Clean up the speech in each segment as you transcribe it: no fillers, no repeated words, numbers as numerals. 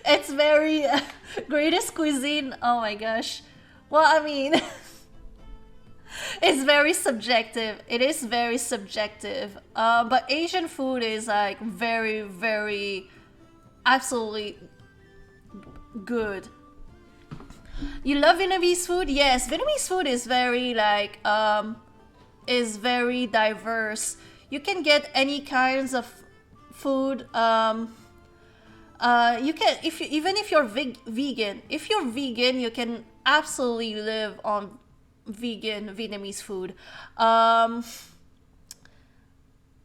It's very greatest cuisine. Oh my gosh. Well, I mean, it's very subjective. It is very subjective. But Asian food is like very, very, absolutely good. You love Vietnamese food? Yes, Vietnamese food is very like is very diverse. You can get any kinds of food. You can if you even if you're vegan. If you're vegan, you can absolutely live on vegan Vietnamese food. Um,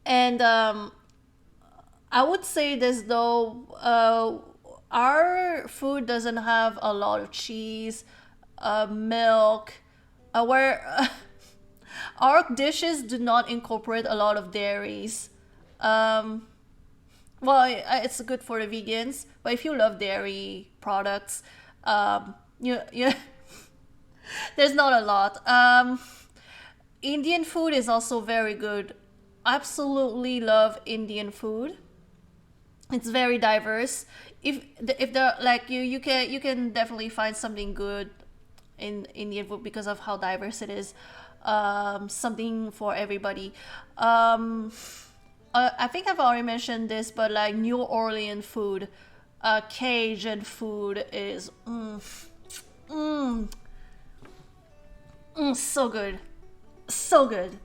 and I would say this though, our food doesn't have a lot of cheese, milk, where our dishes do not incorporate a lot of dairies. Um, well, it's good for the vegans, but if you love dairy products, you there's not a lot. Indian food is also very good. Absolutely love Indian food. It's very diverse. If the like you can definitely find something good in Indian food because of how diverse it is. Something for everybody. Um, I think I've already mentioned this, but like New Orleans food, Cajun food is mm, so good, so good.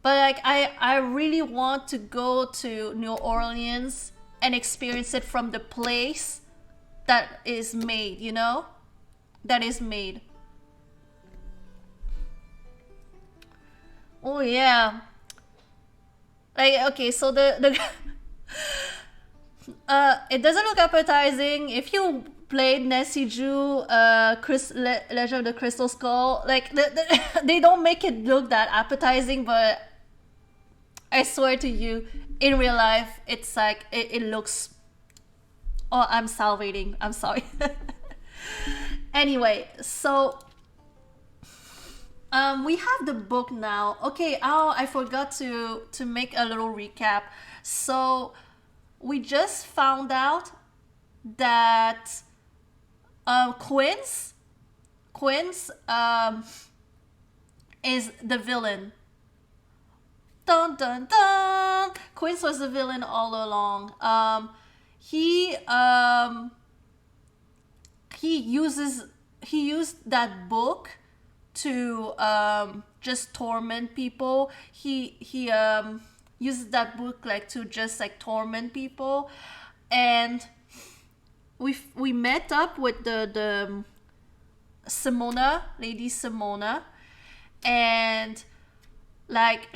But like I really want to go to New Orleans and experience it from the place that is made, that is made. Oh yeah. Like okay, so the it doesn't look appetizing. If you played Nessie Jew, Legend of the Crystal Skull, like they don't make it look that appetizing, but I swear to you, in real life, it's like it looks. Oh, I'm salivating. I'm sorry. Anyway, so we have the book now. Okay. Oh, I forgot to make a little recap. So we just found out that Quince is the villain. Dun dun dun. Quince was the villain all along. He um, he uses he used that book to just torment people. He uses that book like to just like torment people, and we met up with the Simona, Lady Simona, and like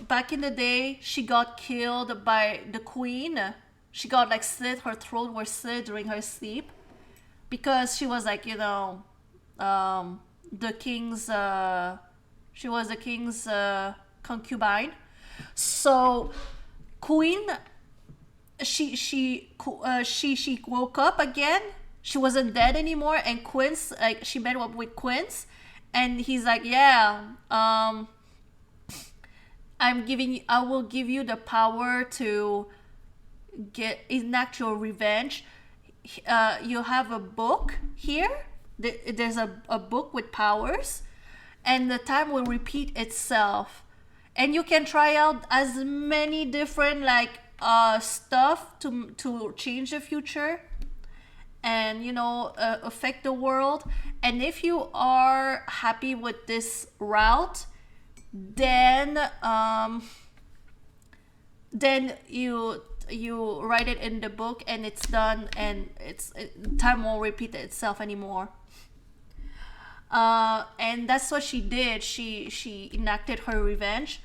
back in the day she got killed by the queen. She got like slit, her throat was slit during her sleep because she was like the king's she was the king's concubine. So queen she woke up again. She wasn't dead anymore, and Quince, like, she met up with Quince, and he's like, yeah, I will give you the power to get enact your revenge. You have a book here. There's a book with powers, and the time will repeat itself, and you can try out as many different like stuff to change the future and affect the world. And if you are happy with this route, then you write it in the book and it's done, and time won't repeat itself anymore. And that's what she did. She enacted her revenge.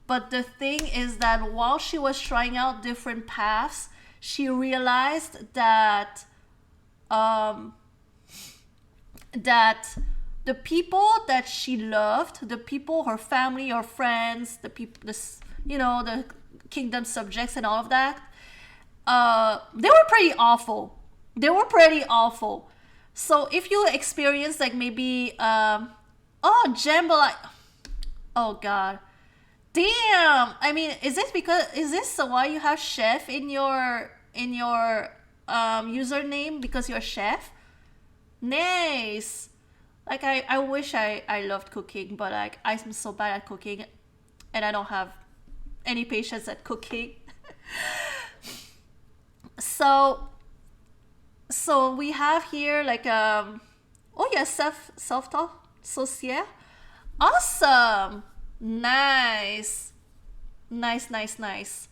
But the thing is that while she was trying out different paths, she realized um, that the people that she loved, the people, her family, her friends, the people, the kingdom subjects and all of that, they were pretty awful. They were pretty awful. So if you experience like maybe, oh, jambalaya, oh god, Damn. I mean, is this why you have chef in your username because you're a chef? Nice. Like I wish I loved cooking, but like I'm so bad at cooking and I don't have any patience at cooking. So we have here like oh yeah, self talk saucier. Awesome. Nice. Nice.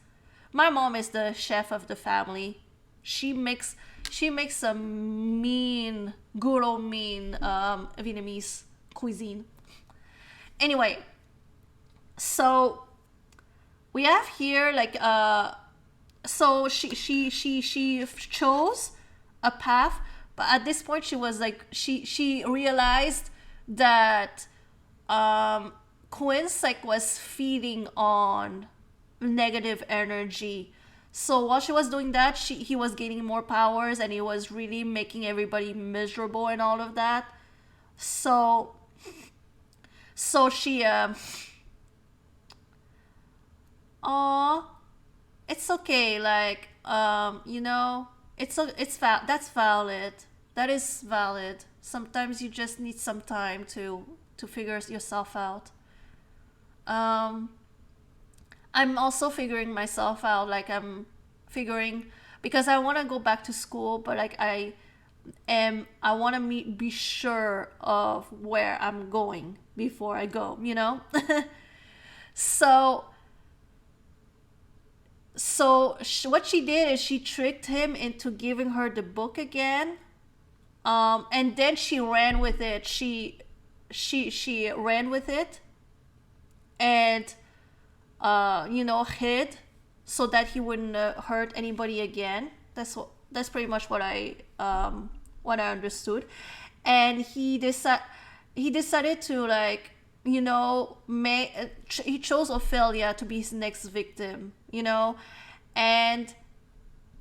My mom is the chef of the family. She makes some mean, good old mean Vietnamese cuisine. Anyway, so we have here like so she chose a path, but at this point she was like she realized that Quinn's like was feeding on negative energy. So while she was doing that, he was gaining more powers and he was really making everybody miserable and all of that. So she aw, it's okay. Like that's valid. That is valid. Sometimes you just need some time to figure yourself out. Um, I'm also figuring myself out. Like I'm figuring because I want to go back to school, but like I want to be sure of where I'm going before I go. So what she did is she tricked him into giving her the book again, and then she ran with it. She ran with it and hid so that he wouldn't hurt anybody again. That's pretty much what I understood. And he decided to like he chose Ophelia to be his next victim. And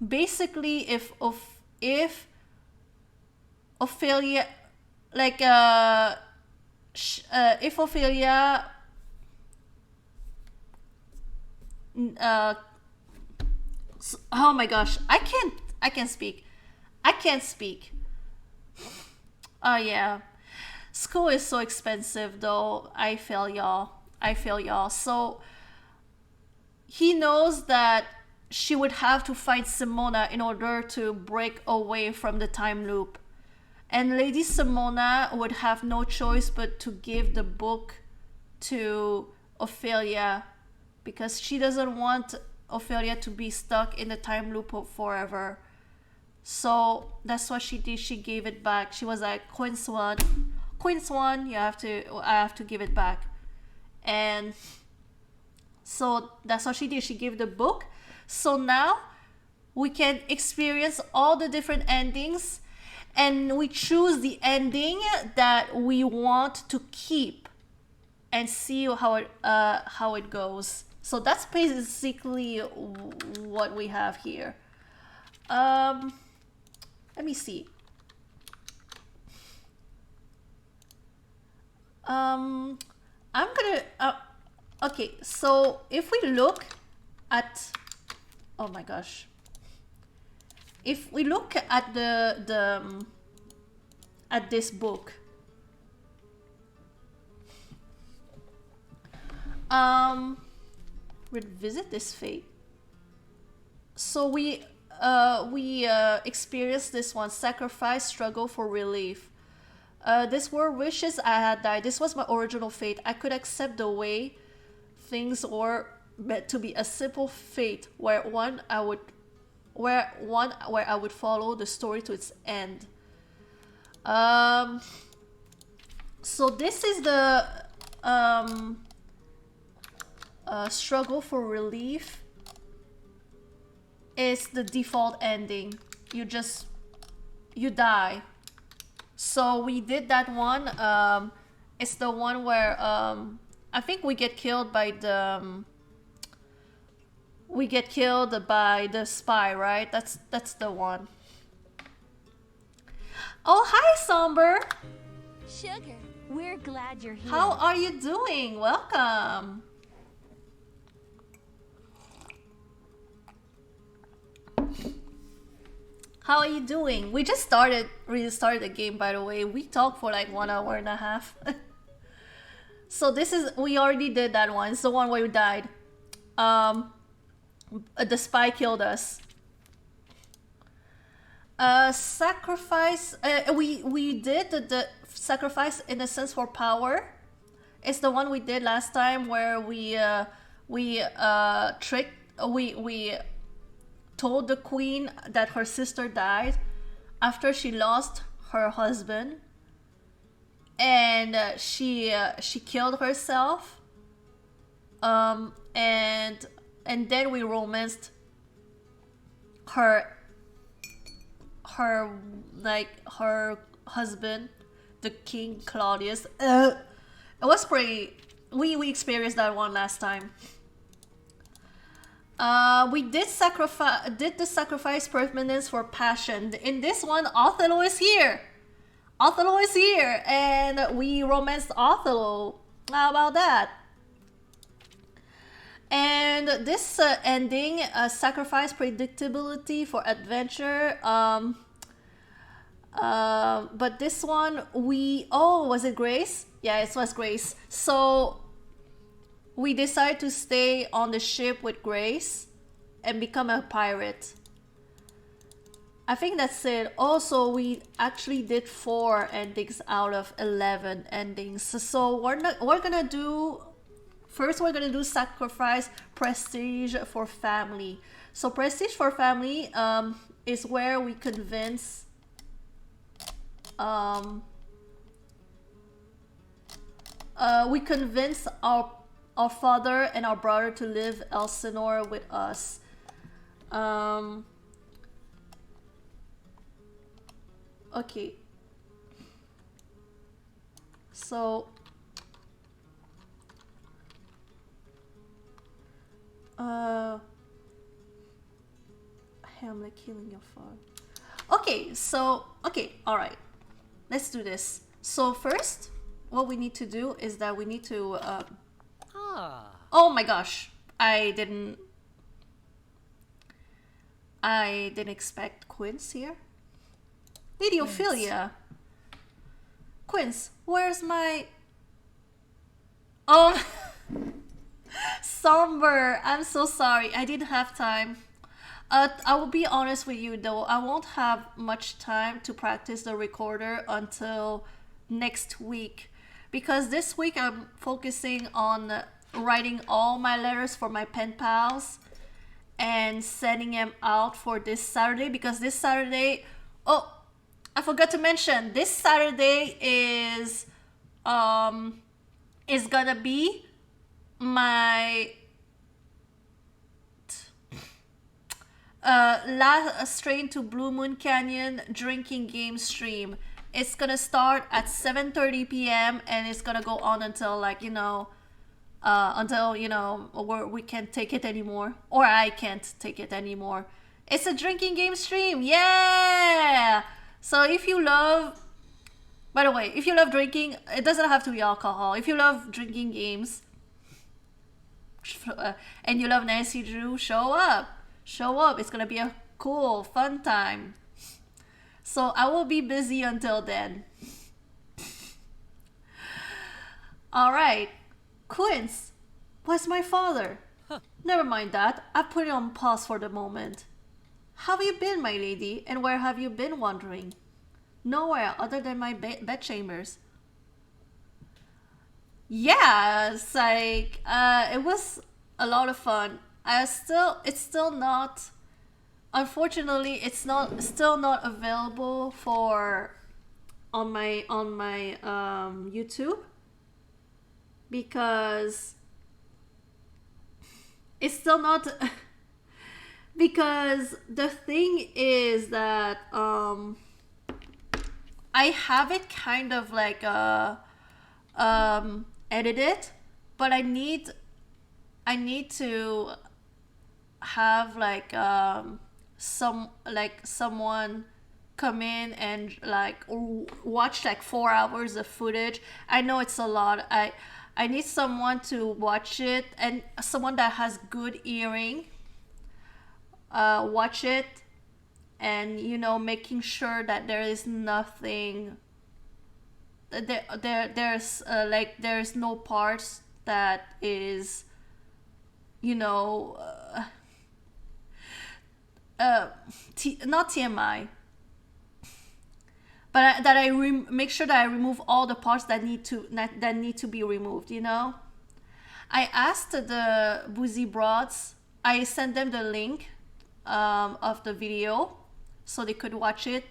basically if Ophelia like if Ophelia uh oh my gosh, I can't speak. Oh yeah, school is so expensive though. I feel y'all. So he knows that she would have to fight Simona in order to break away from the time loop. And Lady Simona would have no choice but to give the book to Ophelia because she doesn't want Ophelia to be stuck in the time loop forever. So that's what she did. She gave it back. She was like, Queen Swan, I have to give it back. And so that's what she did. She gave the book. So now we can experience all the different endings and we choose the ending that we want to keep and see how it goes. So that's basically what we have here. Let me see. I'm gonna. Okay, so if we look at, oh my gosh, if we look at at this book, revisit this fate. So we experienced this one: sacrifice, struggle for relief. These were wishes I had died. This was my original fate. I could accept the way things were meant to be, a simple fate where I would follow the story to its end. So this is the struggle for relief. Is the default ending. You die. So we did that one. It's the one where I think we get killed by the spy, right? That's the one. Oh, hi, Somber. Sugar, we're glad you're here. How are you doing? Welcome. How are you doing? We just restarted the game, by the way. We talked for like 1 hour and a half. So this is, we already did that one. It's the one where we died. Um, the spy killed us. Sacrifice. We did the sacrifice innocence for power. It's the one we did last time where tricked we told the queen that her sister died after she lost her husband, and she killed herself. And then we romanced her her husband, the King Claudius. It was pretty. We experienced that one last time. We did the sacrifice permanence for passion. In this one, Othello is here. Othello is here, and we romanced Othello. How about that? And this ending, sacrifice predictability for adventure. But this one, was it Grace? Yeah, it was Grace. So we decided to stay on the ship with Grace and become a pirate. I think that's it. Also, we actually did 4 endings out of 11 endings. So we're gonna do sacrifice prestige for family. So prestige for family is where we convince our father and our brother to live Elsinore with us. Okay. So Hamlet killing your father. Okay, alright. Let's do this. So first, what we need to do is that we need to oh my gosh. I didn't expect Quince here. Lady Ophelia. Quince, where's my... Oh, Somber. I'm so sorry. I didn't have time. I will be honest with you though. I won't have much time to practice the recorder until next week. Because this week I'm focusing on writing all my letters for my pen pals and sending them out for this Saturday. Because this Saturday... Oh, I forgot to mention. This Saturday is gonna be my last Train to Blue Moon Canyon drinking game stream. It's gonna start at 7:30 p.m. and it's gonna go on until where we can't take it anymore, or I can't take it anymore. It's a drinking game stream. Yeah. So if you love, by the way, if you love drinking, it doesn't have to be alcohol. If you love drinking games and you love Nancy Drew, show up. It's gonna be a cool, fun time. So I will be busy until then. All right, Quince, where's my father? Never mind that. I put it on pause for the moment. How have you been, my lady, and where have you been wandering? Nowhere other than my bedchambers. Yeah, it's like it was a lot of fun. It's still not. Unfortunately, it's still not available for on my YouTube, because it's still not. Because the thing is that I have it kind of like edited, but I need to have like someone come in and like watch like 4 hours of footage. I know it's a lot. I need someone to watch it, and someone that has good hearing watch it and making sure that there is nothing, there's like there's no parts that is, you know not TMI, but that I make sure that I remove all the parts that need to be removed. I asked the Boozy Broads. I sent them the link of the video so they could watch it,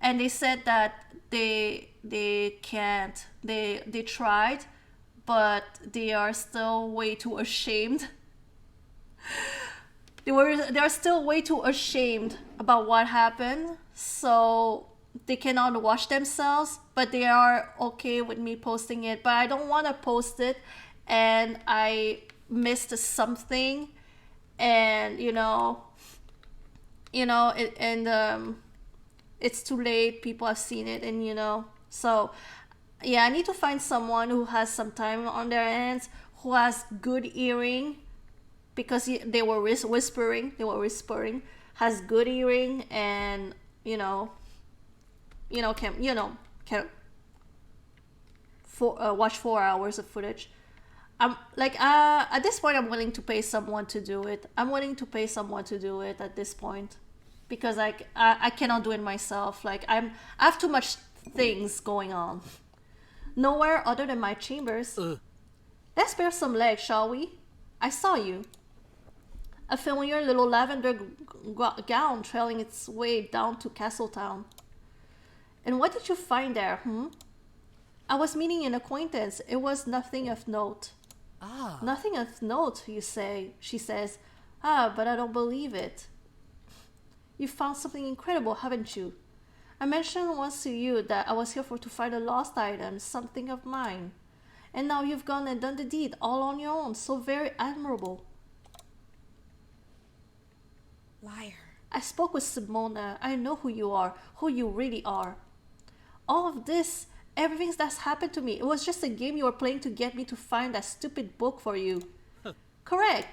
and they said that they can't. They tried, but they are still way too ashamed. They're still way too ashamed about what happened, so they cannot watch themselves. But they are okay with me posting it. But I don't want to post it, and I missed something, and it's too late. People have seen it, and so yeah, I need to find someone who has some time on their hands, who has good hearing, because they were whispering. Has good hearing, and can watch 4 hours of footage. I'm like, at this point, I'm willing to pay someone to do it. At this point, because I cannot do it myself. Like, I have too much things going on. Nowhere other than my chambers. Let's bear some legs, shall we? I saw you. A familiar little lavender gown trailing its way down to Castletown. And what did you find there, I was meeting an acquaintance. It was nothing of note. Nothing of note, you say, she says. But I don't believe it. You found something incredible, haven't you? I mentioned once to you that I was here to find a lost item, something of mine. And now you've gone and done the deed all on your own, so very admirable. Liar. I spoke with Simona. I know who you are, who you really are. All of this, everything that's happened to me, it was just a game you were playing to get me to find that stupid book for you. Correct.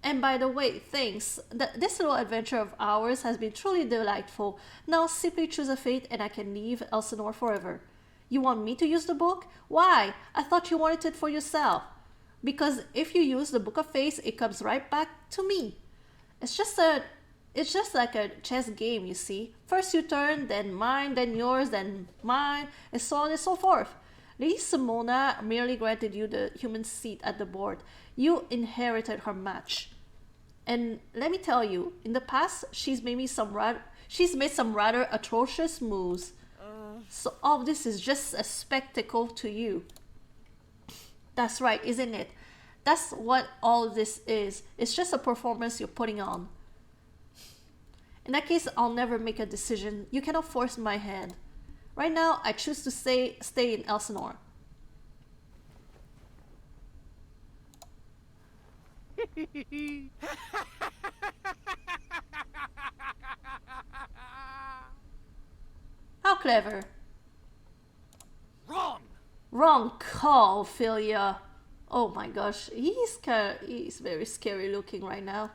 And by the way, thanks. This little adventure of ours has been truly delightful. Now simply choose a fate and I can leave Elsinore forever. You want me to use the book? Why? I thought you wanted it for yourself. Because if you use the Book of Fates, it comes right back to me. It's just like a chess game, you see. First you turn, then mine, then yours, then mine, and so on and so forth. Lady Simona merely granted you the human seat at the board. You inherited her match. And let me tell you, in the past, she's made some rather atrocious moves. So all of this is just a spectacle to you. That's right, isn't it? That's what all this is. It's just a performance you're putting on. In that case, I'll never make a decision. You cannot force my hand. Right now, I choose to stay in Elsinore. How clever. Wrong call, Ophelia. Oh my gosh, he's very scary looking right now.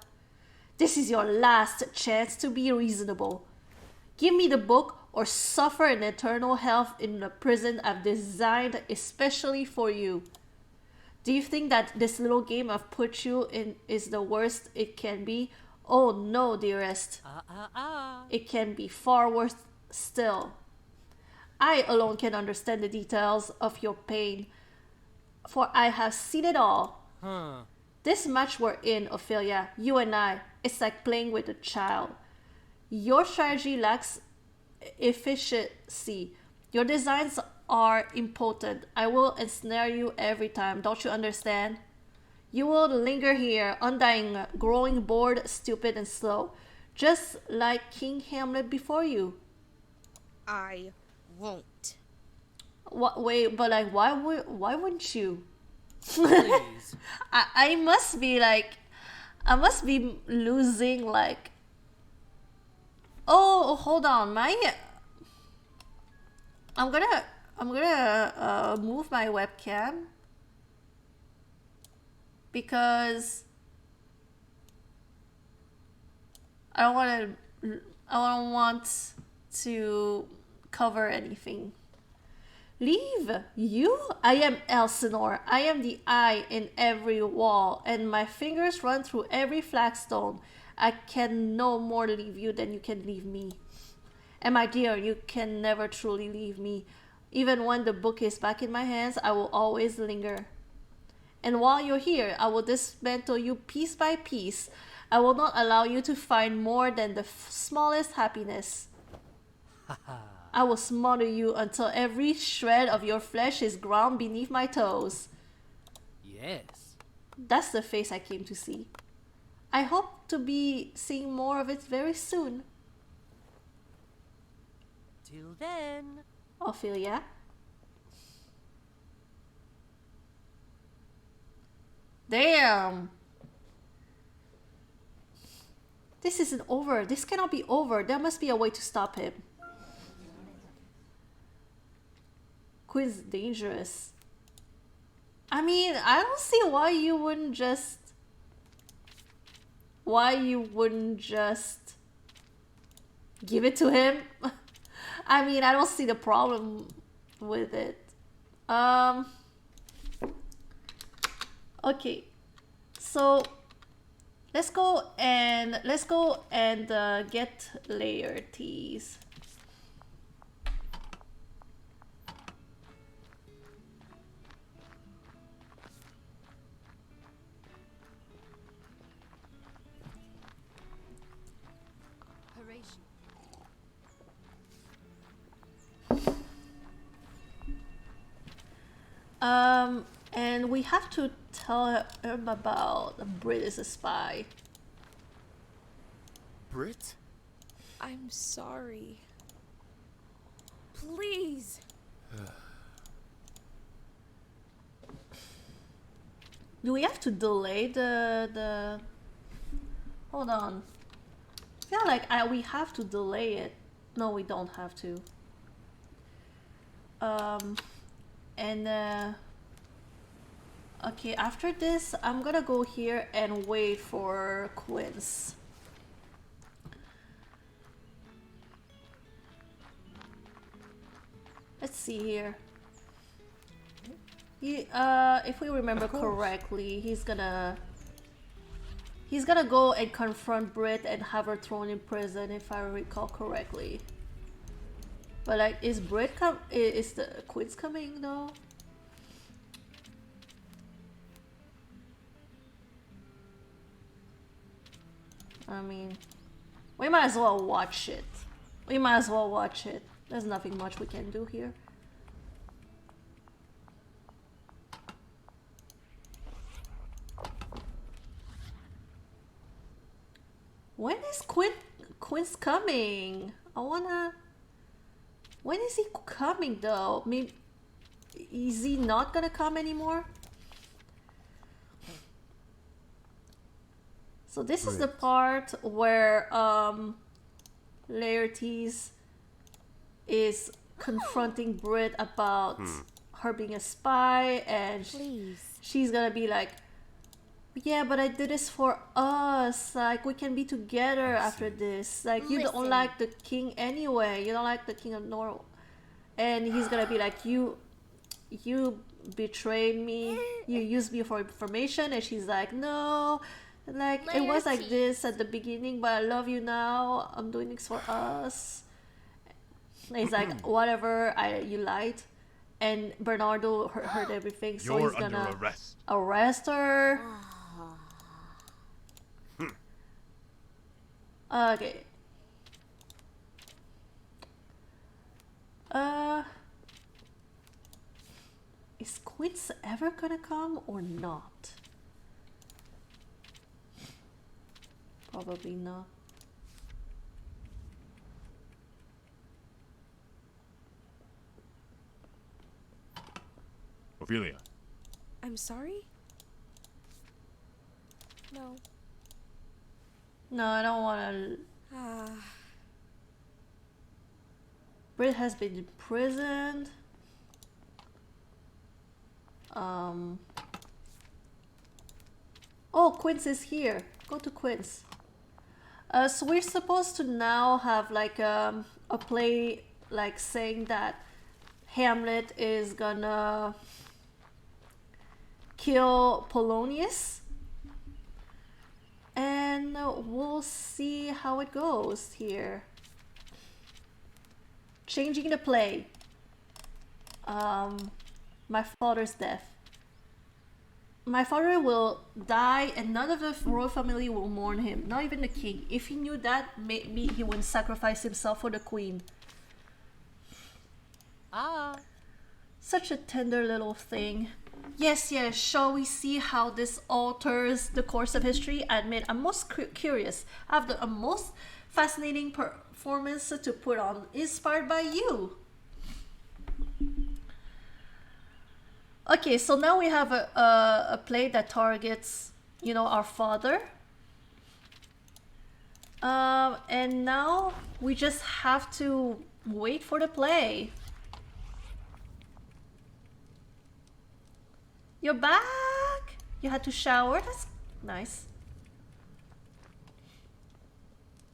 This is your last chance to be reasonable. Give me the book or suffer an eternal hell in the prison I've designed especially for you. Do you think that this little game I've put you in is the worst it can be? Oh no, dearest. It can be far worse still. I alone can understand the details of your pain, for I have seen it all. This match we're in, Ophelia, you and I, it's like playing with a child. Your strategy lacks efficiency. Your designs are impotent. I will ensnare you every time, don't you understand? You will linger here, undying, growing bored, stupid, and slow, just like King Hamlet before you. I won't. What? Wait, but like, why wouldn't you? Please. I must be like, I must be losing like. Oh, hold on, I'm gonna move my webcam because I don't want to I don't want to cover anything. Leave you? I am Elsinore. I am the eye in every wall, and my fingers run through every flagstone. I can no more leave you than you can leave me. And my dear, you can never truly leave me. Even when the book is back in my hands, I will always linger. And while you're here, I will dismantle you piece by piece. I will not allow you to find more than the smallest happiness. I will smother you until every shred of your flesh is ground beneath my toes. Yes. That's the face I came to see. I hope to be seeing more of it very soon. Till then. Ophelia. Damn. This isn't over. This cannot be over. There must be a way to stop him. Quinn's dangerous. I mean, I don't see why you wouldn't just... Why you wouldn't just give it to him. I mean, I don't see the problem with it. Okay, so let's go and get Laertes. And we have to tell him about Brit is a spy. Brit? I'm sorry. Please. Do we have to delay the... Hold on. I feel like we have to delay it. No, we don't have to. Okay, after this, I'm gonna go here and wait for Quince. Let's see here. If we remember correctly, he's gonna go and confront Brit and have her thrown in prison, if I recall correctly. But like, is the Quince coming though? I mean, we might as well watch it. There's nothing much we can do here. When is Quince coming? When is he coming though? Maybe, is he not gonna come anymore? So this is the part where Laertes is confronting Brit about her being a spy, and she's gonna be like, yeah, but I did this for us. Like, we can be together after this. Like, you don't like the king anyway. You don't like the king of Norway. And he's gonna be like, you betrayed me. You used me for information. And she's like, no. Like, it was like this at the beginning, but I love you now. I'm doing this for us. And he's like, whatever, you lied. And Bernardo heard everything, so he's gonna arrest her. Okay. Is Quince ever gonna come or not? Probably not. Ophelia. I'm sorry? No. No, I don't wanna... Brit has been imprisoned. Oh, Quince is here. Go to Quince. So we're supposed to now have like a play like saying that Hamlet is gonna kill Polonius, and we'll see how it goes here. Changing the play. My father's death. My father will die, and none of the royal family will mourn him. Not even the king. If he knew that, maybe he wouldn't sacrifice himself for the queen. Ah. Such a tender little thing. Yes, yes. Shall we see how this alters the course of history? I admit, I'm most curious. I have a most fascinating performance to put on, inspired by you. Okay, so now we have a play that targets, our father. And now we just have to wait for the play. You're back! You had to shower? That's nice.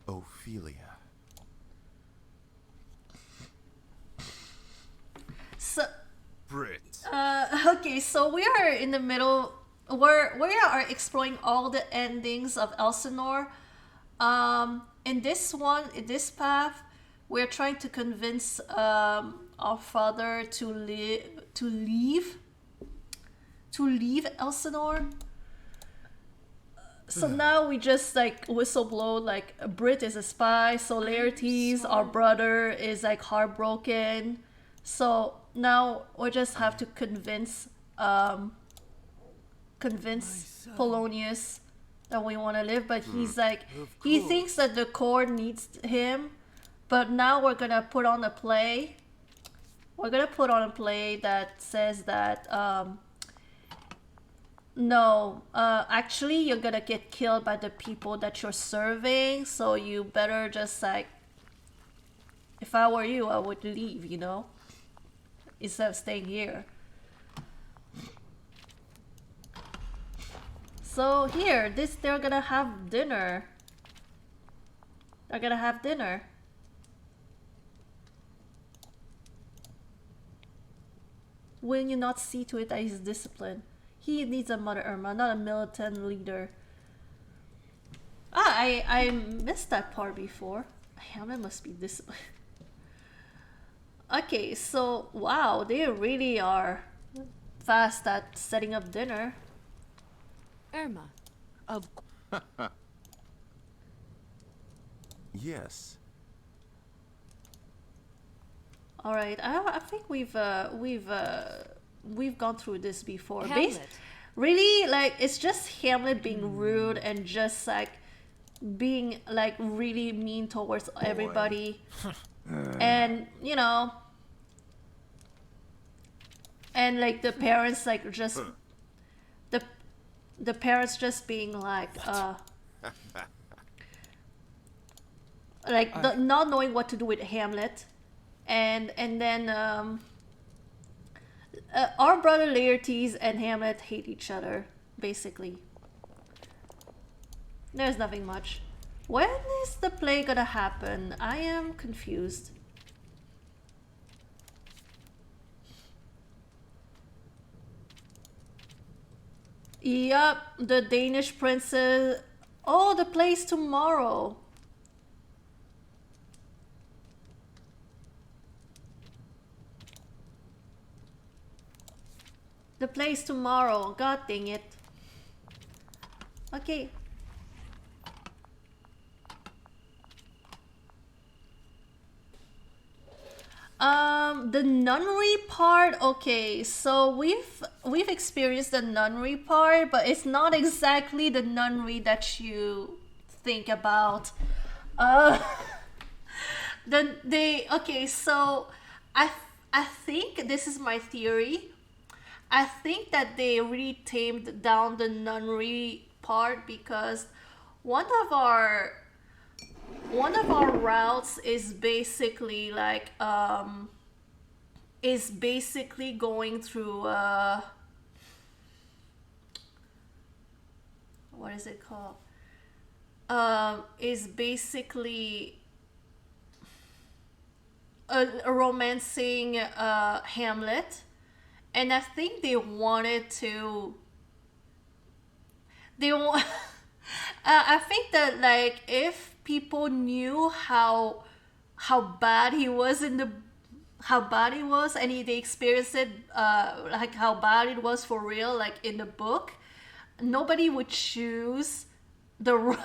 Ophelia. So, Brit. okay, so we are in the middle. We are exploring all the endings of Elsinore. In this path, we're trying to convince our father to leave Elsinore. So now we just like whistle blow like Brit is a spy, so Laertes, our brother, is like heartbroken. So now we just have to convince Polonius that we want to live, but he's like he thinks that the court needs him. But now we're gonna put on a play. We're gonna put on a play that says that no, actually you're gonna get killed by the people that you're serving, so you better just like, if I were you, I would leave, instead of staying here. So here, they're gonna have dinner. They're gonna have dinner. Will you not see to it that he's disciplined? He needs a Mother Irma, not a militant leader. I missed that part before. Hamlet must be disciplined. Okay, so wow, they really are fast at setting up dinner. Irma. Of Yes. All right, I think we've gone through this before. Hamlet. Really, like it's just Hamlet being rude and just like being like really mean towards everybody, and and like the parents like just the parents just being like not knowing what to do with Hamlet, and then our brother Laertes and Hamlet hate each other, basically. There's nothing much. When is the play gonna happen? I am confused. Yup, the Danish princess. Oh, the play's tomorrow. The play's tomorrow. God dang it. Okay. The nunnery part. Okay, so we've experienced the nunnery part, but it's not exactly the nunnery that you think about. Uh, okay. So I think this is my theory. I think that they really tamed down the nunnery part because one of our routes is basically like going through what is it called? is basically a romancing Hamlet, and I think they wanted to. They want. I think that like if people knew how bad he was in the how bad he was and they experienced it like how bad it was for real like in the book, nobody would choose the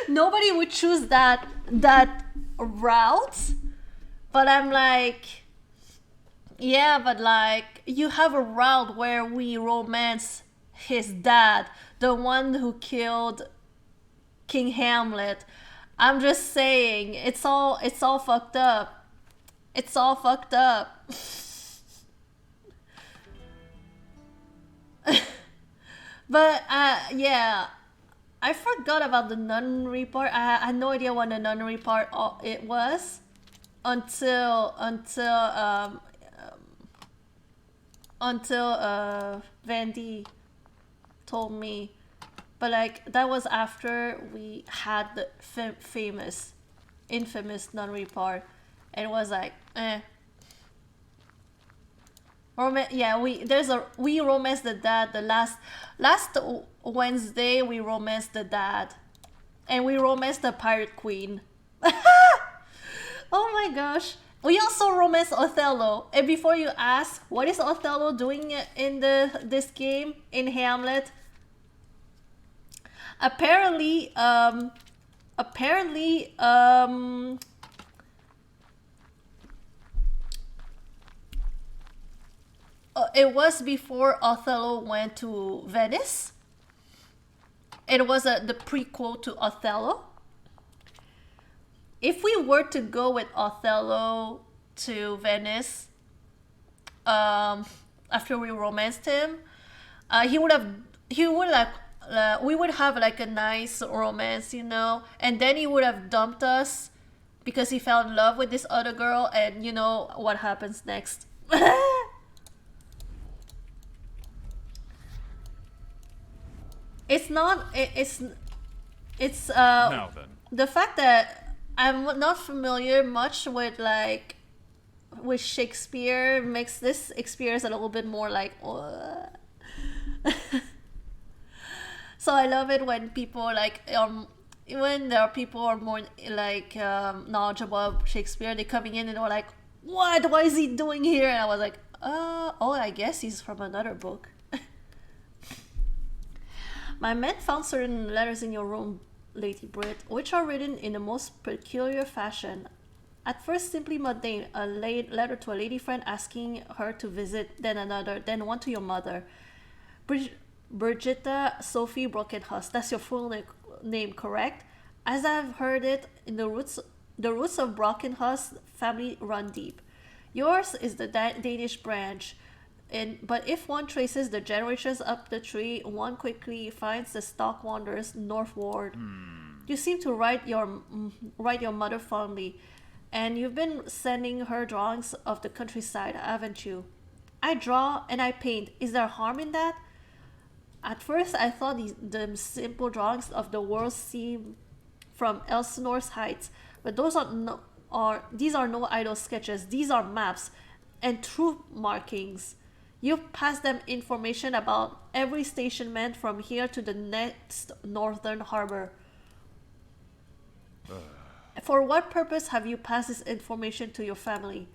nobody would choose that route. But I'm like, yeah, but like you have a route where we romance his dad, the one who killed King Hamlet. I'm just saying, it's all fucked up. It's all fucked up. But yeah, I forgot about the nunnery part. I had no idea what the nunnery part it was until Vandy told me. But like that was after we had the infamous nunnery part, and it was like, eh. Yeah, we romanced the dad. The last Wednesday we romanced the dad, and we romanced the pirate queen. Oh my gosh. We also romanced Othello. And before you ask, what is Othello doing in this game in Hamlet? Apparently, apparently, it was before Othello went to Venice. It was the prequel to Othello. If we were to go with Othello to Venice, after we romanced him, he would have we would have like a nice romance, and then he would have dumped us because he fell in love with this other girl, and you know what happens next. It's not. It's Now then. the fact that I'm not familiar much with Shakespeare makes this experience a little bit more like. So I love it when people like when there are people who are more like knowledgeable of Shakespeare. They coming in and they're like, what is he doing here? And I was like, oh, I guess he's from another book. My men found certain letters in your room, Lady Brit, which are written in the most peculiar fashion. At first simply mundane, a letter to a lady friend asking her to visit, then another, then one to your mother. Brigitta Sophie Brockenhurst, that's your full name, correct? As I've heard it, in the roots of Brockenhurst family run deep. Yours is the Danish branch. But if one traces the generations up the tree, one quickly finds the stock wanders northward. You seem to write your mother fondly, and you've been sending her drawings of the countryside, haven't you? I draw and I paint. Is there harm in that? At first, I thought the simple drawings of the world seem from Elsinore's heights, but these are no idle sketches. These are maps and truth markings. You've passed them information about every stationman from here to the next northern harbor. For what purpose have you passed this information to your family?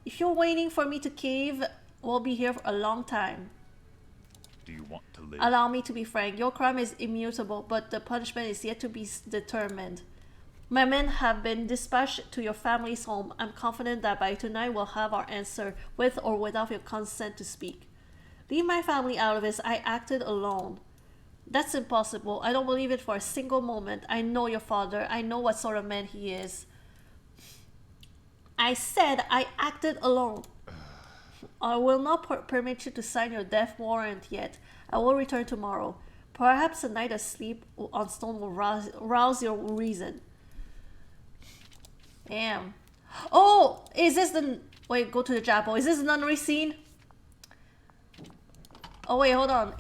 If you're waiting for me to cave, we'll be here for a long time. Do you want to live? Allow me to be frank. Your crime is immutable, but the punishment is yet to be determined. My men have been dispatched to your family's home. I'm confident that by tonight we'll have our answer, with or without your consent to speak. Leave my family out of this. I acted alone. That's impossible. I don't believe it for a single moment. I know your father. I know what sort of man he is. I said I acted alone. I will not permit you to sign your death warrant yet. I will return tomorrow. Perhaps a night of sleep on stone will rouse your reason. Damn. Oh, is this the... Wait, go to the chapel. Is this the nunnery scene? Oh, wait, hold on.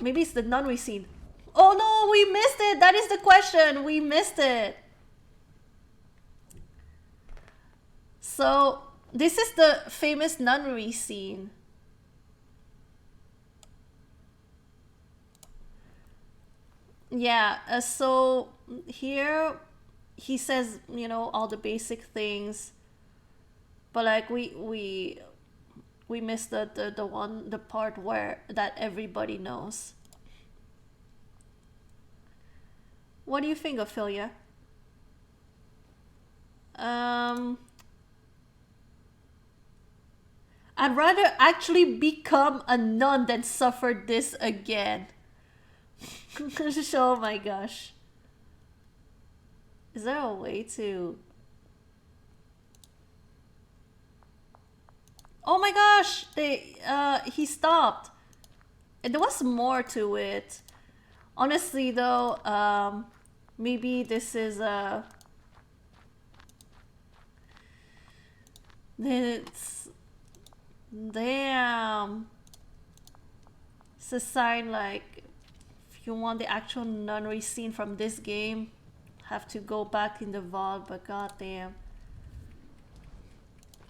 Maybe it's the nunnery scene. Oh no, we missed it. That is the question. We missed it. So, this is the famous nunnery scene. Yeah, so here he says, you know, all the basic things, but like we missed the part where that everybody knows. What do you think, Ophelia? I'd rather actually become a nun than suffer this again. Oh my gosh. Is there a way to... Oh my gosh! He stopped. And there was more to it. Honestly though, maybe this is a... It's... Damn. It's a sign like, if you want the actual nunnery scene from this game, have to go back in the vault, but goddamn.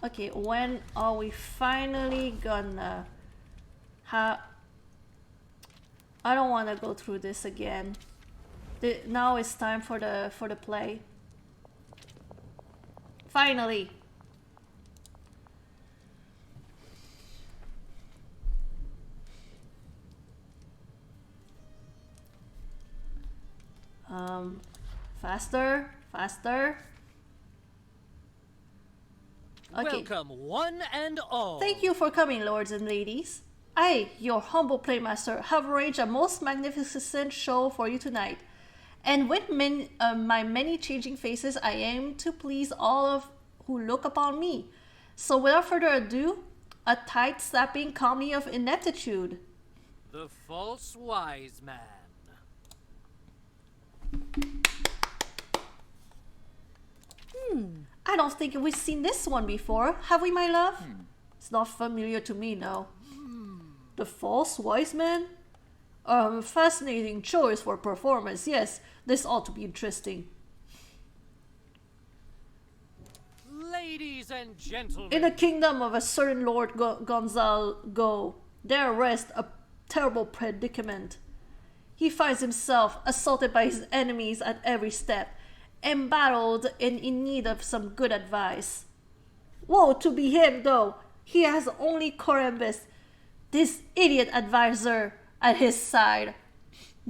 Okay, when are we finally gonna have... I don't want to go through this again. Now it's time for the play. Finally. Faster, faster. Okay. Welcome, one and all. Thank you for coming, lords and ladies. I, your humble playmaster, have arranged a most magnificent show for you tonight. And with my many changing faces, I aim to please all of who look upon me. So without further ado, a tight-slapping comedy of ineptitude. The false wise man. I don't think we've seen this one before, have we, my love? It's not familiar to me now. The false wise man? Fascinating choice for performance, yes. This ought to be interesting. Ladies and gentlemen. In the kingdom of a certain Lord Gonzalo, there rests a terrible predicament. He finds himself assaulted by his enemies at every step, embattled and in need of some good advice. Woe to be him, though. He has only Corambus, this idiot advisor, at his side.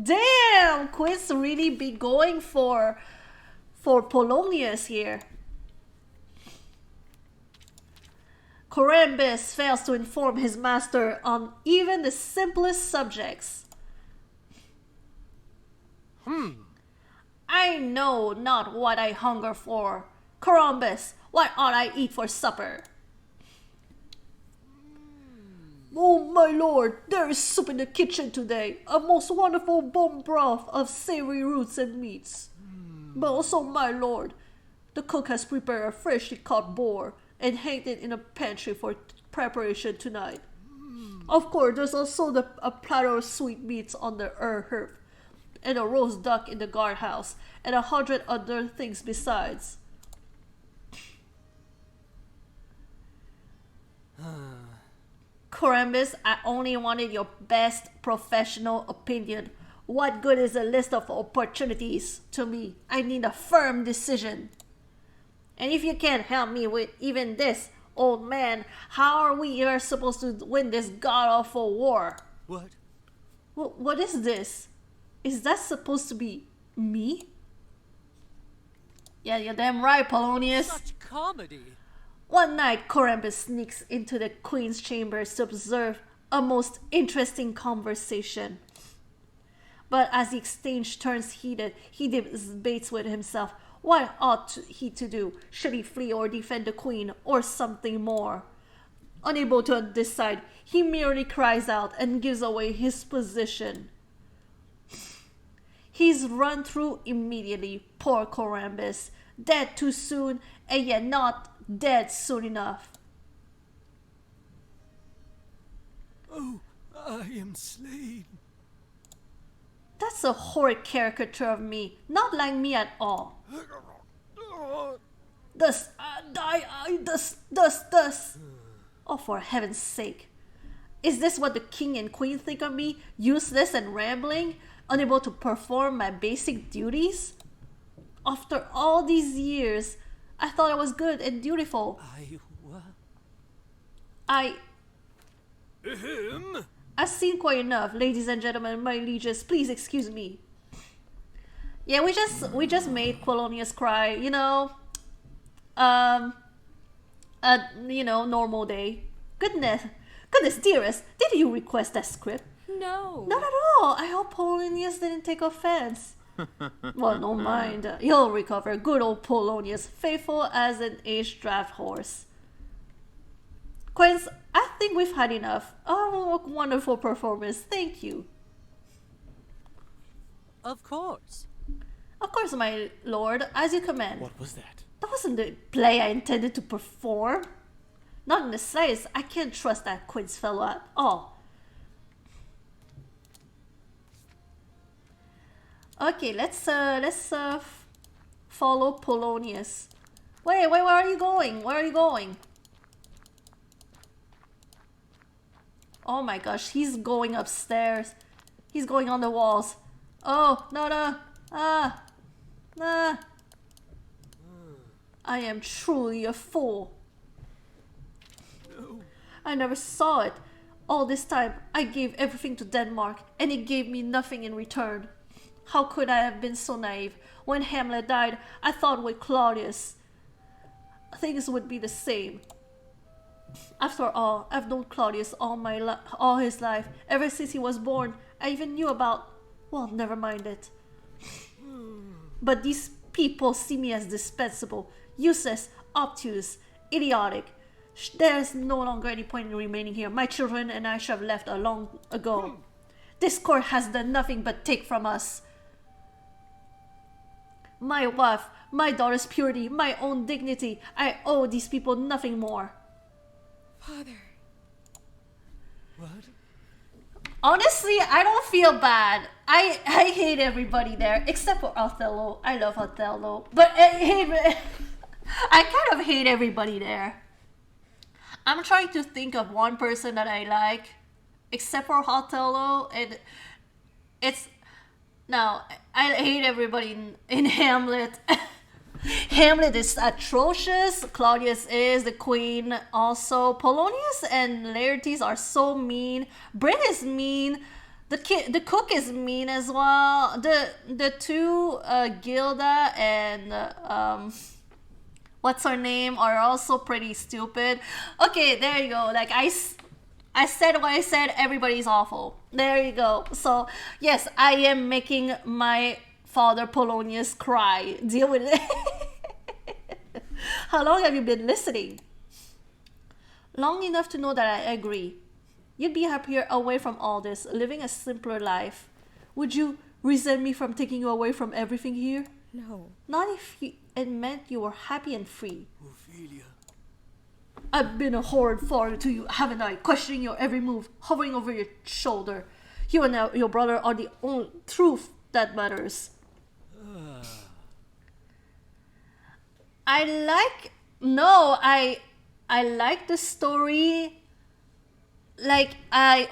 Damn, Quince really be going for Polonius here. Corambus fails to inform his master on even the simplest subjects. I know not what I hunger for. Corambus, what ought I eat for supper? Oh, my lord, there is soup in the kitchen today. A most wonderful bone broth of savory roots and meats. But also, my lord, the cook has prepared a freshly caught boar and hanged it in a pantry for preparation tonight. Of course, there's also a platter of sweetmeats on the hearth, and a roast duck in the guardhouse, and 100 other things besides. Corambus, I only wanted your best professional opinion. What good is a list of opportunities to me? I need a firm decision. And if you can't help me with even this, old man, how are we ever supposed to win this god-awful war? What? What is this? Is that supposed to be me? Yeah, you're damn right, Polonius. Such comedy. One night, Corambus sneaks into the queen's chambers to observe a most interesting conversation. But as the exchange turns heated, he debates with himself. What ought he to do? Should he flee or defend the queen, or something more? Unable to decide, he merely cries out and gives away his position. He's run through immediately, poor Corambus, dead too soon, and yet not dead soon enough. Oh, I am slain. That's a horrid caricature of me. Not like me at all. Thus, thus. Oh, for heaven's sake. Is this what the king and queen think of me? Useless and rambling? Unable to perform my basic duties? After all these years, I thought I was good and dutiful. I've seen quite enough, ladies and gentlemen, my lieges. Please excuse me. Yeah, we just made Polonius cry. Normal day. Goodness, dearest, did you request that script? No. Not at all. I hope Polonius didn't take offense. Well, don't mind. He'll recover. Good old Polonius, faithful as an aged draft horse. Quince, I think we've had enough. Oh, wonderful performance. Thank you. Of course. Of course, my lord, as you command. What was that? That wasn't the play I intended to perform. Not in the slightest. I can't trust that Quince fellow at all. Okay, let's follow Polonius. Wait, where are you going? Where are you going? Oh my gosh, he's going upstairs. He's going on the walls. Oh, no. I am truly a fool. I never saw it. All this time, I gave everything to Denmark, and it gave me nothing in return. How could I have been so naive? When Hamlet died, I thought with Claudius, things would be the same. After all, I've known Claudius all his life, ever since he was born. I even knew about... Well, never mind it. But these people see me as dispensable, useless, obtuse, idiotic. There's no longer any point in remaining here. My children and I should have left long ago. This court has done nothing but take from us my wife, my daughter's purity, my own dignity. I owe these people nothing more. Father. What? Honestly, I don't feel bad. I hate everybody there, except for Othello. I love Othello. But I kind of hate everybody there. I'm trying to think of one person that I like, except for Othello, and it's... No, I hate everybody in Hamlet. Hamlet is atrocious. Claudius is, the queen also. Polonius and Laertes are so mean. Bryn is mean. The cook is mean as well. The two Gilda and what's her name are also pretty stupid. Okay, there you go. Like I said what I said. Everybody's awful. There you go. So yes, I am making my father Polonius cry. Deal with it. How long have you been listening? Long enough to know that I agree. You'd be happier away from all this, living a simpler life. Would you resent me from taking you away from everything here? No. Not if it meant you were happy and free. Ophelia. I've been a horrid father to you, haven't I? Questioning your every move, hovering over your shoulder. You and your brother are the only truth that matters. I like the story.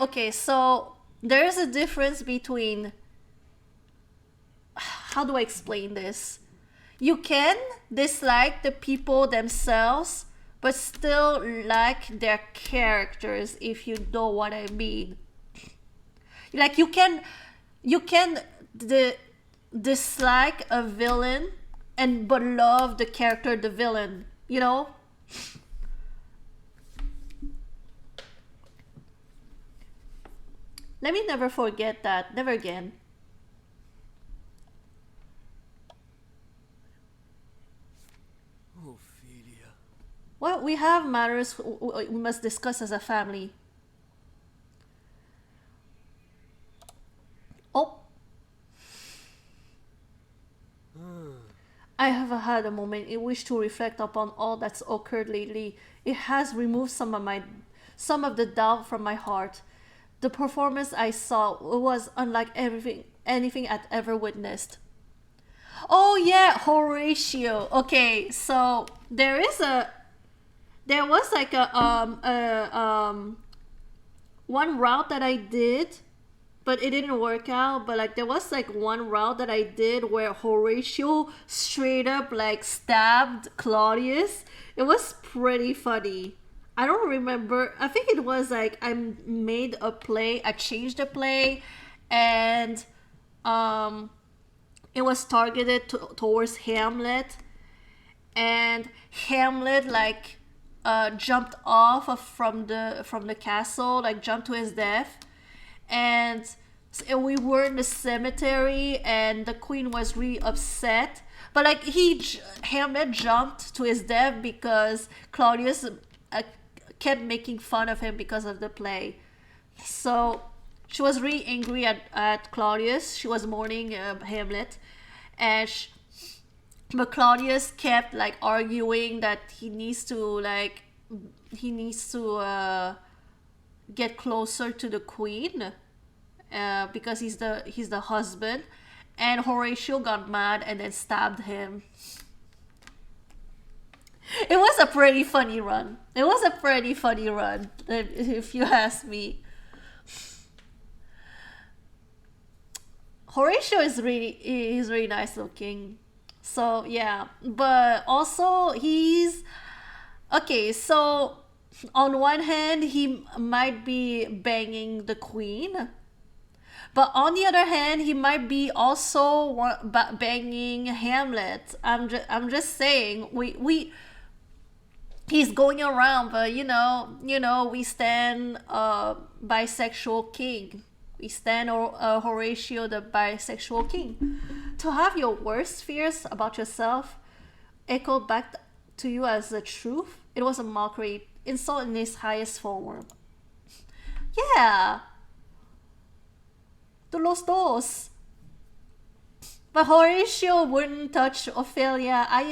Okay, so there's a difference between, how do I explain this? You can dislike the people themselves, but still like their characters, if you know what I mean. Like you can dislike a villain but love the character, the villain, you know? Let me never forget that. Never again. Ophelia. Well, we have matters we must discuss as a family. Oh. I have had a moment in which to reflect upon all that's occurred lately. It has removed some of the doubt from my heart. The performance I saw was unlike anything I'd ever witnessed. Oh yeah, Horatio. Okay, so there was like a one route that I did, but it didn't work out. But like there was like one route that I did where Horatio straight up like stabbed Claudius. It was pretty funny. I don't remember. I think it was like I made a play. I changed the play, and um, it was targeted towards Hamlet, and Hamlet like jumped off from the castle, like jumped to his death, and we were in the cemetery, and the queen was really upset. But like Hamlet jumped to his death because Claudius kept making fun of him because of the play. So she was really angry at Claudius. She was mourning Hamlet, and but Claudius kept like arguing that he needs to get closer to the queen because he's the husband, and Horatio got mad and then stabbed him. It was a pretty funny run. It was a pretty funny run, if you ask me. Horatio is really nice looking. So yeah, but also he's okay. So on one hand, he might be banging the queen, but on the other hand, he might be also banging Hamlet. I'm just saying he's going around, but we stand bisexual king. We stand Horatio, the bisexual king. To have your worst fears about yourself echoed back to you as the truth, it was a mockery, insult in its highest form. Yeah, to los dos. But Horatio wouldn't touch Ophelia. I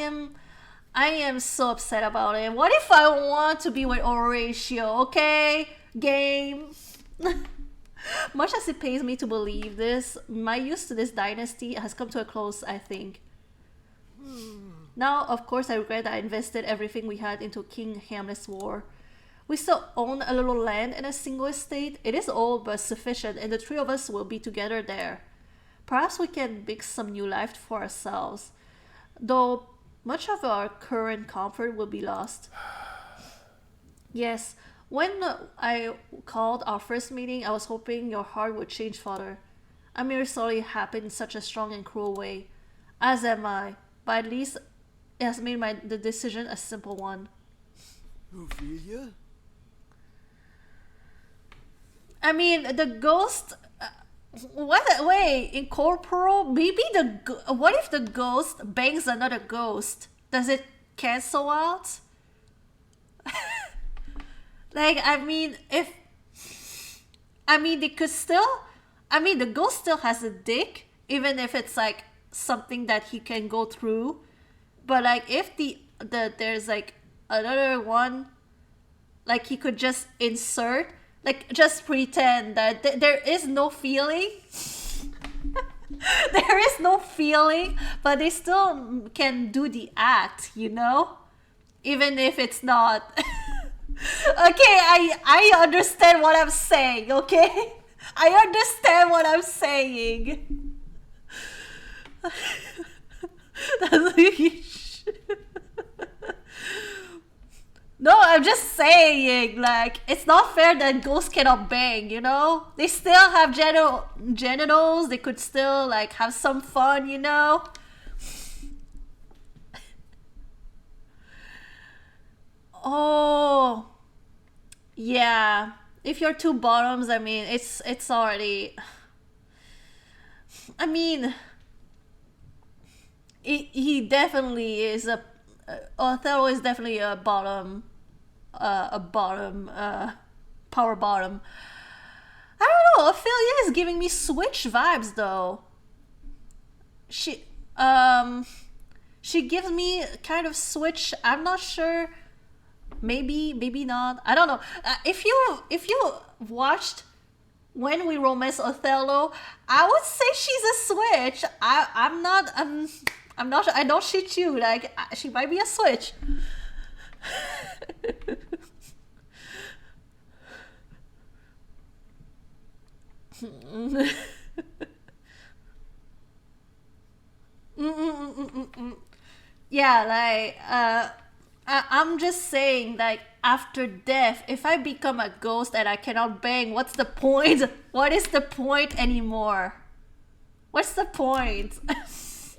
am so upset about it. What if I want to be with Horatio? Okay, game. Much as it pains me to believe this, my use to this dynasty has come to a close, I think. Now, of course, I regret that I invested everything we had into King Hamlet's war. We still own a little land and a single estate. It is old but sufficient, and the three of us will be together there. Perhaps we can make some new life for ourselves, though much of our current comfort will be lost. Yes, when I called our first meeting, I was hoping your heart would change, Father. I'm very sorry it happened in such a strong and cruel way. As am I, but at least it has made the decision a simple one. Ophelia? I mean, the ghost. What? Wait, incorporeal? Maybe what if the ghost bangs another ghost? Does it cancel out? Like, I mean, they could still. I mean, the ghost still has a dick, even if it's like something that he can go through. But like, if there's like another one, like he could just insert, like just pretend that there is no feeling. There is no feeling, but they still can do the act, even if it's not. Okay, I understand what I'm saying, okay? I understand what I'm saying. No, I'm just saying, like, it's not fair that ghosts cannot bang, They still have genitals, they could still, like, have some fun, Oh, yeah. If you're two bottoms, I mean, it's already. I mean, he definitely is Othello is definitely a bottom, power bottom. I don't know. Ophelia is giving me Switch vibes though. She gives me kind of Switch. I'm not sure. Maybe not. I don't know. If you watched when we romance Othello, I would say she's a switch. I'm not. I'm not. I don't shit you. Like she might be a switch. Yeah, like I'm just saying, like after death, if I become a ghost and I cannot bang, what's the point? What is the point anymore? What's the point? If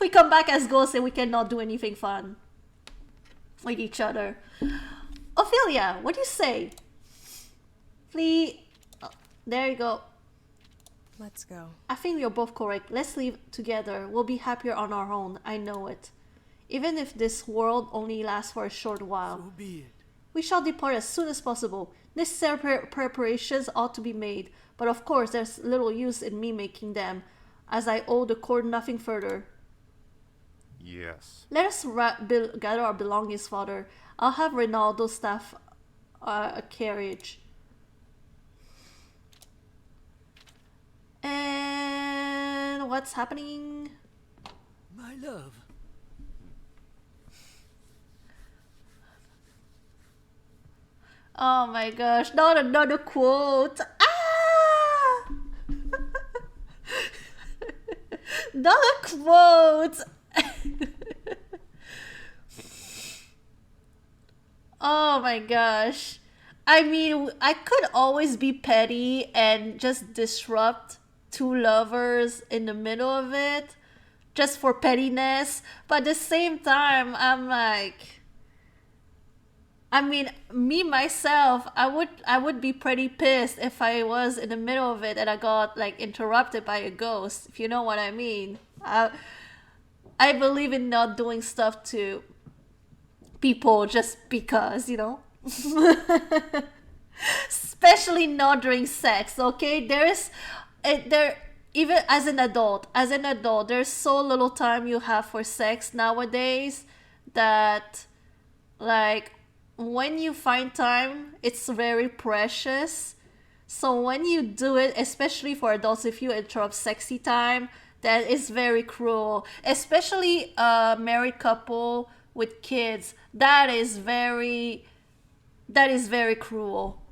we come back as ghosts and we cannot do anything fun with each other. Ophelia, what do you say? Flee. Oh, there you go. Let's go. I think you're both correct. Let's live together. We'll be happier on our own. I know it. Even if this world only lasts for a short while. So be it. We shall depart as soon as possible. Necessary preparations ought to be made, but of course there's little use in me making them, as I owe the court nothing further. Yes. Let us gather our belongings, father. I'll have Rinaldo staff a carriage. And what's happening? My love. Oh my gosh, not another quote. Ah! Not a quote. Oh my gosh. I mean, I could always be petty and just disrupt two lovers in the middle of it just for pettiness, but at the same time, I'm like, I mean, me myself, I would be pretty pissed if I was in the middle of it and I got like interrupted by a ghost, if you know what I mean. I believe in not doing stuff to people just because, you know. Especially not during sex, okay? There even as an adult, there's so little time you have for sex nowadays that like when you find time, it's very precious. So when you do it, especially for adults, if you interrupt sexy time, that is very cruel. Especially a married couple with kids. That is very cruel.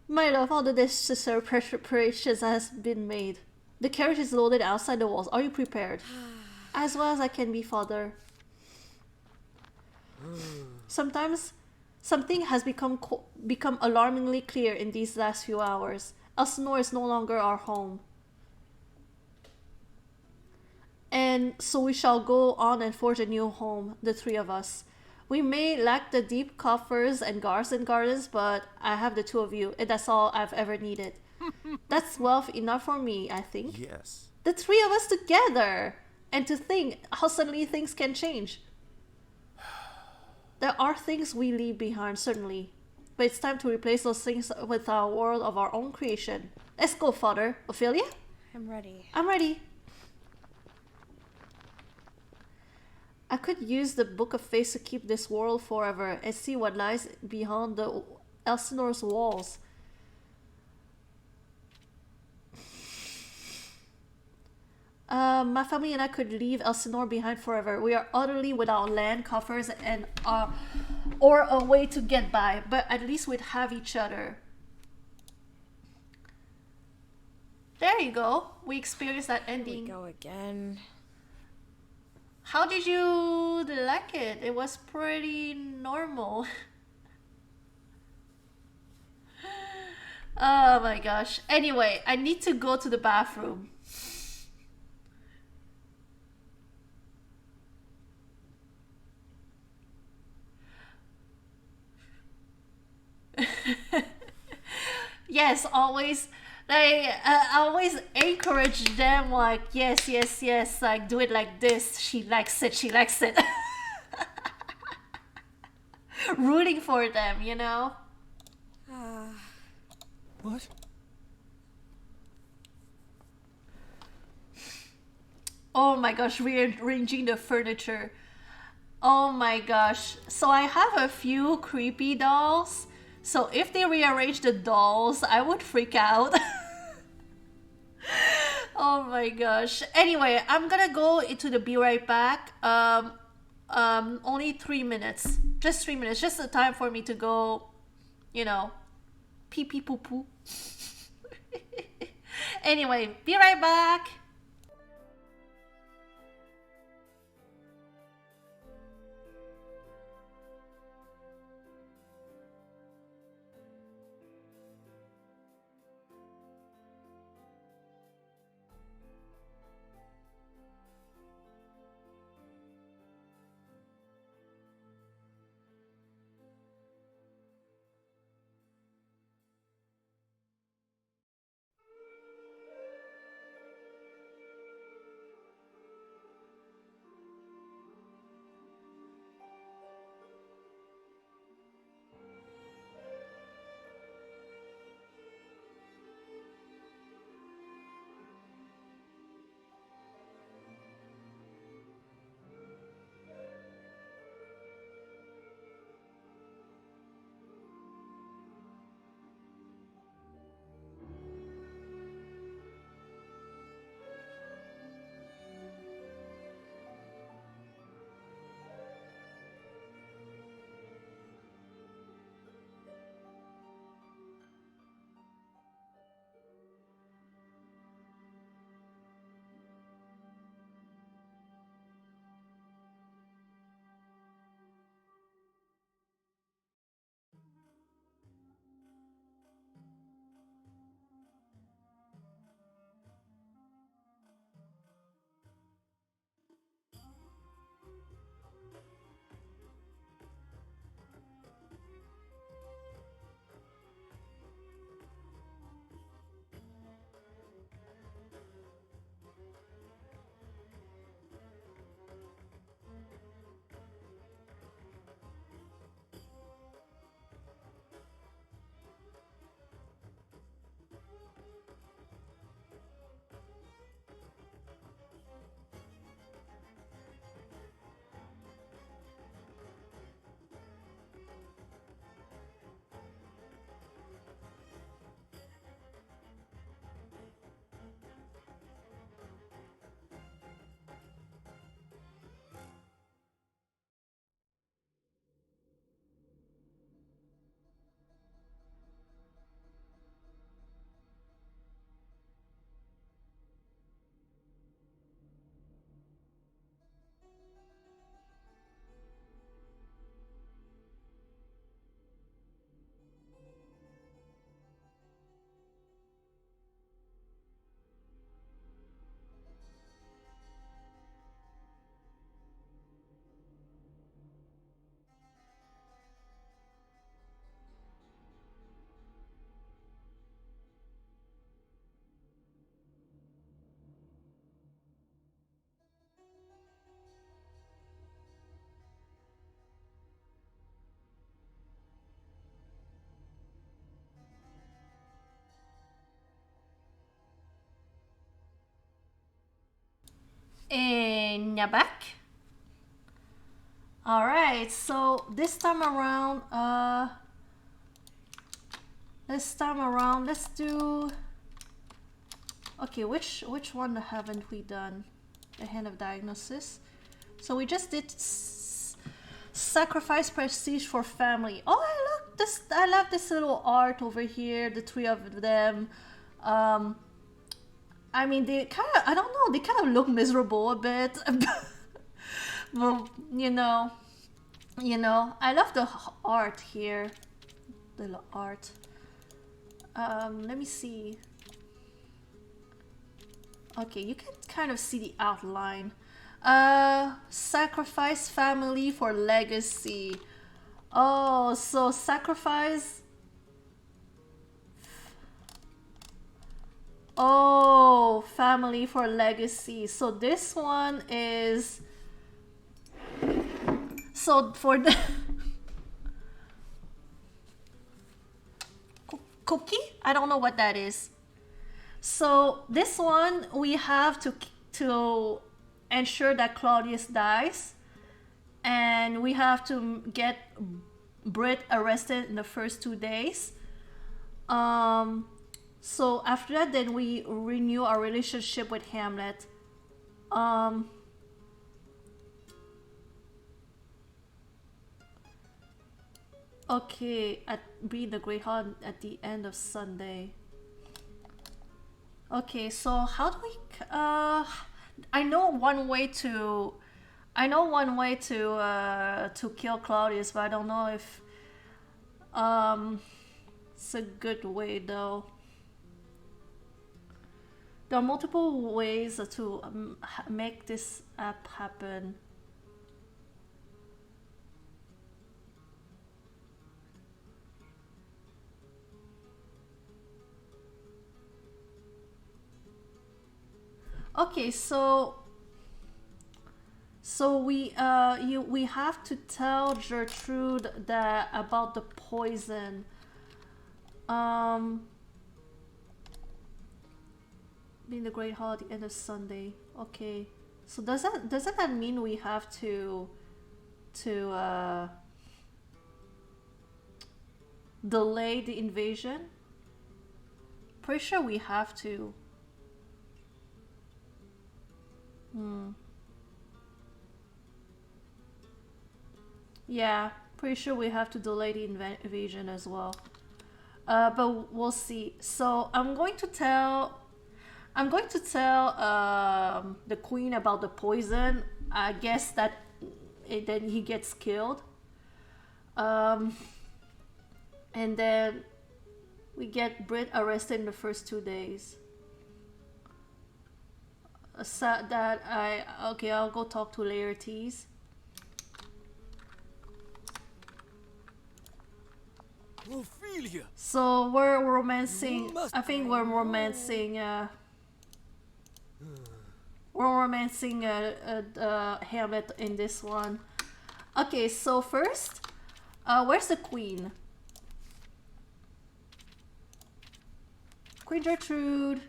My love, all the necessary preparations has been made. The carriage is loaded outside the walls. Are you prepared? As well as I can be, father. Sometimes something has become alarmingly clear in these last few hours. Elsinore is no longer our home. And so we shall go on and forge a new home, the three of us. We may lack the deep coffers and gardens, but I have the two of you, and that's all I've ever needed. That's wealth enough for me, I think. Yes. The three of us together! And to think how suddenly things can change. There are things we leave behind, certainly. But it's time to replace those things with a world of our own creation. Let's go, father. Ophelia? I'm ready. I'm ready. I could use the Book of Fates to keep this world forever and see what lies beyond the Elsinore's walls. My family and I could leave Elsinore behind forever. We are utterly without land, coffers, and or a way to get by, but at least we'd have each other. There you go. We experienced that Here ending. we go again. How did you like it? It was pretty normal. Oh my gosh. Anyway, I need to go to the bathroom. Yes, always. Like, I always encourage them, like, yes, yes, yes, like, do it like this. She likes it, she likes it. Rooting for them, you know? What? Oh my gosh, rearranging the furniture. Oh my gosh. So I have a few creepy dolls. So if they rearrange the dolls, I would freak out. Oh my gosh. Anyway, I'm gonna go into the be right back. Only 3 minutes. Just 3 minutes. Just the time for me to go, you know, pee pee poo poo. Anyway, be right back. And you're back. All right. So this time around, let's do. Okay, which one haven't we done? The Hand of Diagnosis. So we just did sacrifice prestige for family. Oh, I love this little art over here. The three of them. I mean, they kind of, I don't know, they kind of look miserable a bit. Well, I love the art here. The art. Let me see. Okay, you can kind of see the outline. Sacrifice family for legacy. Oh, so sacrifice. Oh, family for legacy. So this one is. So for the. Cookie? I don't know what that is. So this one we have to ensure that Claudius dies. and we have to get Brit arrested in the first 2 days. So after that, then we renew our relationship with Hamlet. Okay, at Be the Great Hall at the end of Sunday. Okay, so how do we? I know one way to. To kill Claudius, but I don't know if it's a good way though. There are multiple ways to make this app happen. Okay, so we have to tell Gertrude that about the poison. Being the Great Hall at the end of Sunday. Okay, so doesn't that mean we have to delay the invasion? Pretty sure we have to. Yeah, pretty sure we have to delay the invasion as well. But we'll see. So I'm going to tell the queen about the poison. I guess that then he gets killed. And then we get Brit arrested in the first 2 days. I'll go talk to Laertes. Ophelia! So we're romancing. I think we're romancing. We're romancing Hamlet in this one. Okay, so first, where's the queen? Queen Gertrude.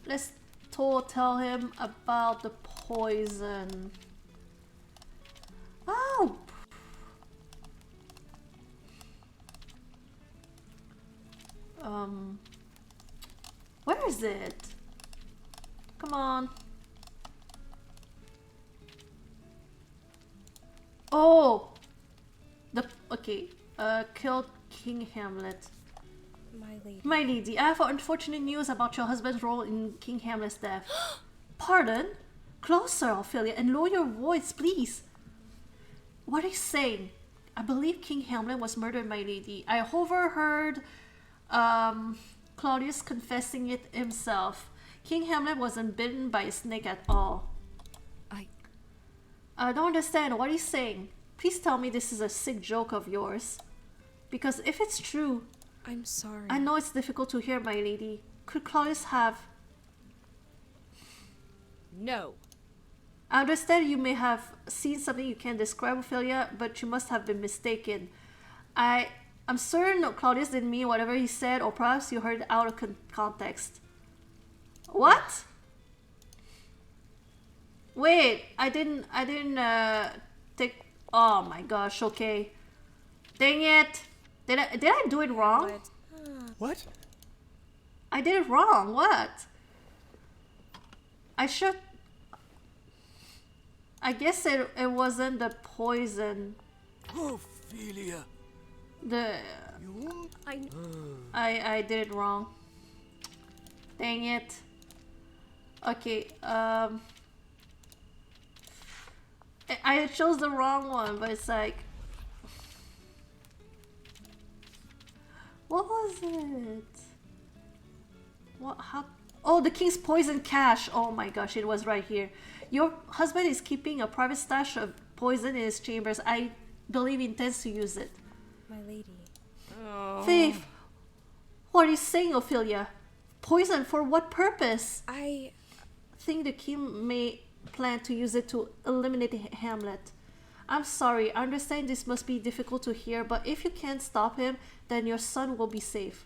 Let's tell him about the poison. Oh! Where is it? Come on. Oh! Okay. Killed King Hamlet. My lady. My lady, I have unfortunate news about your husband's role in King Hamlet's death. Pardon? Closer, Ophelia, and lower your voice, please. What are you saying? I believe King Hamlet was murdered, my lady. I overheard Claudius confessing it himself. King Hamlet wasn't bitten by a snake at all. I don't understand. What are you saying? Please tell me this is a sick joke of yours. Because if it's true... I'm sorry. I know it's difficult to hear, my lady. Could Claudius have... No. I understand you may have seen something you can't describe, Ophelia, but you must have been mistaken. I'm certain Claudius didn't mean whatever he said, or perhaps you heard it out of context. What? Wait, I didn't take... Oh my gosh, okay. Dang it. Did I do it wrong? What? I did it wrong. What? I should... I guess it wasn't the poison. Ophelia! The... You? I did it wrong. Dang it. Okay, I chose the wrong one, but it's like... What was it? What? How? Oh, the king's poison cache. Oh my gosh, it was right here. Your husband is keeping a private stash of poison in his chambers. I believe he intends to use it. My lady. Faith, what are you saying, Ophelia? Poison for what purpose? I think the king may plan to use it to eliminate Hamlet. I'm sorry, I understand this must be difficult to hear, but if you can't stop him, then your son will be safe.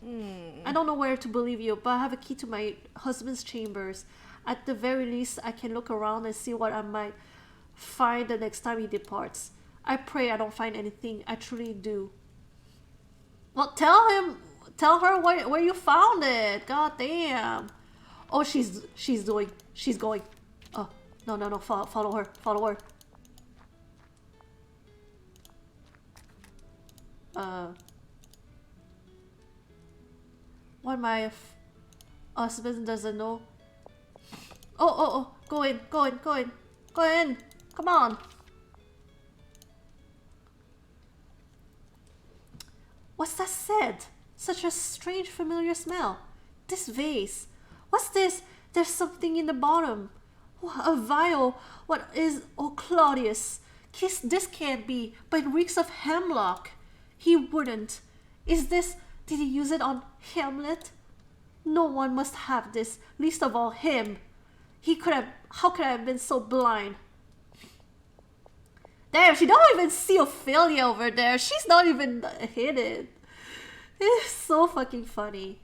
I don't know where to believe you, but I have a key to my husband's chambers. At the very least, I can look around and see what I might find the next time he departs. I pray I don't find anything. I truly do. Well, tell her where you found it. God damn. Oh, she's going. Oh, no, follow her. What my husband doesn't know. Oh, go in. Come on. What's that scent? Such a strange familiar smell. This vase. What's this? There's something in the bottom. A vial. What is... Oh, Claudius. This can't be, but it reeks of hemlock. He wouldn't. Is this... Did he use it on Hamlet? No one must have this, least of all him. He could have... How could I have been so blind? Damn, she don't even see Ophelia over there. She's not even hidden. It's so fucking funny.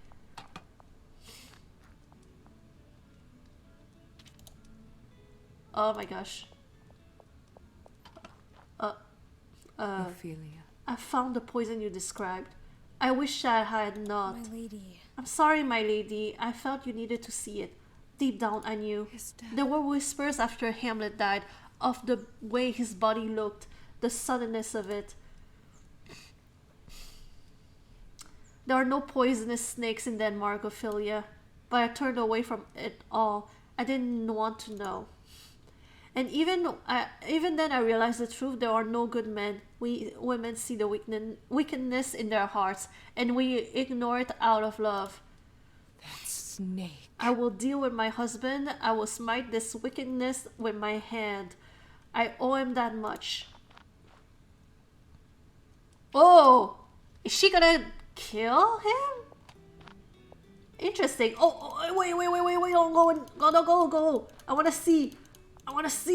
Oh my gosh. Ophelia. I found the poison you described. I wish I had not. My lady. I'm sorry, my lady. I felt you needed to see it. Deep down, I knew. His death. There were whispers after Hamlet died of the way his body looked, the suddenness of it. There are no poisonous snakes in Denmark, Ophelia, but I turned away from it all. I didn't want to know. And even then I realized the truth. There are no good men. We women see the wickedness in their hearts, and we ignore it out of love. That snake. I will deal with my husband. I will smite this wickedness with my hand. I owe him that much. Oh! Is she gonna kill him? Interesting. Oh, wait, don't go. I wanna see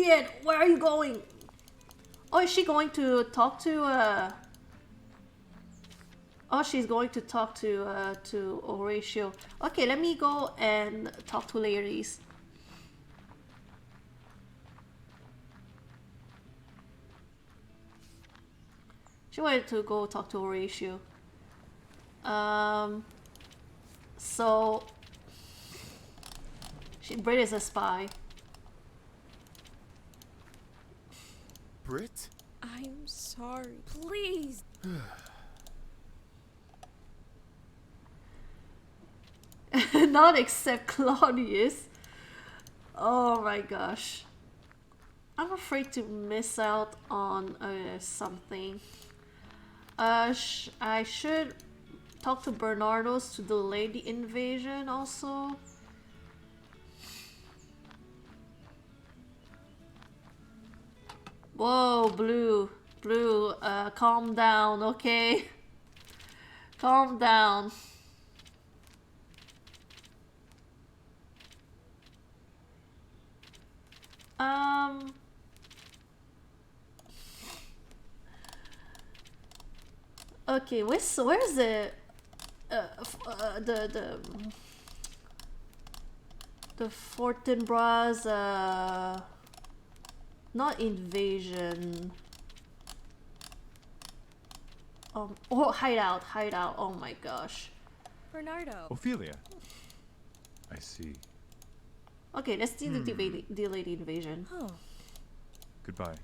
it. Where are you going? Oh, is she going to talk to, Oh, she's going to talk to Horatio. Okay, let me go and talk to ladies. She wanted to go talk to Horatio. So... Brit is a spy. Brit? I'm sorry. Please. Not except Claudius. Oh my gosh. I'm afraid to miss out on something. I should talk to Bernardo's to delay the invasion also. Whoa, Blue, calm down, okay? Calm down. Okay, where's the Fortinbras not invasion. Oh, hideout. Oh my gosh. Bernardo. Ophelia. I see. Okay, let's do the delayed invasion. Oh. Goodbye.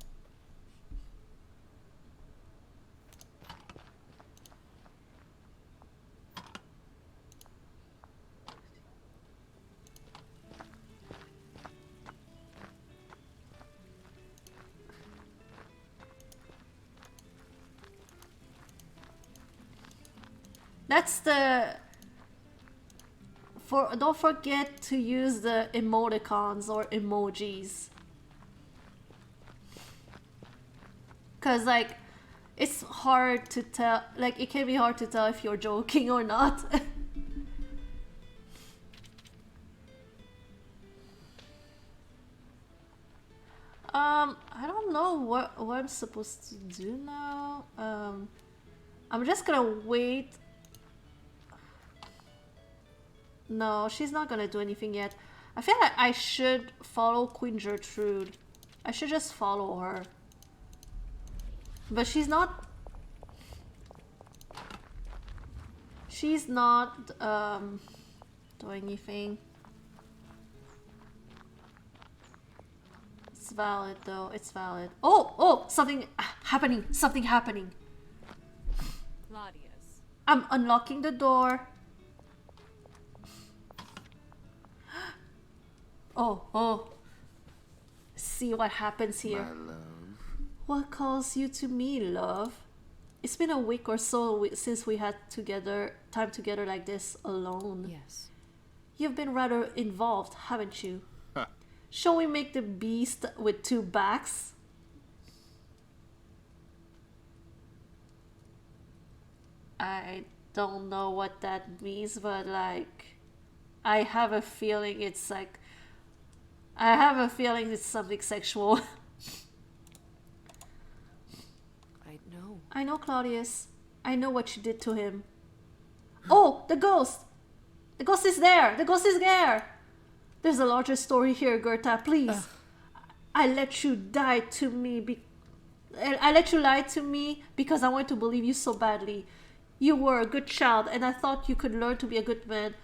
That's the... Don't forget to use the emoticons or emojis. Cause like, it's hard to tell, like it can be hard to tell if you're joking or not. I don't know what I'm supposed to do now. I'm just gonna wait. No, she's not gonna do anything yet. I feel like I should follow Queen Gertrude. I should just follow her. But she's not... She's not, doing anything. It's valid though, it's valid. Oh! Oh! Something happening! Something happening! Claudius. I'm unlocking the door. Oh, oh. See what happens here. My love. What calls you to me, love? It's been a week or so since we had time together like this alone. Yes. You've been rather involved, haven't you? Shall we make the beast with two backs? I don't know what that means, but like, I have a feeling it's like, I have a feeling it's something sexual. I know. I know, Claudius. I know what you did to him. Oh, the ghost! The ghost is there! The ghost is there! There's a larger story here, Gerta, please. I let you die to me. I let you lie to me because I want to believe you so badly. You were a good child, and I thought you could learn to be a good man,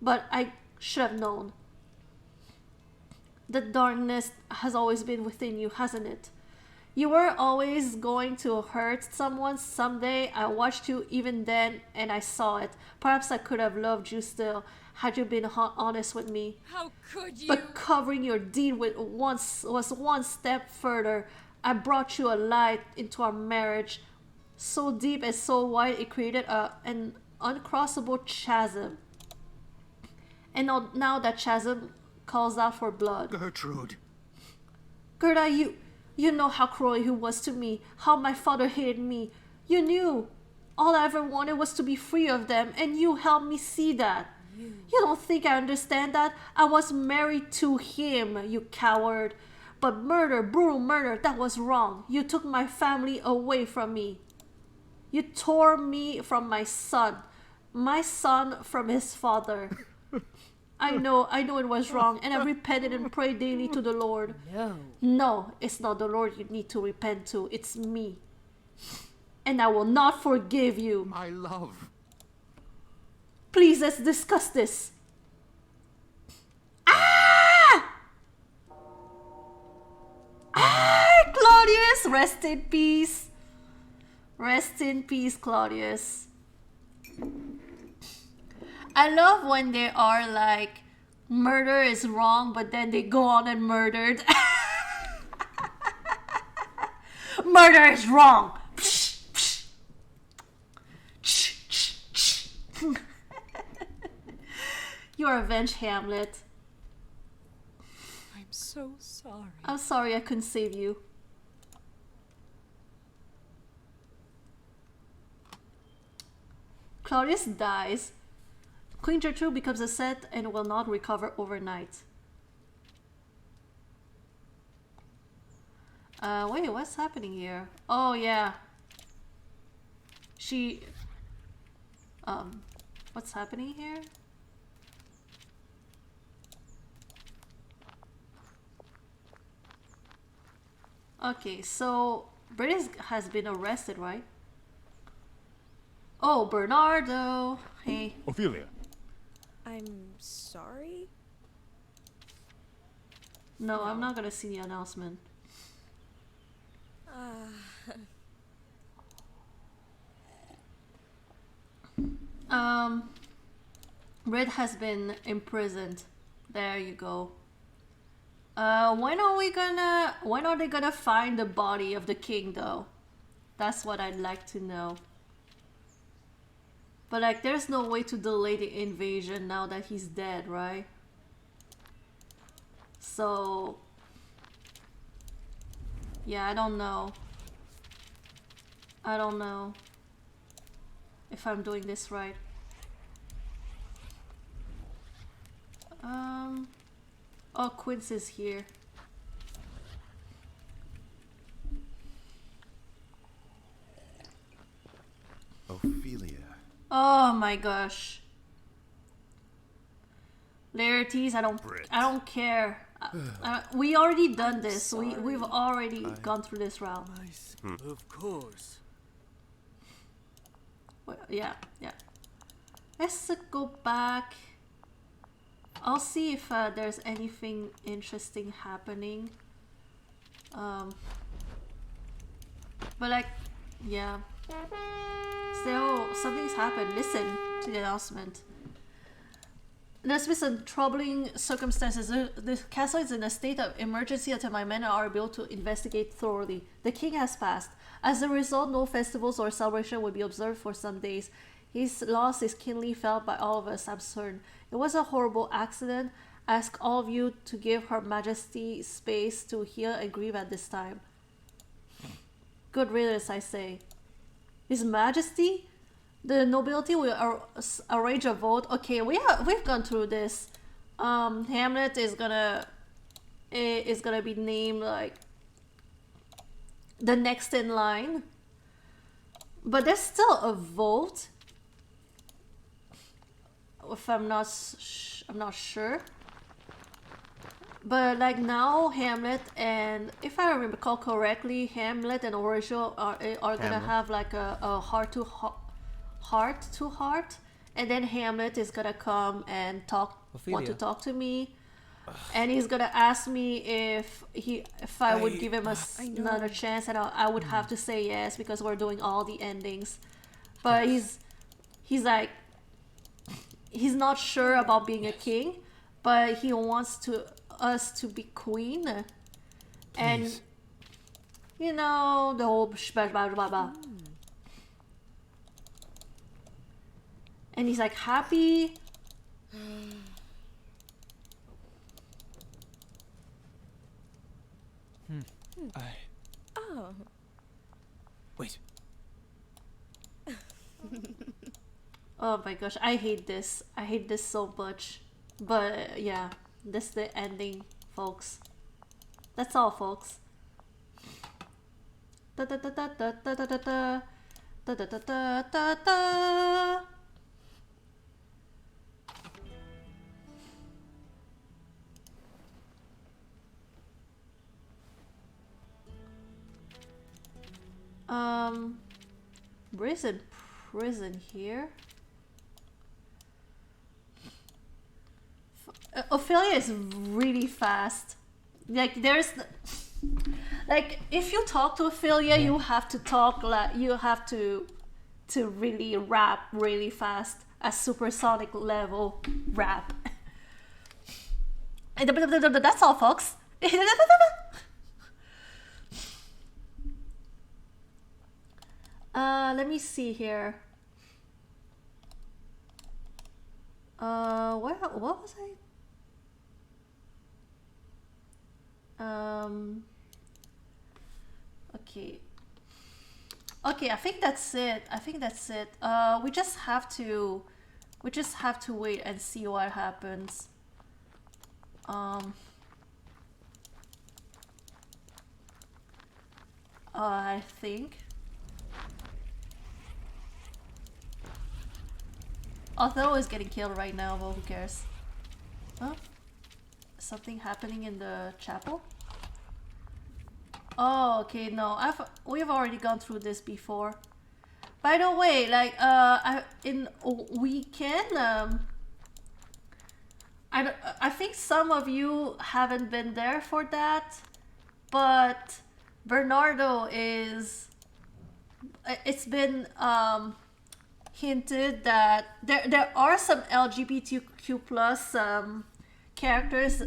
but I should have known. The darkness has always been within you, hasn't it? You were always going to hurt someone someday. I watched you even then, and I saw it. Perhaps I could have loved you still, had you been honest with me. How could you? But covering your deed was one step further. I brought you a light into our marriage, so deep and so wide it created an uncrossable chasm. And now that chasm calls out for blood. Gertrude. Gerda, you know how cruel he was to me, how my father hated me. You knew. All I ever wanted was to be free of them, and you helped me see that. You don't think I understand that? I was married to him, you coward. But murder, brutal murder, that was wrong. You took my family away from me. You tore me from my son from his father. I know it was wrong, and I repented and prayed daily to the Lord. No. No, it's not the Lord you need to repent to, it's me. And I will not forgive you. My love. Please, let's discuss this. Ah! Ah, Claudius, rest in peace. Rest in peace, Claudius. I love when they are like, murder is wrong, but then they go on and murdered. Murder is wrong. You are avenged, Hamlet. I'm so sorry. I'm sorry I couldn't save you. Claudius dies. Queen Gertrude becomes a set and will not recover overnight. Wait, what's happening here? Oh, yeah. What's happening here? Okay, so British has been arrested, right? Oh, Bernardo. Hey. Ophelia. I'm sorry? No, I'm not gonna see the announcement. Red has been imprisoned. There you go. When are they gonna find the body of the king though? That's what I'd like to know. But like, there's no way to delay the invasion now that he's dead, right? So... yeah, I don't know. I don't know if I'm doing this right. Oh, Quince is here. Ophelia. Oh my gosh. Laertes, I Brit. don't care. We already done this. We've already gone through this route. Of course. Well, yeah. Let's go back. I'll see if there's anything interesting happening. But like, yeah. Still, something's happened. Listen to the announcement. There's been some troubling circumstances. The castle is in a state of emergency until my men are able to investigate thoroughly. The king has passed. As a result, no festivals or celebration will be observed for some days. His loss is keenly felt by all of us, I'm certain. It was a horrible accident. I ask all of you to give Her Majesty space to heal and grieve at this time. Good riddance, I say. His Majesty? The nobility will arrange a vote. Okay, we've gone through this. Hamlet is gonna be named like the next in line, but there's still a vote. If I'm not sure. But like now, Hamlet and if I recall correctly, Hamlet and Horatio are gonna have like a heart to heart, and then Hamlet is gonna come and want to talk to me, and he's gonna ask me if I would give him another chance, and I would have to say yes because we're doing all the endings. But he's like he's not sure about being a king, but he wants us to be queen, and you know the whole blah blah blah blah. And he's like happy. Oh. Wait. Oh my gosh, I hate this. I hate this so much. But yeah, this is the ending, folks. That's all, folks. Da da da da da da da da da da da da da da. Where's a prison here? Ophelia is really fast. Like there's, like if you talk to Ophelia, you have to talk like you have to really rap really fast, a supersonic level rap. And that's all, folks. Let me see here. What was I? Okay. Okay, I think that's it. We just have to wait and see what happens. I think. Othello is getting killed right now, but who cares? Huh? Something happening in the chapel? Oh, okay, no, we've already gone through this before. By the way, like, we can, I think some of you haven't been there for that, but Bernardo is, it's been, hinted that there are some LGBTQ plus characters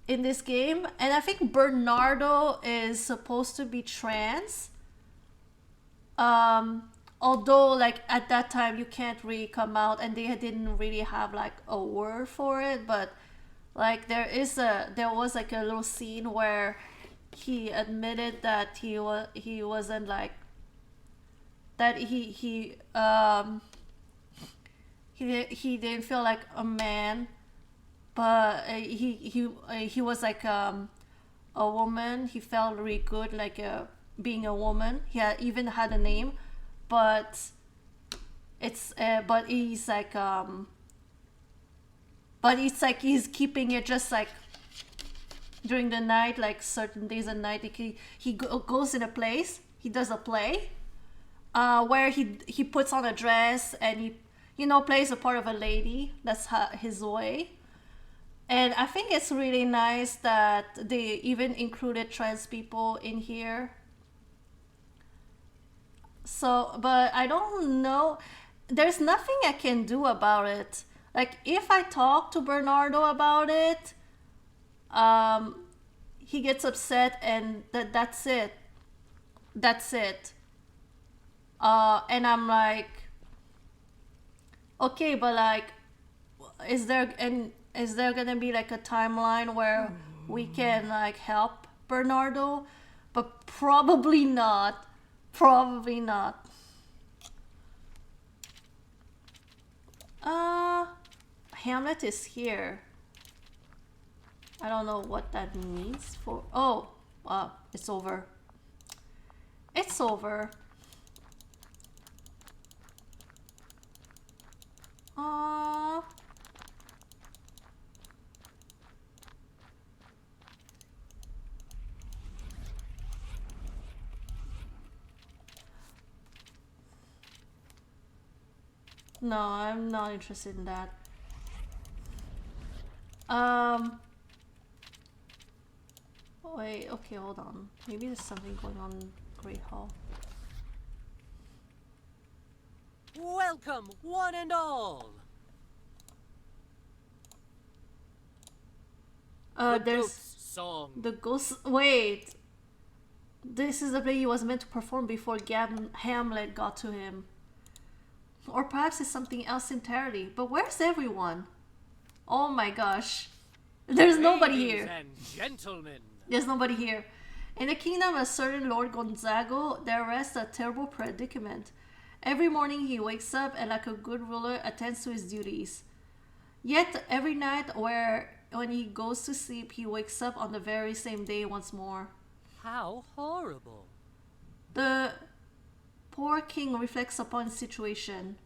in this game, and I think Bernardo is supposed to be trans. Although like at that time you can't really come out, and they didn't really have like a word for it, but like there was like a little scene where he admitted that he wasn't like that he didn't feel like a man, but he was like a woman. He felt really good like being a woman. He even had a name, but it's but he's like but it's like he's keeping it just like during the night, like certain days and night. Goes in a place, he does a play, where he puts on a dress and he plays a part of a lady. That's his way. And I think it's really nice that they even included trans people in here. So, but I don't know. There's nothing I can do about it. Like, if I talk to Bernardo about it, he gets upset and that's it. That's it. And I'm like, okay, but like, is there gonna be like a timeline where we can like help Bernardo? But probably not. Probably not. Hamlet is here. I don't know what that means for. Oh, it's over. It's over. No, I'm not interested in that. Wait, okay, hold on. Maybe there's something going on in Great Hall. Welcome, one and all. There's Ghost song. the ghost. Wait, this is the play he was meant to perform before Hamlet got to him. Or perhaps it's something else entirely. But where's everyone? Oh my gosh. There's nobody here. Ladies and gentlemen. There's nobody here. In the kingdom of a certain Lord Gonzago, there rests a terrible predicament. Every morning he wakes up and like a good ruler attends to his duties. Yet every night when he goes to sleep, he wakes up on the very same day once more. How horrible. The poor king reflects upon his situation.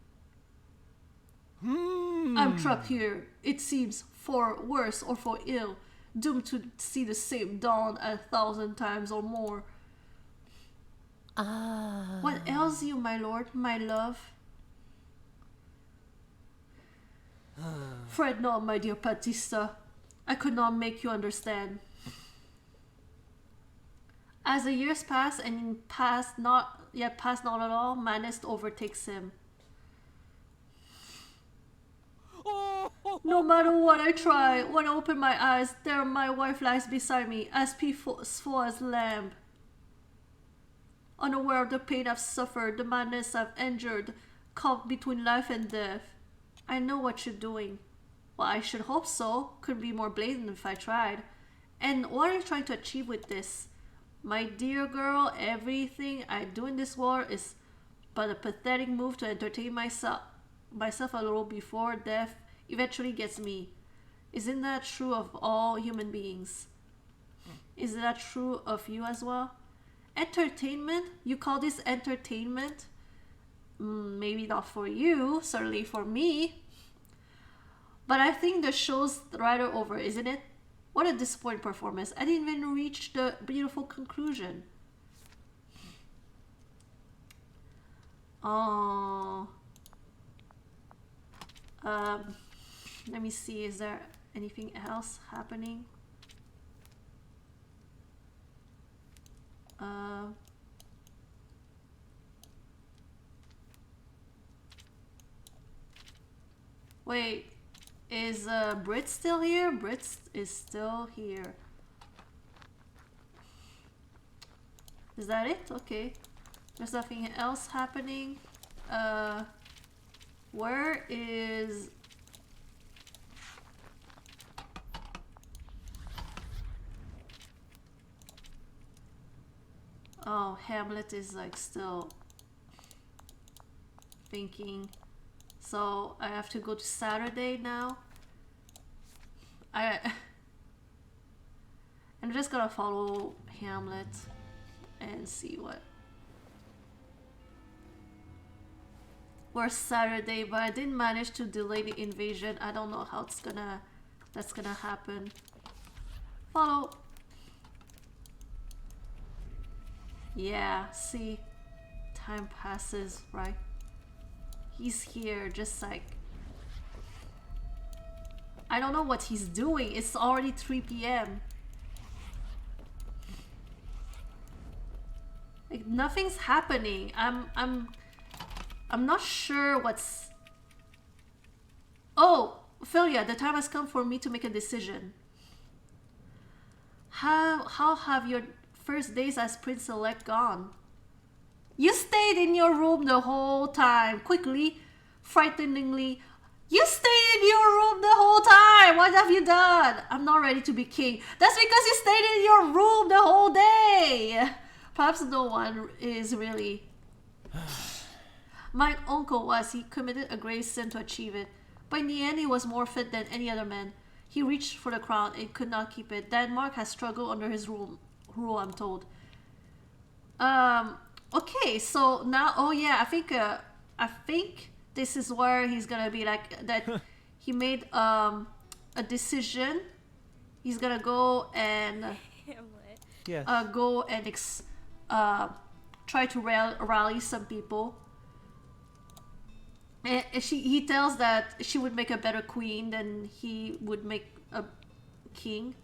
I'm trapped here, it seems, for worse or for ill, doomed to see the same dawn 1,000 times or more. What ails you, my lord, my love? Fret not, my dear Batista. I could not make you understand. As the years pass and not at all, madness overtakes him. No matter what I try, when I open my eyes, there my wife lies beside me, as peaceful as lamb. Unaware of the pain I've suffered, the madness I've endured, caught between life and death. I know what you're doing. Well, I should hope so. Couldn't be more blatant if I tried. And what are you trying to achieve with this? My dear girl, everything I do in this world is but a pathetic move to entertain myself a little before death eventually gets me. Isn't that true of all human beings? Is that true of you as well? Entertainment? You call this entertainment? Maybe not for you, certainly for me. But I think the show's rather over, isn't it? What a disappointing performance. I didn't even reach the beautiful conclusion. Oh. Let me see, is there anything else happening? Wait, is Brit still here? Brit is still here. Is that it? Okay. There's nothing else happening. Where is... Oh, Hamlet is like still thinking. So I have to go to Saturday now. I'm just gonna follow Hamlet and see what. or Saturday, but I didn't manage to delay the invasion. I don't know how that's gonna happen. Follow. Yeah, see, time passes, right? He's here, just like, I don't know what he's doing. It's already 3 p.m. Like, nothing's happening. I'm not sure what's... Oh, Ophelia, the time has come for me to make a decision. How have your first days as Prince-elect gone? You stayed in your room the whole time. Quickly, frighteningly, you stayed in your room the whole time. What have you done? I'm not ready to be king. That's because you stayed in your room the whole day. Perhaps no one is really. My uncle was. He committed a grave sin to achieve it. But in the end, he was more fit than any other man. He reached for the crown and could not keep it. Denmark has struggled under his rule, I'm told. Okay, so now, oh yeah, I think this is where he's gonna be like that. He made a decision. He's gonna go and Hamlet. Yes. go and try to rally some people. And he tells that she would make a better queen than he would make a king.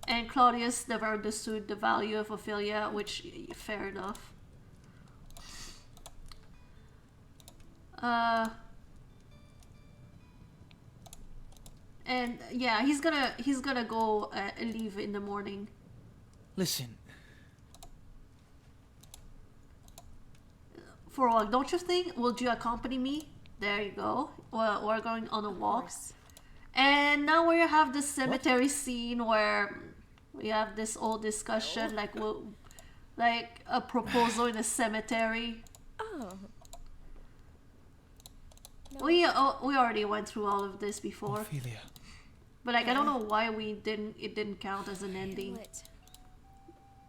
And Claudius never understood the value of Ophelia, which, fair enough. And yeah, he's gonna go and leave in the morning. Listen, For a walk, don't you think? Would you accompany me? There you go. Well, we're going on a walk. And now we have the cemetery scene where we have this old discussion, like a proposal in a cemetery. Oh. No. We already went through all of this before, Ophelia. but like I don't know why it didn't count as an ending. Hamlet.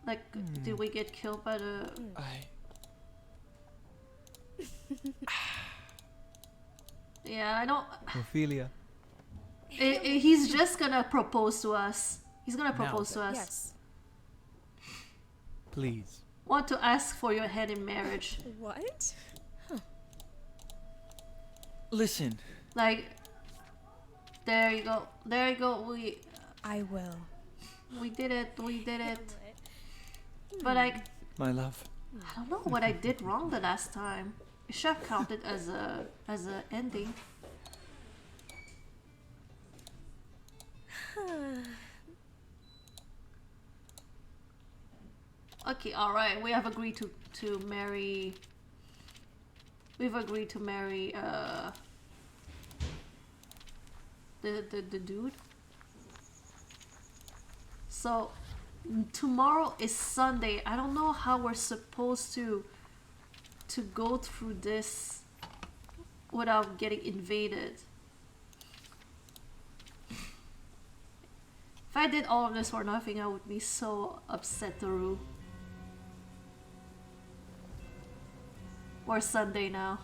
Like, did we get killed by the? Yeah, I don't. Ophelia. He's just gonna propose to us. He's gonna propose to us. Yes. Please. Want to ask for your hand in marriage? What? Listen. Like, there you go. There you go. I will. We did it. We did it. Hamlet. But like, My love. I don't know what I did wrong the last time. It should have counted as a ending. Okay, all right. We have agreed to marry. We've agreed to marry the dude. So tomorrow is Sunday. I don't know how we're supposed to go through this without getting invaded. If I did all of this for nothing, I would be so upset, Daru. Or Sunday now.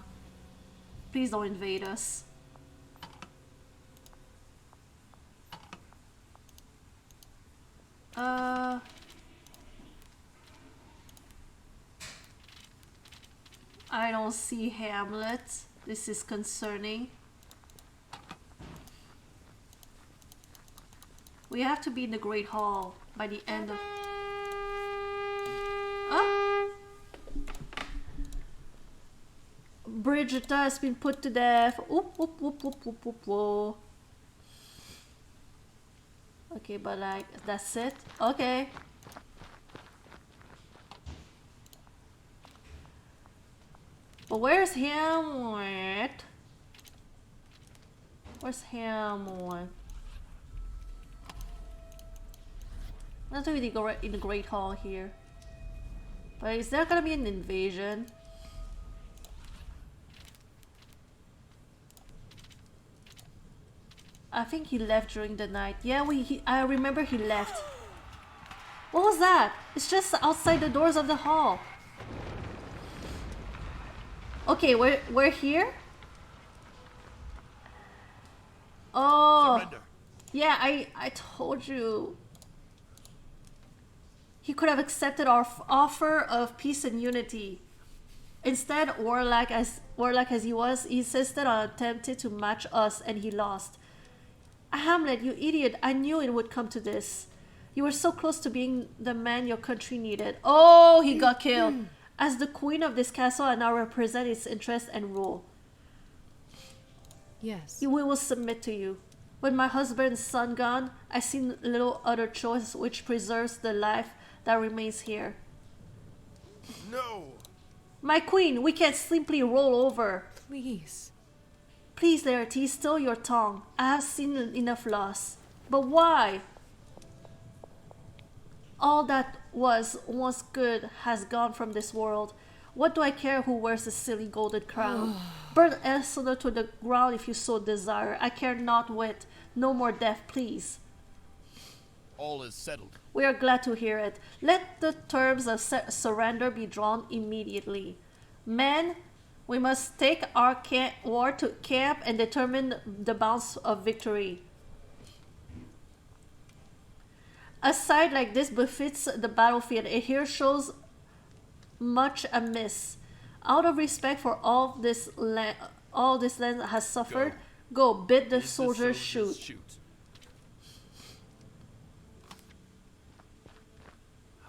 Please don't invade us. I don't see Hamlet. This is concerning. We have to be in the Great Hall by the end of... Oh! Bridget has been put to death. Oop, oop, oop, oop, oop, oop, oop. Okay, but like, that's it? Okay. But where's Hamlet? Where's Hamlet? Let's really go right in the Great Hall here. But is there gonna be an invasion? I think he left during the night. Yeah, I remember he left. What was that? It's just outside the doors of the hall. Okay, we're here. Oh, Surrender. yeah. I told you. He could have accepted our offer of peace and unity. Instead, warlike as he was, he insisted on attempting to match us, and he lost. Hamlet, you idiot! I knew it would come to this. You were so close to being the man your country needed. Oh, he got killed. As the queen of this castle, I now represent its interest and rule. Yes. We will submit to you. With my husband and son gone, I see little other choice which preserves the life that remains here. No. My queen, we can't simply roll over. Please. Please, Laertes, still your tongue. I have seen enough loss. But why? All that was once good has gone from this world. What do I care who wears the silly golden crown? Burn Elsinore to the ground if you so desire. I care not whit. No more death, please. All is settled. We are glad to hear it. Let the terms of surrender be drawn immediately. Men, we must take our war to camp and determine the bounds of victory. A sight like this befits the battlefield. It here shows much amiss. Out of respect for all this land has suffered, go bid the soldiers shoot.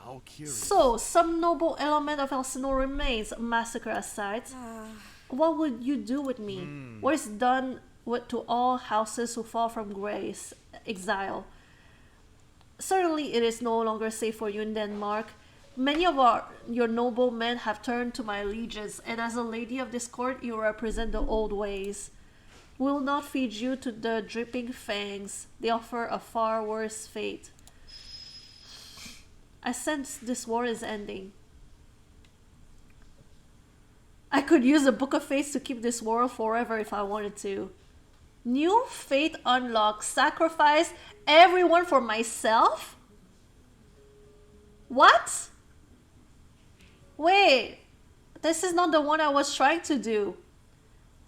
How curious. So, some noble element of Elsinore remains, massacre aside. What would you do with me? What is done to all houses who fall from grace, exile? Certainly it is no longer safe for you in Denmark. Many of your noble men have turned to my allegiance, and as a lady of this court, you represent the old ways. We will not feed you to the dripping fangs. They offer a far worse fate. I sense this war is ending. I could use a Book of Fates to keep this world forever if I wanted to. New fate unlocked. Sacrifice everyone for myself? What? Wait, this is not the one I was trying to do.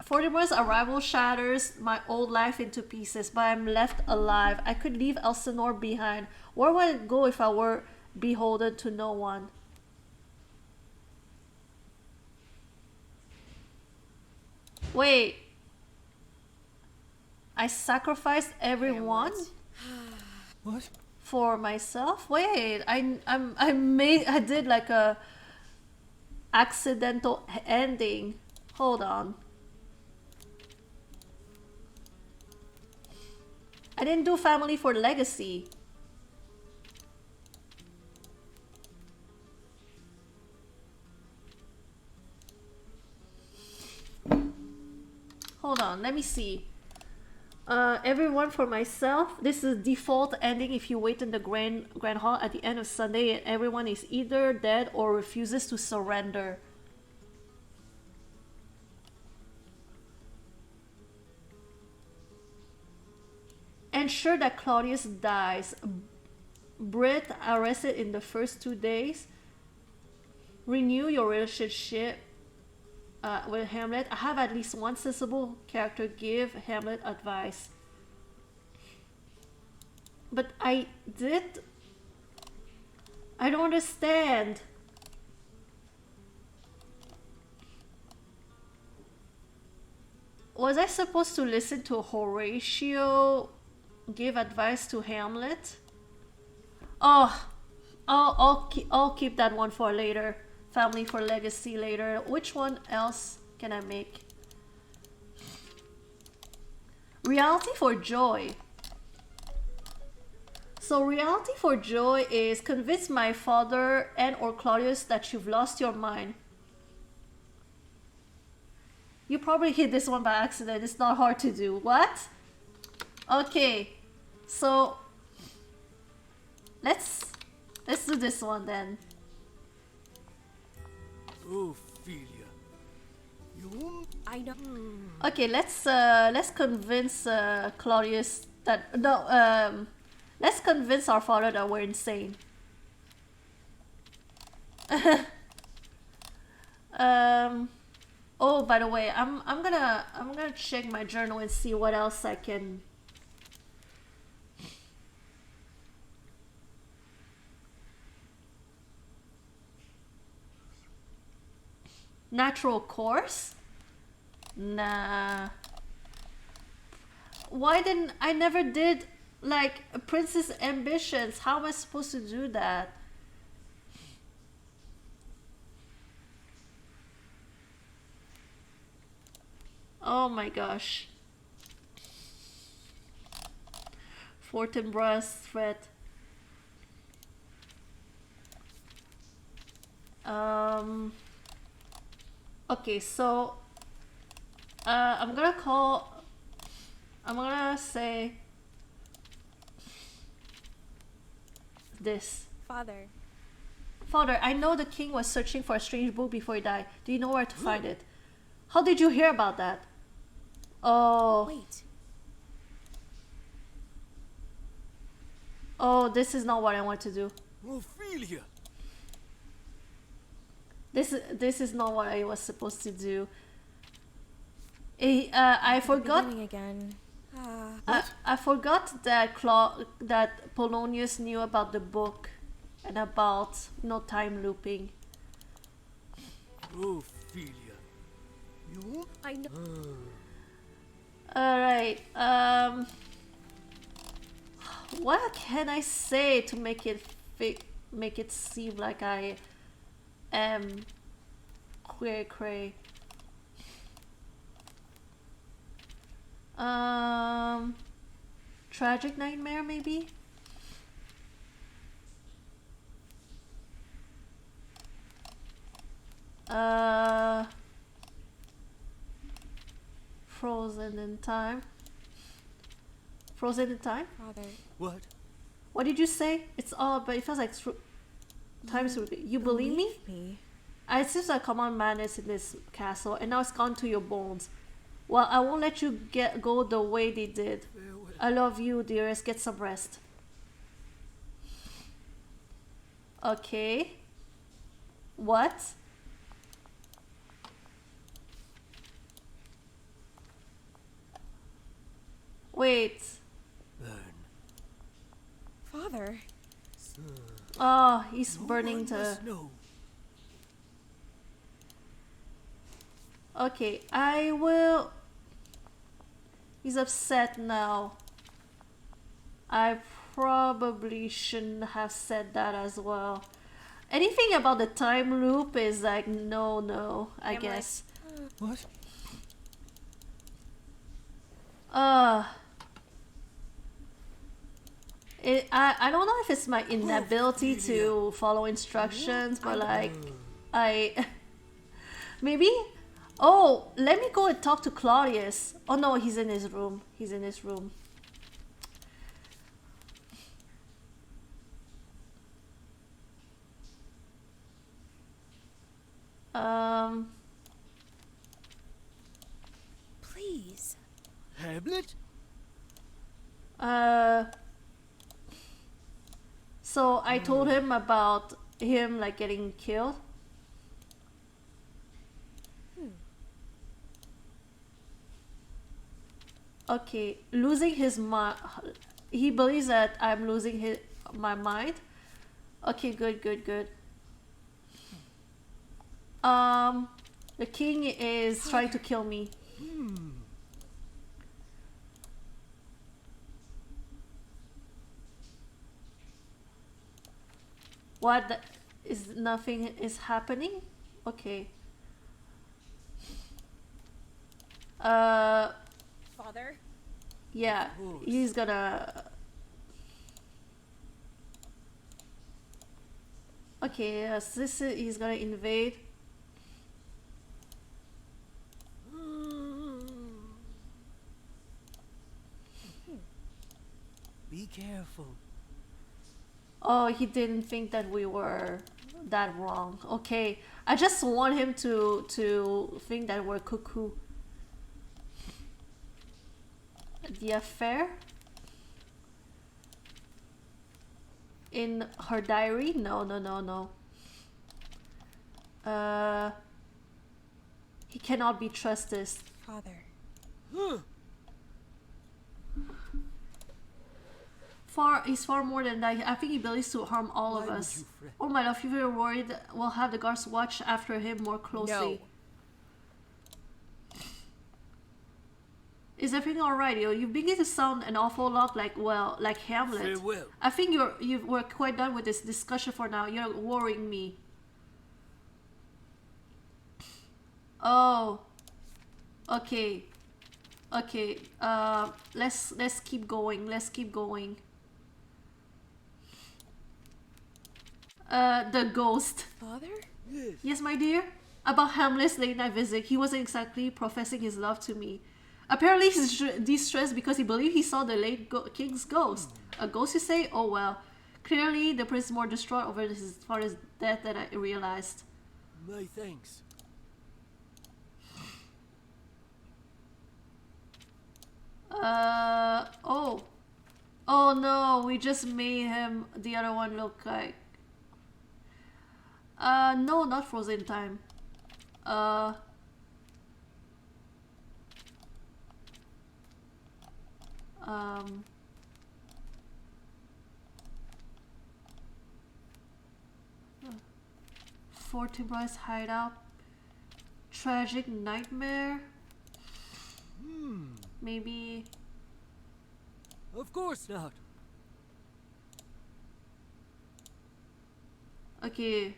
Fortimer's arrival shatters my old life into pieces, but I'm left alive. I could leave Elsinore behind. Where would I go if I were beholden to no one? Wait. I sacrificed everyone What? for myself? Wait, I did like a accidental ending. Hold on. I didn't do family for legacy. Hold on, let me see. Everyone for myself. This is default ending if you wait in the grand hall at the end of Sunday and everyone is either dead or refuses to surrender. Ensure that Claudius dies. Brit arrested in the first 2 days. Renew your relationship with Hamlet. I have at least one sensible character give Hamlet advice. But I don't understand. Was I supposed to listen to Horatio give advice to Hamlet? Oh, I'll keep that one for later. Family for legacy later. Which one else can I make? Reality for joy. So reality for joy is convince my father and or Claudius that you've lost your mind. You probably hit this one by accident. It's not hard to do. What? Okay. So let's do this one then. Ophelia. You? I know. Okay, let's convince Claudius that let's convince our father that we're insane. Oh, by the way, I'm gonna check my journal and see what else I can. Natural course? Nah. Why didn't I never did like Princess Ambitions? How am I supposed to do that? Oh my gosh. Fortinbras threat. Um. Okay, so I'm gonna call. I'm gonna say this. Father, Father, I know the king was searching for a strange book before he died. Do you know where to find it? How did you hear about that? Oh. wait. Oh, this is not what I want to do. Ophelia! This is not what I was supposed to do. I forgot. Beginning again. I forgot that that Polonius knew about the book and about no time looping. Ophelia! You I know. All right. What can I say to make it make it seem like I am cray cray? Tragic nightmare maybe? Frozen in time. Frozen in time? Father, What? What did you say? It's odd, but it feels like time is. You believe me? me? It seems like common madness in this castle, and now it's gone to your bones. Well, I won't let you go the way they did. I love you, dearest. Get some rest. Okay. What? Wait. Burn. Father, Oh, he's burning one the. must know. Okay, I will. He's upset now. I probably shouldn't have said that as well. Anything about the time loop is like no, I I'm guess. What? Uh I don't know if it's my inability to follow instructions, but like I maybe. Oh, let me go and talk to Claudius. Oh no, he's in his room. He's in his room. Um. please. Hamlet? So I told him about him like getting killed. Okay, losing his mind. He believes that I'm losing my mind. Okay, good. The king is trying to kill me. What? Is nothing is happening? Okay. Father, Yeah, he's gonna. Okay, yes, he's gonna invade. Be careful. Oh, he didn't think that we were that wrong. Okay, I just want him to think that we're cuckoo. The affair in her diary? No. cannot be trusted. Father. He's far more than that. I think he believes to harm all Why of would us. you fret? Oh my love, if you're worried, we'll have the guards watch after him more closely. No. Is everything alright? You begin to sound an awful lot like, well, like Hamlet. Farewell. I think we're quite done with this discussion for now. You're worrying me. Oh. Okay. Okay. Let's keep going. Let's keep going. The ghost. Father? Yes. Yes, my dear? About Hamlet's late night visit, he wasn't exactly professing his love to me. Apparently he's distressed because he believed he saw the late king's ghost. A ghost, you say? Oh well. Clearly, the prince is more distraught over his father's death than I realized. My thanks. Oh. Oh no, we just made him, the other one, look like... no, not frozen time. Fortinbras hideout. Tragic nightmare. Maybe. Of course not. Okay.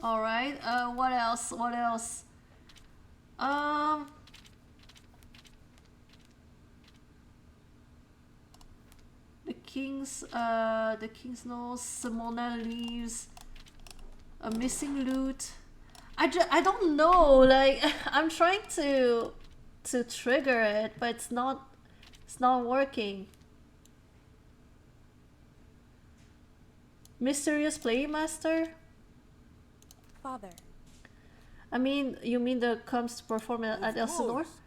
Alright, what else? What else? The king's nose, Simona leaves, a missing loot. I don't know, like, I'm trying to trigger it, but it's not working. Mysterious Playmaster? Father. I mean, you mean the comes to perform at Elsinore? course.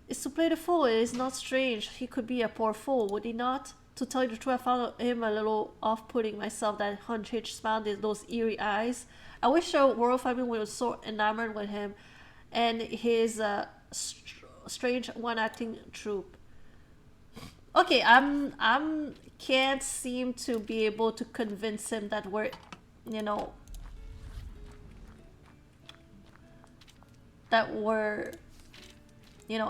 It's to play the fool. It is not strange. He could be a poor fool, would he not? To tell you the truth, I found him a little off-putting myself, that hunch smile, those eerie eyes. I wish the royal family was so enamored with him and his strange one-acting troupe. Okay, I'm can't seem to be able to convince him that we're, you know,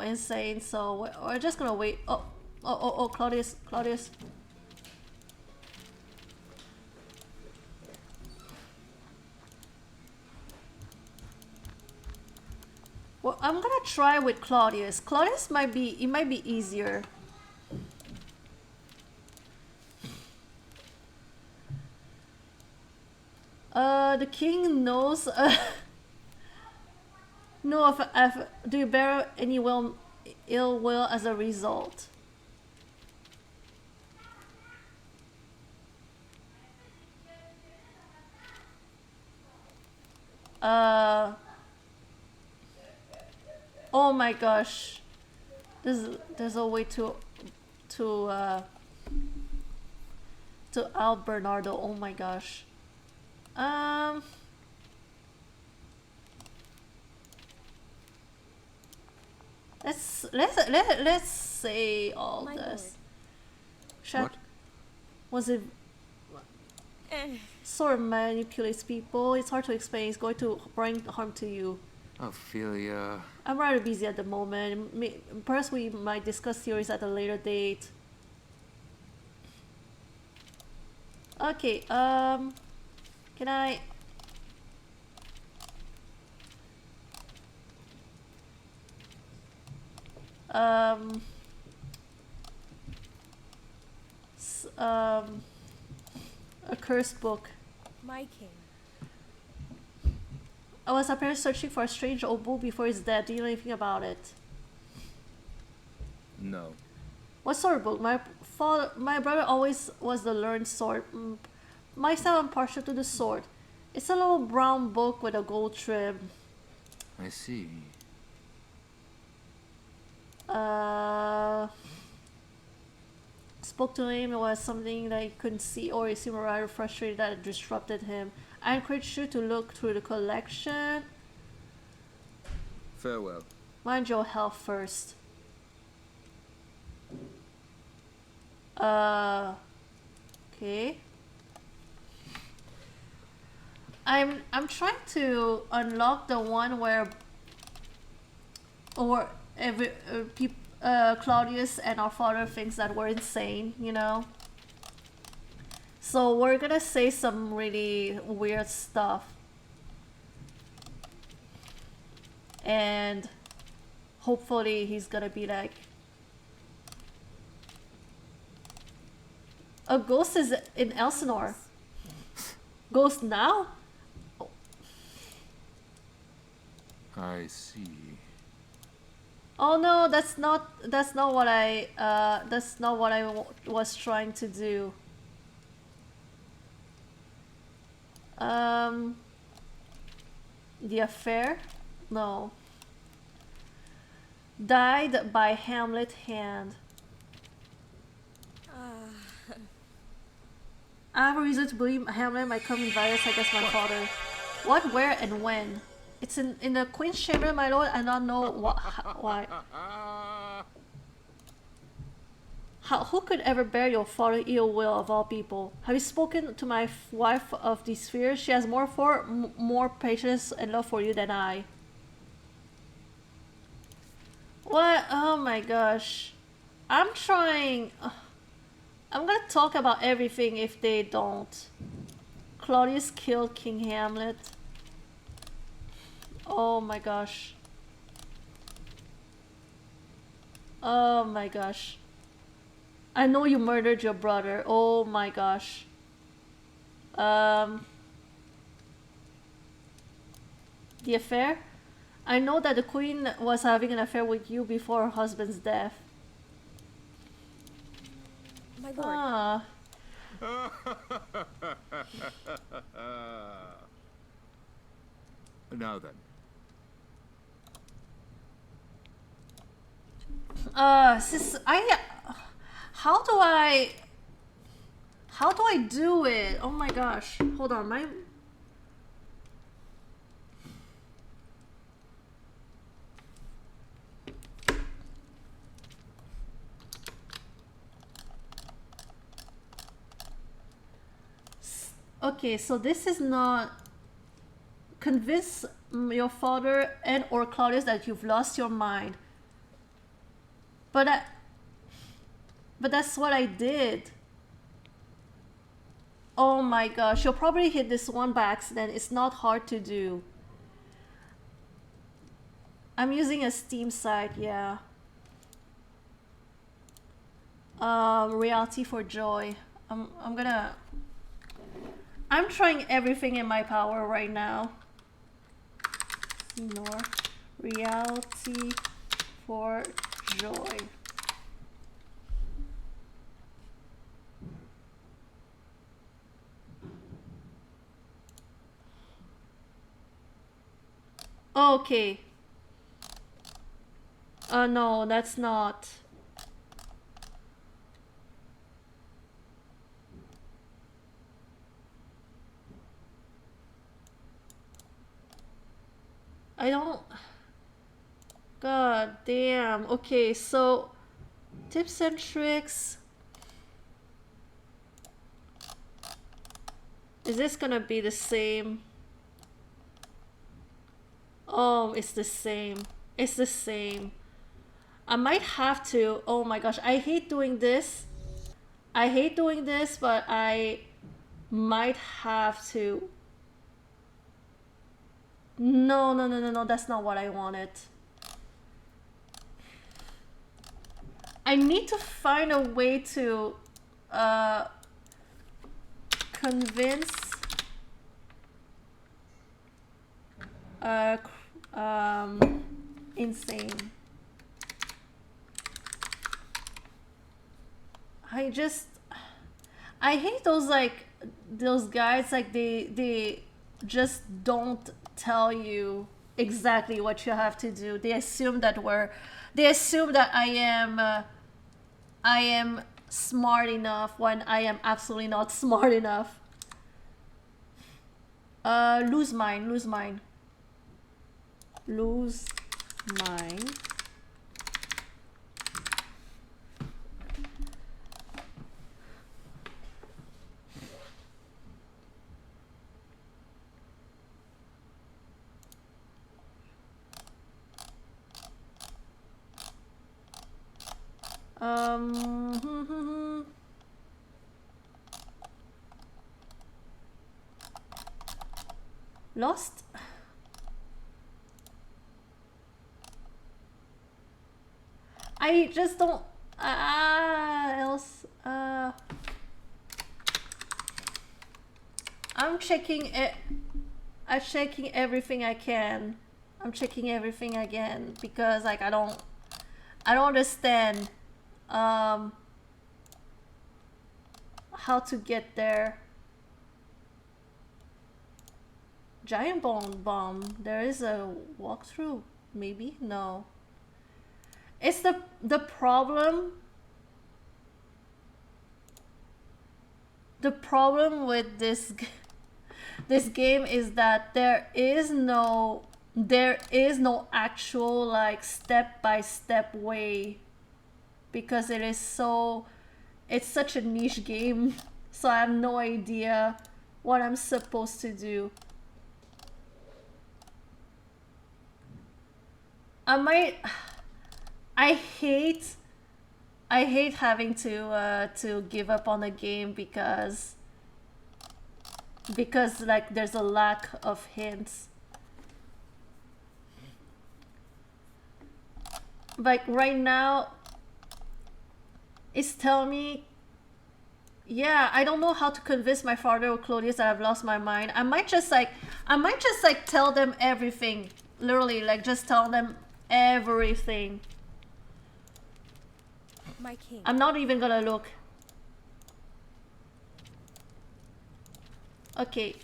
insane. So we're just gonna wait. Oh, Claudius. Well, I'm gonna try with Claudius. Claudius might be easier. The king knows. No, do you bear any ill will as a result? Oh my gosh. There's a way to out Bernardo. Oh my gosh. Let's say all My this. lord. What? Was it Eh. sort of manipulates people? It's hard to explain. It's going to bring harm to you. Ophelia. I'm rather busy at the moment. Perhaps we might discuss theories at a later date. Okay, can I... a cursed book. My king. I was apparently searching for a strange old book before his death. Do you know anything about it? No. What sort of book? My brother always was the learned sword. Myself, I'm partial to the sword. It's a little brown book with a gold trim. I see. Spoke to him. It was something that he couldn't see, or he seemed rather frustrated that it disrupted him. I encourage you to look through the collection. Farewell. Mind your health first. Okay. I'm trying to unlock the one where or every Claudius and our father thinks that we're insane, you know. So we're gonna say some really weird stuff. And hopefully he's gonna be like, a ghost is in Elsinore. Ghost now? I see. Oh no, that's not what I was trying to do. The affair? No. Died by Hamlet hand. I have a reason to believe Hamlet might come in virus against my father. What, where, and when? It's in the Queen's chamber, my lord. I don't know why. Who could ever bear your father ill will of all people? Have you spoken to my wife of these fears? She has more patience and love for you than I. What? Oh my gosh. I'm trying. I'm gonna talk about everything if they don't. Claudius killed King Hamlet. Oh my gosh. Oh my gosh. I know you murdered your brother. Oh my gosh. The affair? I know that the queen was having an affair with you before her husband's death. My lord. Ah. Now then. How do I do it? Oh my gosh. Hold on, my... Okay, so this is not... Convince your father and or Claudius that you've lost your mind. But that's what I did. Oh my gosh, you'll probably hit this one by accident. It's not hard to do. I'm using a Steam site, yeah. Reality for joy. I'm trying everything in my power right now. Elsinore. Reality for joy. Okay. No, that's not. I don't... God damn. Okay, so... Tips and tricks... Is this gonna be the same? Oh, it's the same. It's the same. I might have to... Oh my gosh, I hate doing this. I hate doing this, but I might have to... No, that's not what I wanted. I need to find a way to convince insane. I hate those those guys they just don't tell you exactly what you have to do. They assume that I am smart enough when I am absolutely not smart enough. Lose mine. Lose mine. Lose mine. Lost? I just don't. Else. I'm checking it. I'm checking everything I can. I'm checking everything again because like I don't understand how to get there. Giant bomb. There is a walkthrough. Maybe no. It's the problem. The problem with this game is that there is no actual like step-by-step way, because it's such a niche game, so I have no idea what I'm supposed to do. I hate having to give up on a game because like there's a lack of hints. Like right now it's telling me, yeah, I don't know how to convince my father or Claudius that I've lost my mind. I might just like tell them everything. Literally, like just tell them everything. My king. I'm not even gonna look. Okay.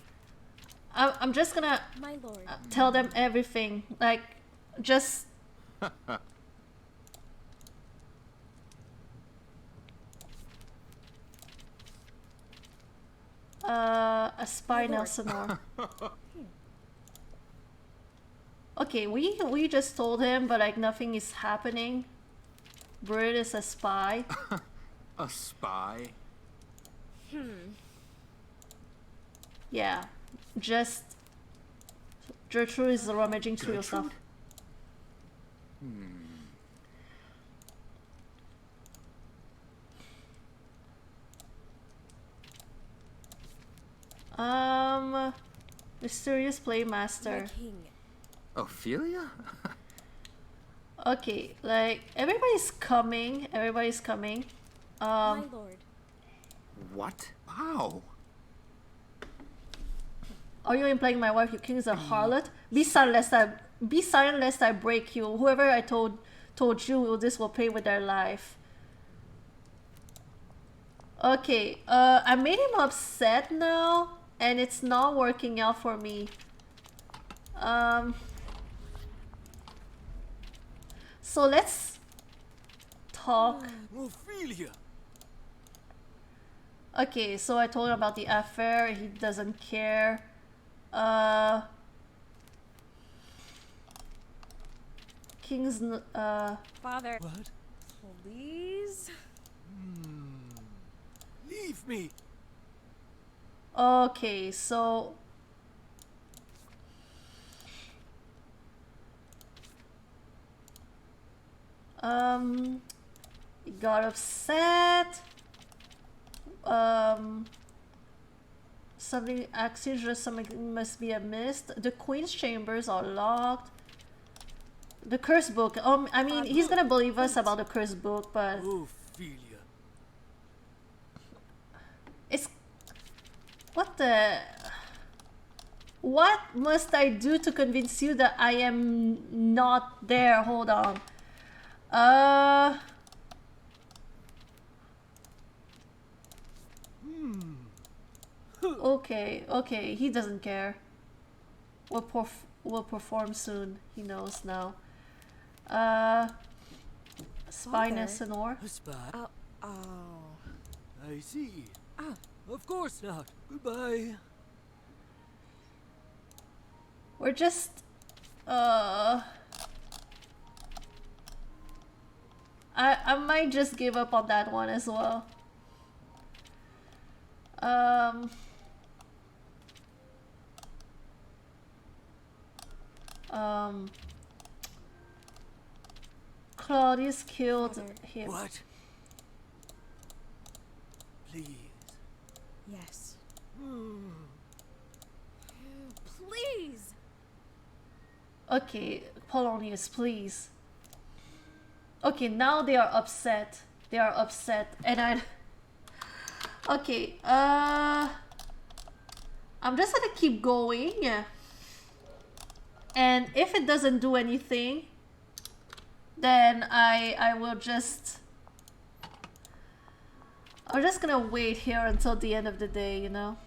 I'm just gonna My lord. tell them everything. Like, just... a spy in Elsinore. Okay, we just told him, but like nothing is happening. Bird is a spy. A spy? Yeah, just Gertrude is rummaging through your stuff. Mysterious My Playmaster. king. Ophelia? Okay, like everybody's coming. My lord. What? How? Are you implying my wife, your king, is a harlot? Be silent lest I break you. Whoever I told you this will pay with their life. Okay, I made him upset now, and it's not working out for me. So let's talk. Ophelia! Okay, so I told him about the affair. He doesn't care. King's Father. What? Please? Leave me! Okay, so he got upset. Something accident, something must be amiss. The Queen's chambers are locked. The curse book. I mean, he's gonna believe us about the curse book, but Ophelia. it's what must I do to convince you that I am not there? Hold on. Okay, he doesn't care. We'll perform soon. He knows now. Spy in Father. Elsinore. A spy? Oh. I see. Ah. Of course not. Goodbye. We're just... I might just give up on that one as well. Claudius killed Father. him. What? Please. Yes. Please. Okay, Polonius, please. Okay, now they are upset. They are upset, and I... Okay, I'm just gonna keep going. And if it doesn't do anything, then I will just... I'm just gonna wait here until the end of the day, you know?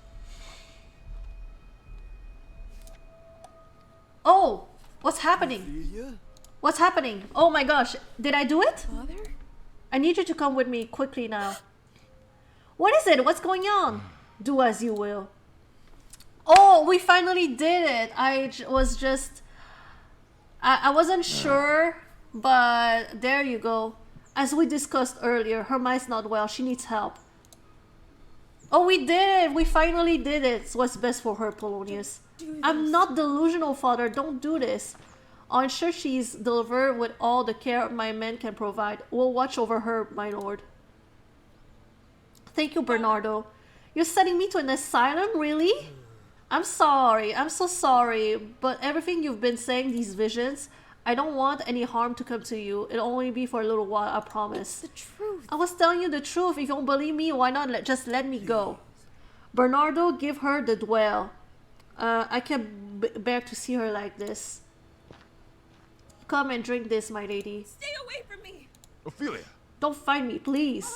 Oh! What's happening? Ophelia? What's happening? Oh my gosh, did I do it? Father? I need you to come with me quickly now. What is it? What's going on? Do as you will. Oh, we finally did it. Was just... I wasn't sure, but there you go. As we discussed earlier, her mind's not well. She needs help. Oh, we did it. We finally did it. It's what's best for her, Polonius. I'm not delusional, father. Don't do this. I'll ensure she's delivered with all the care my men can provide. We'll watch over her, my lord. Thank you, Bernardo. You're sending me to an asylum, really? I'm sorry. I'm so sorry. But everything you've been saying, these visions, I don't want any harm to come to you. It'll only be for a little while, I promise. The truth. I was telling you the truth. If you don't believe me, why not just let me go? Bernardo, give her the dwell. I can't bear to see her like this. Come and drink this, my lady. Stay away from me. Ophelia! Don't find me, please.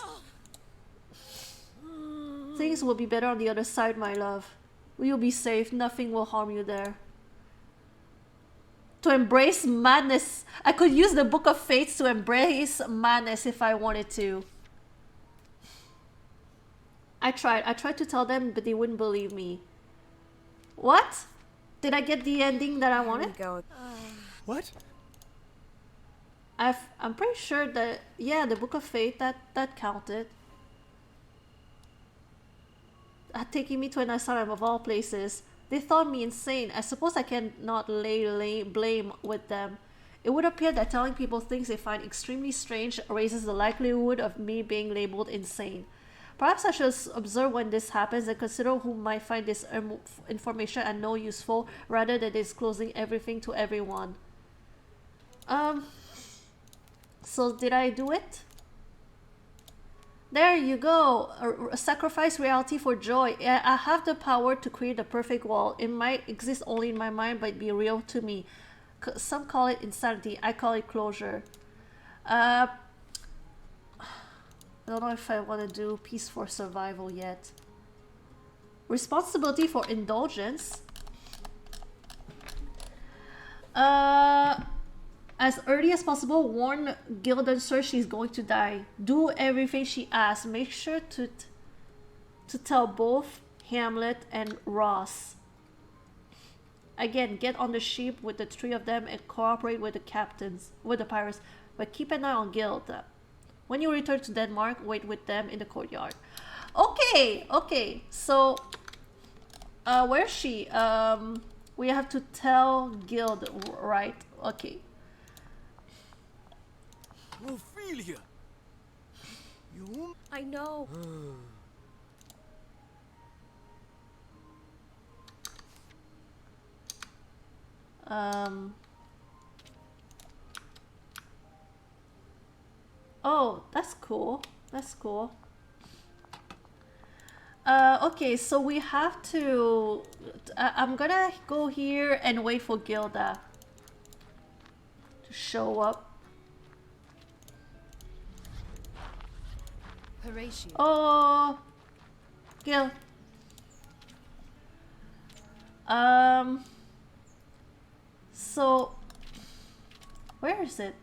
Things will be better on the other side, my love. You'll be safe. Nothing will harm you there. To embrace madness. I could use the Book of Fates to embrace madness if I wanted to. I tried to tell them, but they wouldn't believe me. What? Did I get the ending that I wanted? Go. What? I'm pretty sure that, yeah, the Book of Fate, that counted. Taking me to an asylum of all places. They thought me insane. I suppose I cannot lay blame with them. It would appear that telling people things they find extremely strange raises the likelihood of me being labeled insane. Perhaps I should observe when this happens and consider who might find this information and know useful rather than disclosing everything to everyone. So did I do it? There you go. Sacrifice reality for joy. I have the power to create the perfect world. It might exist only in my mind, but be real to me. Some call it insanity. I call it closure. I don't know if I want to do peace for survival yet. Responsibility for indulgence. As early as possible, warn Guildenstern she's going to die. Do everything she asks. Make sure to tell both Hamlet and Ross. Again, get on the ship with the three of them and cooperate with the captains, with the pirates. But keep an eye on Guild. When you return to Denmark, wait with them in the courtyard. Okay, okay. So, where's she? We have to tell Guild, right? Okay. Ophelia! You? I know. Oh, that's cool. That's cool. Okay, so we have to... I'm gonna go here and wait for Gilda to show up. Horatio. Oh, Gil. So, where is it?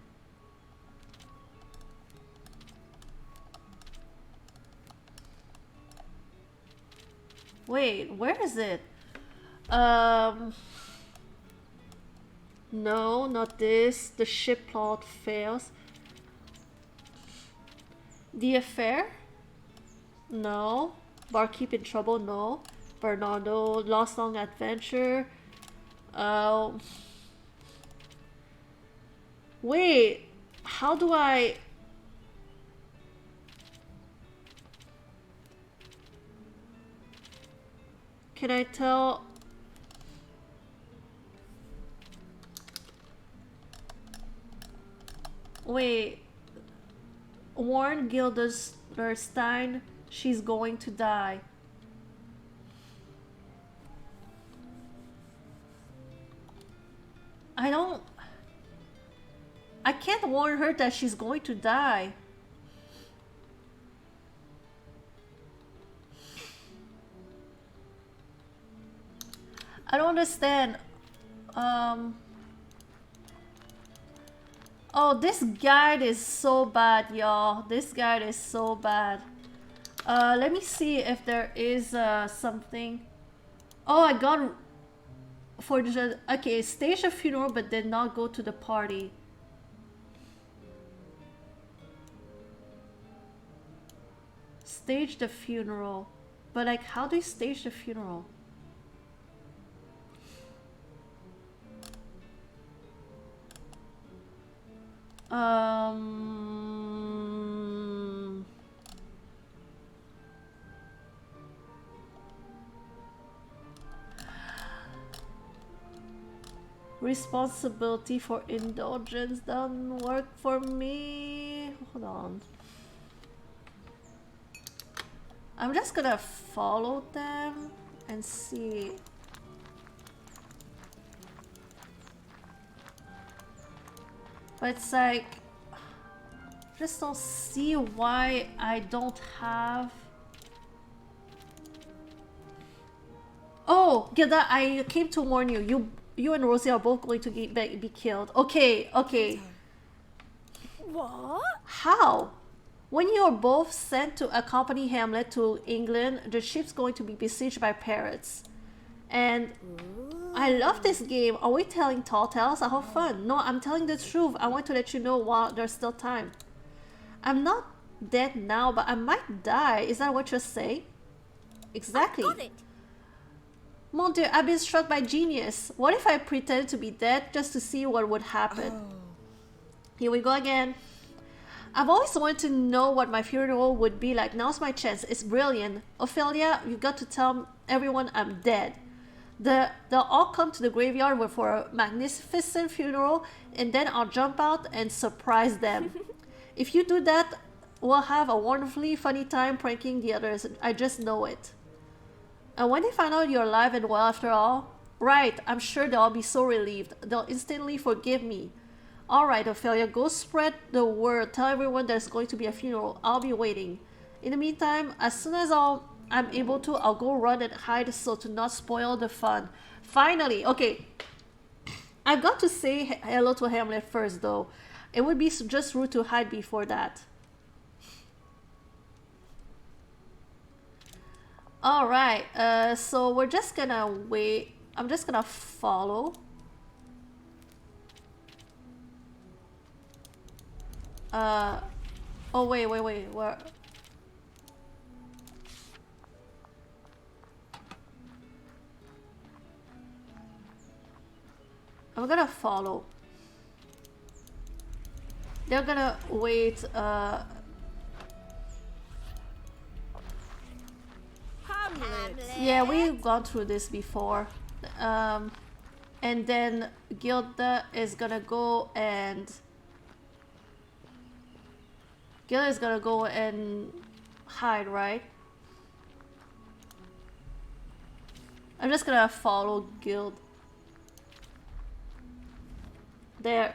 Wait, where is it? No, not this. The ship plot fails. The affair? No. Barkeep in trouble? No. Bernardo, lost long adventure. Uh, wait. How do I... Can I tell... Wait. Warn Gildenstein she's going to die. I can't warn her that she's going to die. I don't understand. Oh, this guide is so bad, y'all. This guide is so bad. Let me see if there is something. Oh, I got for the okay. Stage a funeral, but did not go to the party. Stage the funeral, but like, how do you stage the funeral? Responsibility for indulgence doesn't work for me. Hold on. I'm just gonna follow them and see. But it's like, I just don't see why I don't have. Oh, Gilda, I came to warn you. You and Rosie are both going to be killed. Okay, okay. What? How? When you're both sent to accompany Hamlet to England, the ship's going to be besieged by pirates. And I love this game. Are we telling tall tales? I have fun. No, I'm telling the truth. I want to let you know while there's still time. I'm not dead now, but I might die. Is that what you're saying? Exactly. Got it. Mon Dieu, I've been struck by genius. What if I pretend to be dead just to see what would happen? Oh. Here we go again. I've always wanted to know what my funeral would be like. Now's my chance. It's brilliant. Ophelia, you've got to tell everyone I'm dead. They'll all come to the graveyard for a magnificent funeral, and then I'll jump out and surprise them. If you do that, we'll have a wonderfully funny time pranking the others. I just know it. And when they find out you're alive and well after all, right, I'm sure they'll all be so relieved. They'll instantly forgive me. Alright, Ophelia, go spread the word. Tell everyone there's going to be a funeral. I'll be waiting. In the meantime, as soon as I'm able to, I'll go run and hide so to not spoil the fun. Finally, okay. I've got to say hello to Hamlet first, though. It would be just rude to hide before that. Alright, so we're just gonna wait. I'm just gonna follow. Oh wait, where? I'm gonna follow. They're gonna wait, Hamlet. yeah, we've gone through this before. And then Gilda is gonna go and hide, right? I'm just gonna follow Guild. There.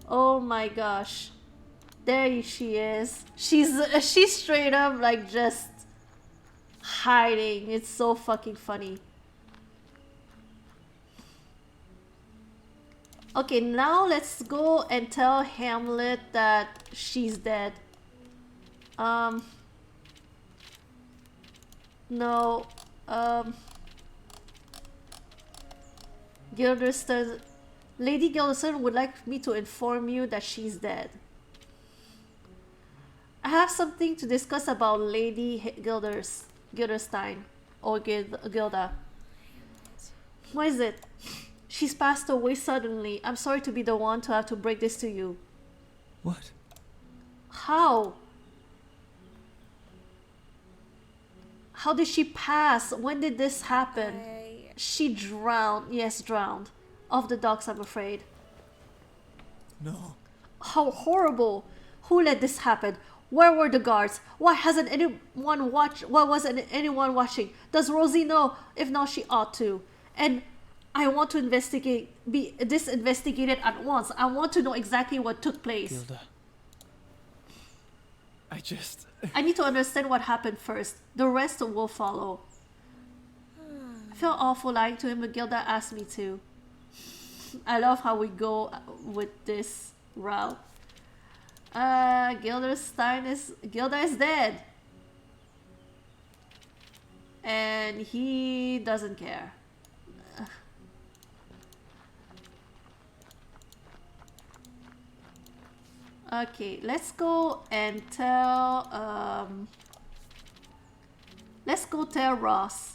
Oh my gosh. There she is. She's straight up like just hiding. It's so fucking funny. Okay, now let's go and tell Hamlet that she's dead. No. Gilderston. Lady Gilderston would like me to inform you that she's dead. I have something to discuss about Lady Gilderstein. Or Gilda. What is it? She's passed away suddenly. I'm sorry to be the one to have to break this to you. What? How? How did she pass? When did this happen? She drowned. Yes, drowned. Off the docks, I'm afraid. No. How horrible. Who let this happen? Where were the guards? Why hasn't anyone watched? Why wasn't anyone watching? Does Rosie know? If not, she ought to. And I want to be this investigated at once. I want to know exactly what took place. Gilda. I need to understand what happened first. The rest will follow. I feel awful lying to him, but Gilda asked me to. I love how we go with this route. Gilda is dead. And he doesn't care. Okay, let's go and tell, let's go tell Ross.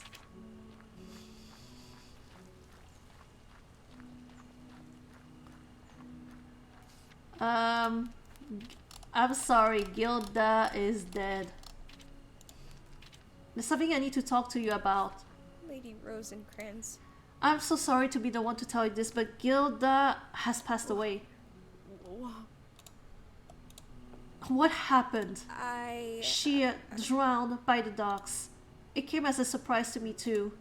I'm sorry, Gilda is dead. There's something I need to talk to you about. Lady Rosencrantz. I'm so sorry to be the one to tell you this, but Gilda has passed away. What happened? She drowned by the docks. It came as a surprise to me too.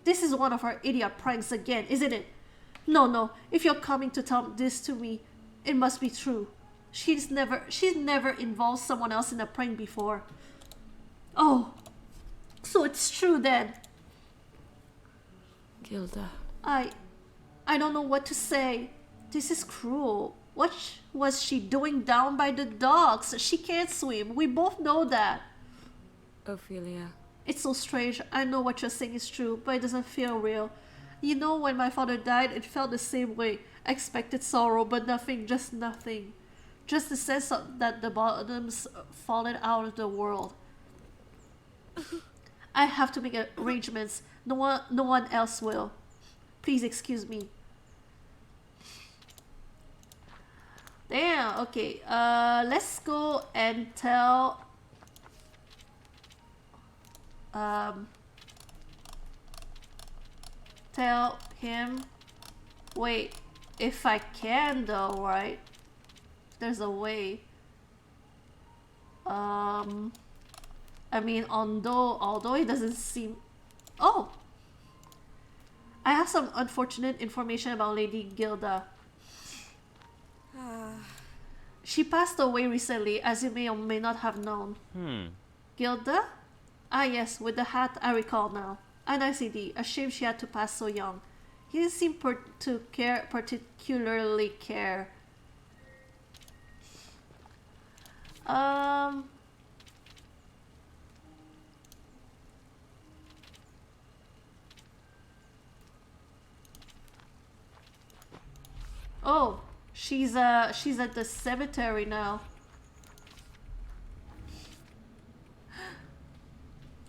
This is one of her idiot pranks again, isn't it? No, if you're coming to tell this to me, it must be true. She's never involved someone else in a prank before. Oh, so it's true then. Gilda. I don't know what to say. This is cruel. What was she doing down by the docks? She can't swim. We both know that. Ophelia. It's so strange. I know what you're saying is true, but it doesn't feel real. You know, when my father died, it felt the same way. I expected sorrow, but nothing, just nothing. Just the sense that the bottom's fallen out of the world. I have to make arrangements. No one else will. Please excuse me. Damn, okay. Let's go and tell him. Wait, if I can though, right? There's a way. I mean, although it doesn't seem. Oh, I have some unfortunate information about Lady Gilda. She passed away recently, as you may or may not have known. Gilda? Ah yes, with the hat, I recall now. A nice lady. A shame she had to pass so young. He didn't seem to particularly care. Oh, she's at the cemetery now.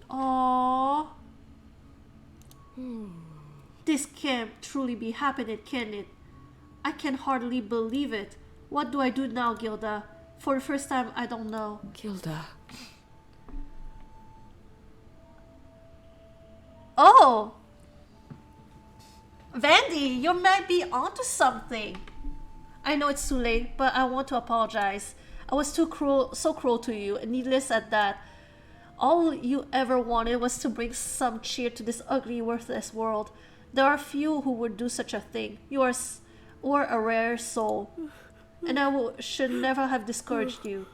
Aww. This can't truly be happening, can it? I can hardly believe it. What do I do now, Gilda? For the first time, I don't know. Gilda. Oh! Vandy, you might be onto something. I know it's too late, but I want to apologize. I was so cruel to you, and needless at that. All you ever wanted was to bring some cheer to this ugly, worthless world. There are few who would do such a thing. You are a rare soul, and I should never have discouraged you.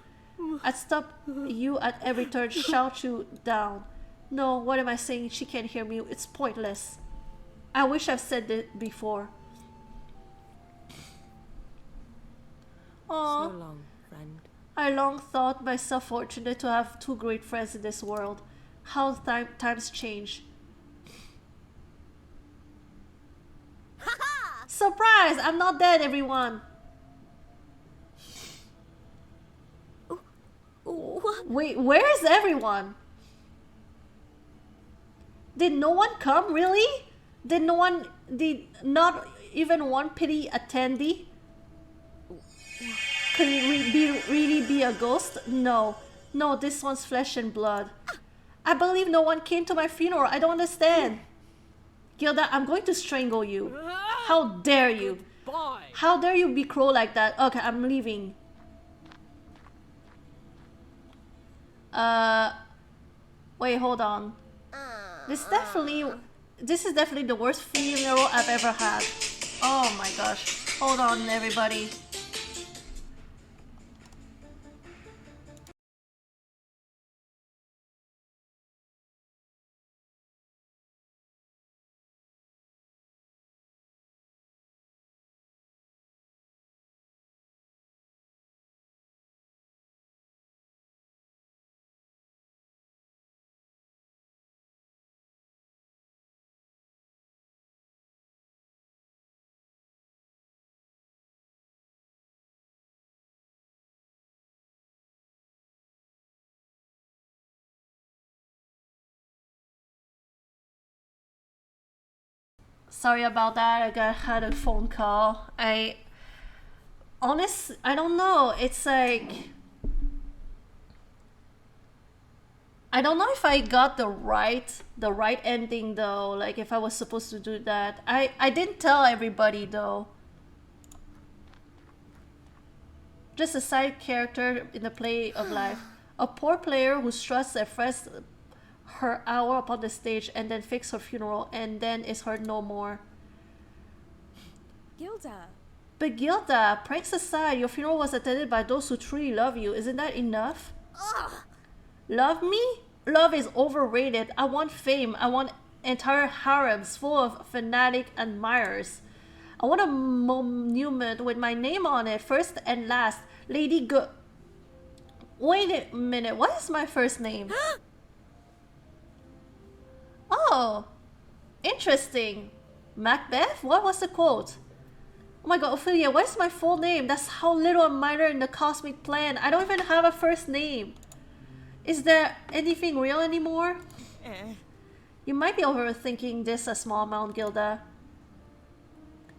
I'd stop you at every turn, shout you down. No, what am I saying? She can't hear me. It's pointless. I wish I've said it before. Aww. So long, friend. I long thought myself fortunate to have two great friends in this world. how times change. Surprise! I'm not dead, everyone. What? Wait, where is everyone? Did no one come, really? Did not even one pity attendee? Could it really be a ghost? No. No, this one's flesh and blood. I believe no one came to my funeral. I don't understand. Gilda, I'm going to strangle you. How dare you? Bye. How dare you be cruel like that? Okay, I'm leaving. Wait, hold on. This is definitely the worst funeral I've ever had. Oh my gosh. Hold on, everybody. Sorry about that. Had a phone call. I don't know. It's like I don't know if I got the right ending though. Like if I was supposed to do that. I didn't tell everybody though. Just a side character in the play of life. A poor player who struts and frets her hour upon the stage and then fakes her funeral and then is heard no more. Gilda. But Gilda, pranks aside, your funeral was attended by those who truly love you. Isn't that enough? Ugh. Love me? Love is overrated. I want fame. I want entire harems full of fanatic admirers. I want a monument with my name on it, first and last. Lady Go... Wait a minute, what is my first name? Oh, interesting. Macbeth? What was the quote? Oh my god, Ophelia, what is my full name? That's how little I matter in the cosmic plan. I don't even have a first name. Is there anything real anymore? You might be overthinking this a small amount, Gilda.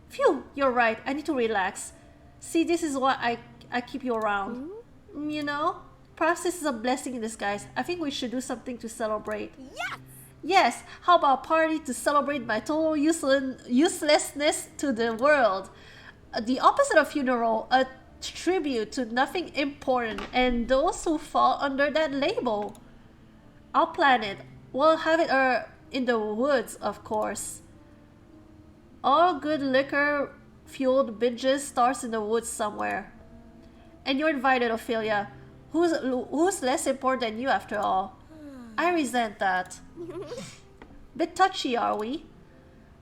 Phew, you're right. I need to relax. See, this is why I keep you around. You know? Perhaps this is a blessing in disguise. I think we should do something to celebrate. Yes! Yes, how about a party to celebrate my total uselessness to the world? The opposite of funeral, a tribute to nothing important and those who fall under that label. I'll plan it. We'll have it in the woods, of course. All good liquor fueled binges starts in the woods somewhere. And you're invited, Ophelia. Who's less important than you after all? I resent that. Bit touchy, are we?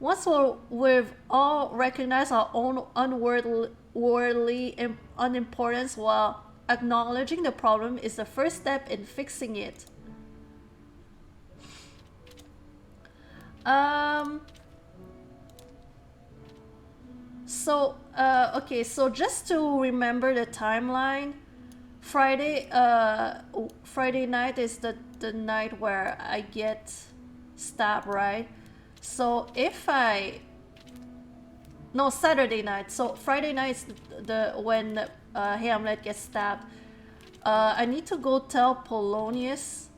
Once we've all recognized our own unworldly unimportance while acknowledging the problem is the first step in fixing it. Okay, so just to remember the timeline, Friday night is the night where I get stabbed, right? So no, Saturday night. So Friday night is when Hamlet gets stabbed. I need to go tell Polonius.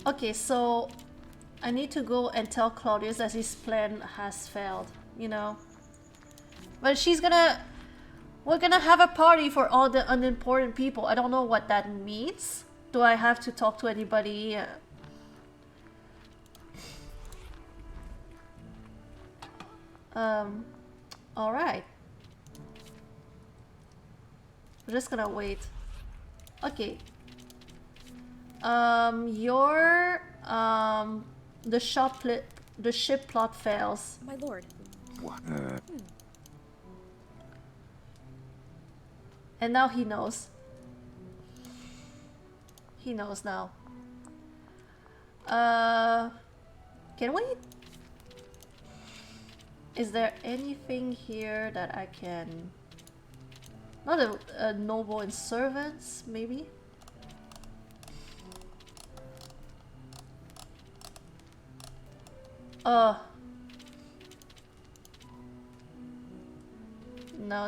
Okay, so I need to go and tell Claudius that his plan has failed, you know. But we're gonna have a party for all the unimportant people. I don't know what that means. Do I have to talk to anybody? Alright. We're just gonna wait. Okay. You're the the ship plot fails. My lord. What? And now he knows. He knows now. Can we... Is there anything here that I can... Not a noble and servants, maybe? No,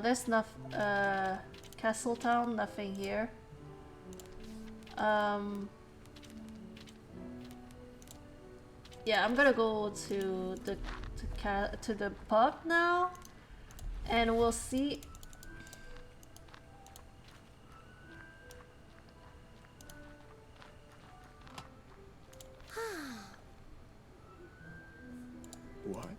there's nothing. Castletown, nothing here. Yeah, I'm gonna go to the pub now, and we'll see. What?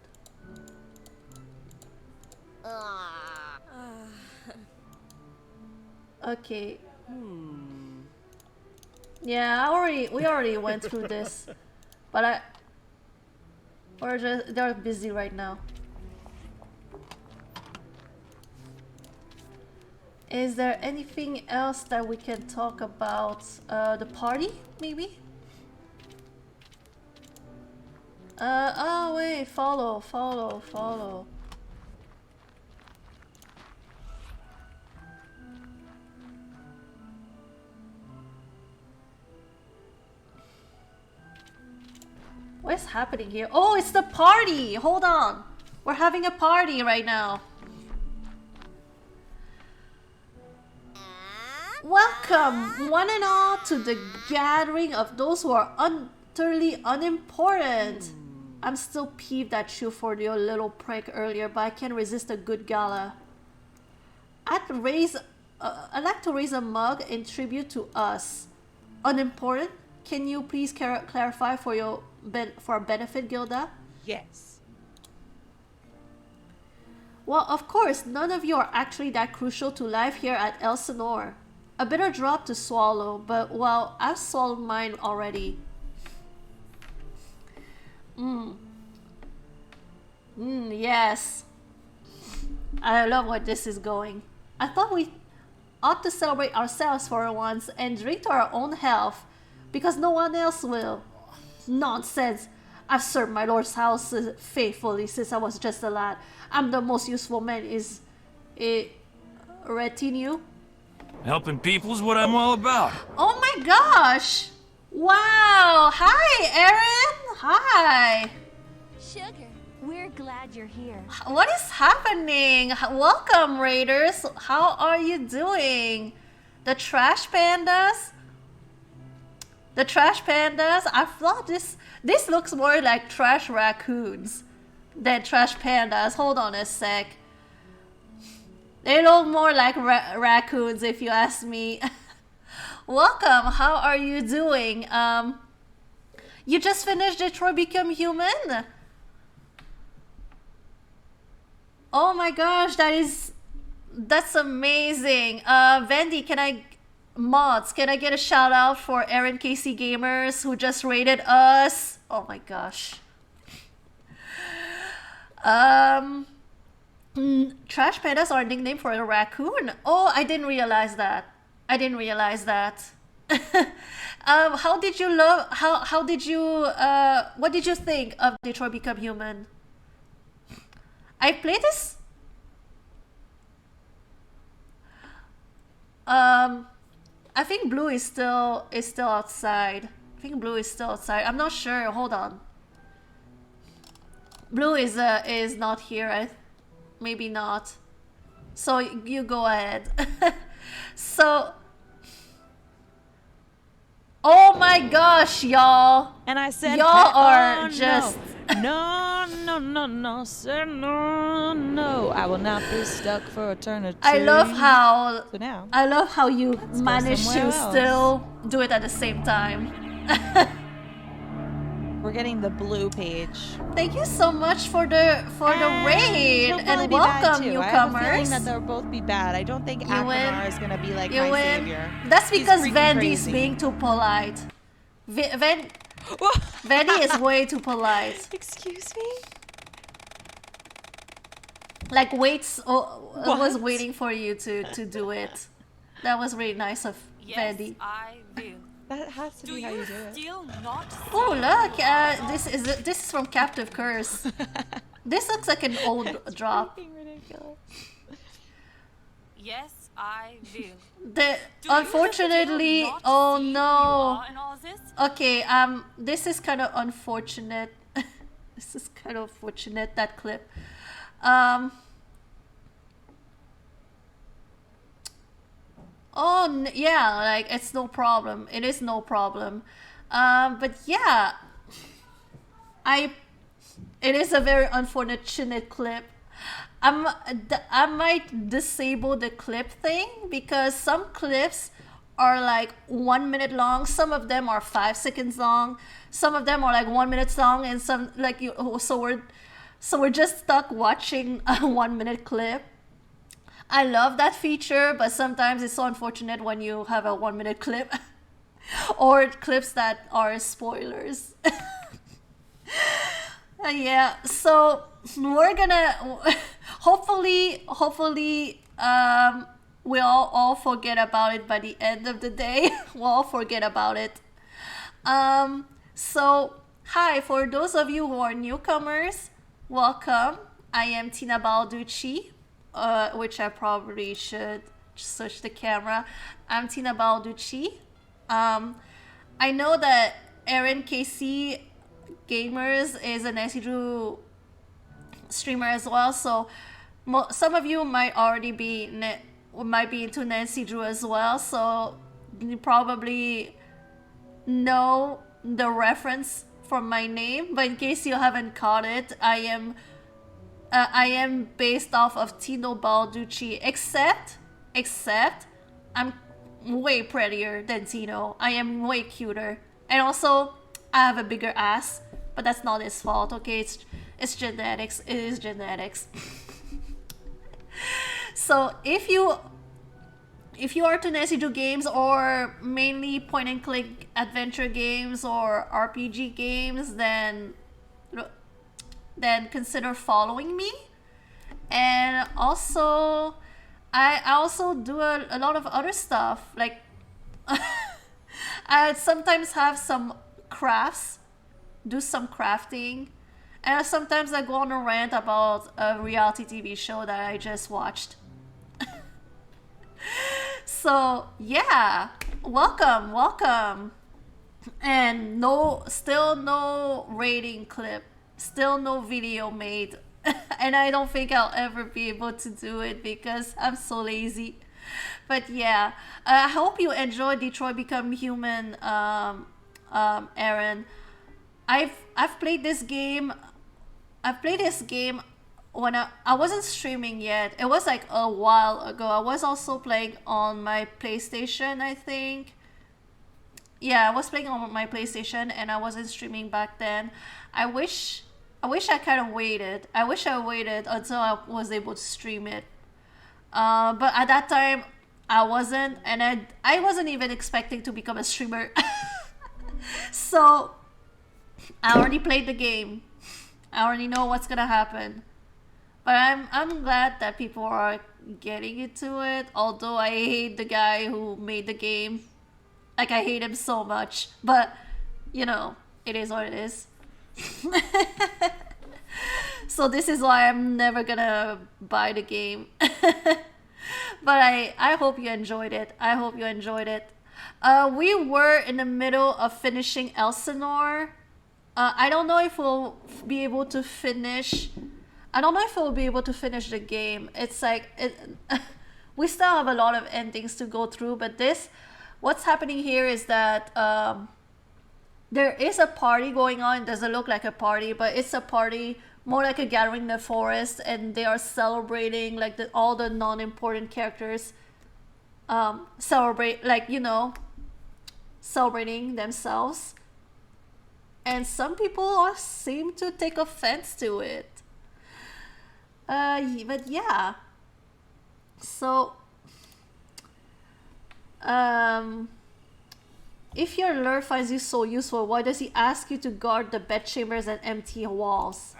Okay. Yeah, we already went through this, but they're busy right now. Is there anything else that we can talk about? The party, maybe? Oh wait, follow. What's happening here? Oh, it's the party! Hold on. We're having a party right now. Welcome, one and all, to the gathering of those who are utterly unimportant. I'm still peeved at you for your little prank earlier, but I can't resist a good gala. I'd like to raise a mug in tribute to us. Unimportant? Can you please clarify for our benefit, Gilda? Yes. Well, of course, none of you are actually that crucial to life here at Elsinore. A bitter drop to swallow, but well, I've swallowed mine already. Yes. I love where this is going. I thought we ought to celebrate ourselves for once and drink to our own health, because no one else will. Nonsense. I've served my lord's house faithfully since I was just a lad. I'm the most useful man is a retinue. Helping people's what I'm all about. Oh my gosh! Wow! Hi, Erin! Hi! Sugar, we're glad you're here. What is happening? Welcome, Raiders! How are you doing? The trash pandas? The trash pandas? I thought this looks more like trash raccoons than trash pandas. Hold on a sec. They look more like raccoons, if you ask me. Welcome. How are you doing? You just finished Detroit Become Human? Oh my gosh, that's amazing. Vendy, can I get a shout out for Aaron Casey Gamers who just rated us? Oh my gosh. Trash pandas are a nickname for a raccoon. Oh, I didn't realize that. What did you think of Detroit Become Human? I played this. I think Blue is still outside. I'm not sure. Hold on. Blue is not here. Maybe not. So you go ahead. So. Oh my gosh, y'all! And I said, y'all are just no, sir, no. I will not be stuck for eternity. I love how you manage to still do it at the same time. We're getting the blue page. Thank you so much for the raid and welcome, newcomers. I have a feeling that they'll both be bad. I don't think Akinar is gonna be like my savior. That's because Vandy's being too polite. Betty is way too polite. Excuse me? Like was What? waiting for you to do it. That was really nice of Betty. I will. That has to be how you do it. Still not. Oh look, this is from Captive Curse. This looks like an old drop. Freaking ridiculous. Yes, I will. Unfortunately, Not oh see who you no. are in all this? Okay, this is kind of unfortunate. This is kind of unfortunate, that clip. Yeah, like it's no problem. It is no problem. But yeah, it is a very unfortunate clip. I might disable the clip thing because some clips are like 1 minute long. Some of them are 5 seconds long. Some of them are like 1 minute long, and some like you. So we're just stuck watching a 1 minute clip. I love that feature, but sometimes it's so unfortunate when you have a 1 minute clip or clips that are spoilers. Yeah, so we're gonna hopefully we'll all forget about it by the end of the day. We'll all forget about it. So hi, for those of you who are newcomers, welcome. I am Tina Balducci, which I probably should switch the camera. I'm Tina Balducci. I know that Aaron KC Gamers is a Nancy Drew streamer as well, so some of you might already be into Nancy Drew as well, so you probably know the reference from my name. But in case you haven't caught it, I am based off of Tino Balducci, except I'm way prettier than Tino. I am way cuter, and also I have a bigger ass. But that's not his fault, okay? It's genetics. It is genetics. So if you are to Nancy Drew games, or mainly point and click adventure games or RPG games, then consider following me. And also, I also do a lot of other stuff. Like I sometimes have some crafts. Do some crafting, and sometimes I go on a rant about a reality TV show that I just watched. So yeah, welcome. And still no rating clip, still no video made. And I don't think I'll ever be able to do it because I'm so lazy. But yeah, I hope you enjoy Detroit Become Human, Aaron. I've played this game. When I wasn't streaming yet. It was like a while ago. I was also playing on my PlayStation, I think. Yeah, I was playing on my PlayStation and I wasn't streaming back then. I wish I kind of waited. I wish I waited until I was able to stream it. But at that time I wasn't, and I wasn't even expecting to become a streamer. So I already played the game. I already know what's gonna happen. But I'm glad that people are getting into it. Although I hate the guy who made the game. Like, I hate him so much. But, you know, it is what it is. So this is why I'm never gonna buy the game. But I hope you enjoyed it. I hope you enjoyed it. We were in the middle of finishing Elsinore. I don't know if we'll be able to finish. I don't know if we'll be able to finish the game. It's like we still have a lot of endings to go through. But what's happening here is that there is a party going on. It doesn't look like a party, but it's a party more like a gathering in the forest, and they are celebrating like all the non-important characters celebrate, like, you know, celebrating themselves. And some people seem to take offense to it. But yeah. So If your lure finds you so useful, why does he ask you to guard the bedchambers and empty walls?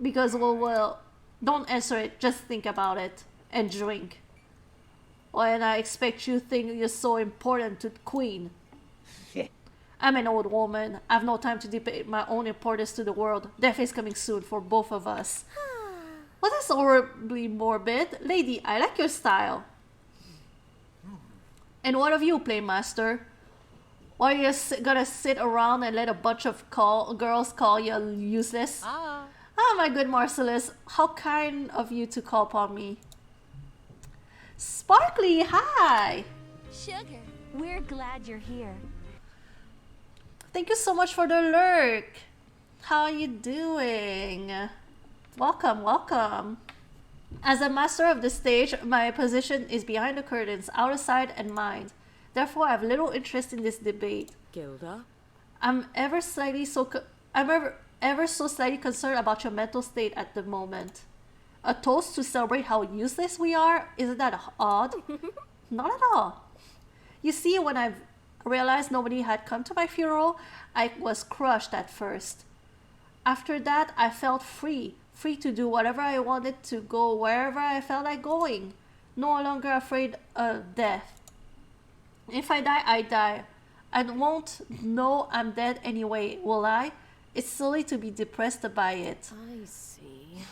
Because, well, don't answer it, just think about it. And drink. And I expect you to think you're so important to the queen. I'm an old woman. I have no time to debate my own importance to the world. Death is coming soon for both of us. Well, that's horribly morbid. Lady, I like your style. And what of you, Playmaster? Why are you gonna sit around and let a bunch of girls call you useless? Ah, my good Marcellus, how kind of you to call upon me. Sparkly, hi! Sugar, we're glad you're here. Thank you so much for the lurk. How are you doing? Welcome, welcome. As a master of the stage, my position is behind the curtains, out of sight and mind. Therefore, I have little interest in this debate. Gilda? I'm ever so slightly concerned about your mental state at the moment. A toast to celebrate how useless we are? Isn't that odd? Not at all. You see, when I realized nobody had come to my funeral, I was crushed at first. After that, I felt free to do whatever I wanted, to go wherever I felt like going. No longer afraid of death. If I die, I die. I won't know I'm dead anyway, will I? It's silly to be depressed by it. I see.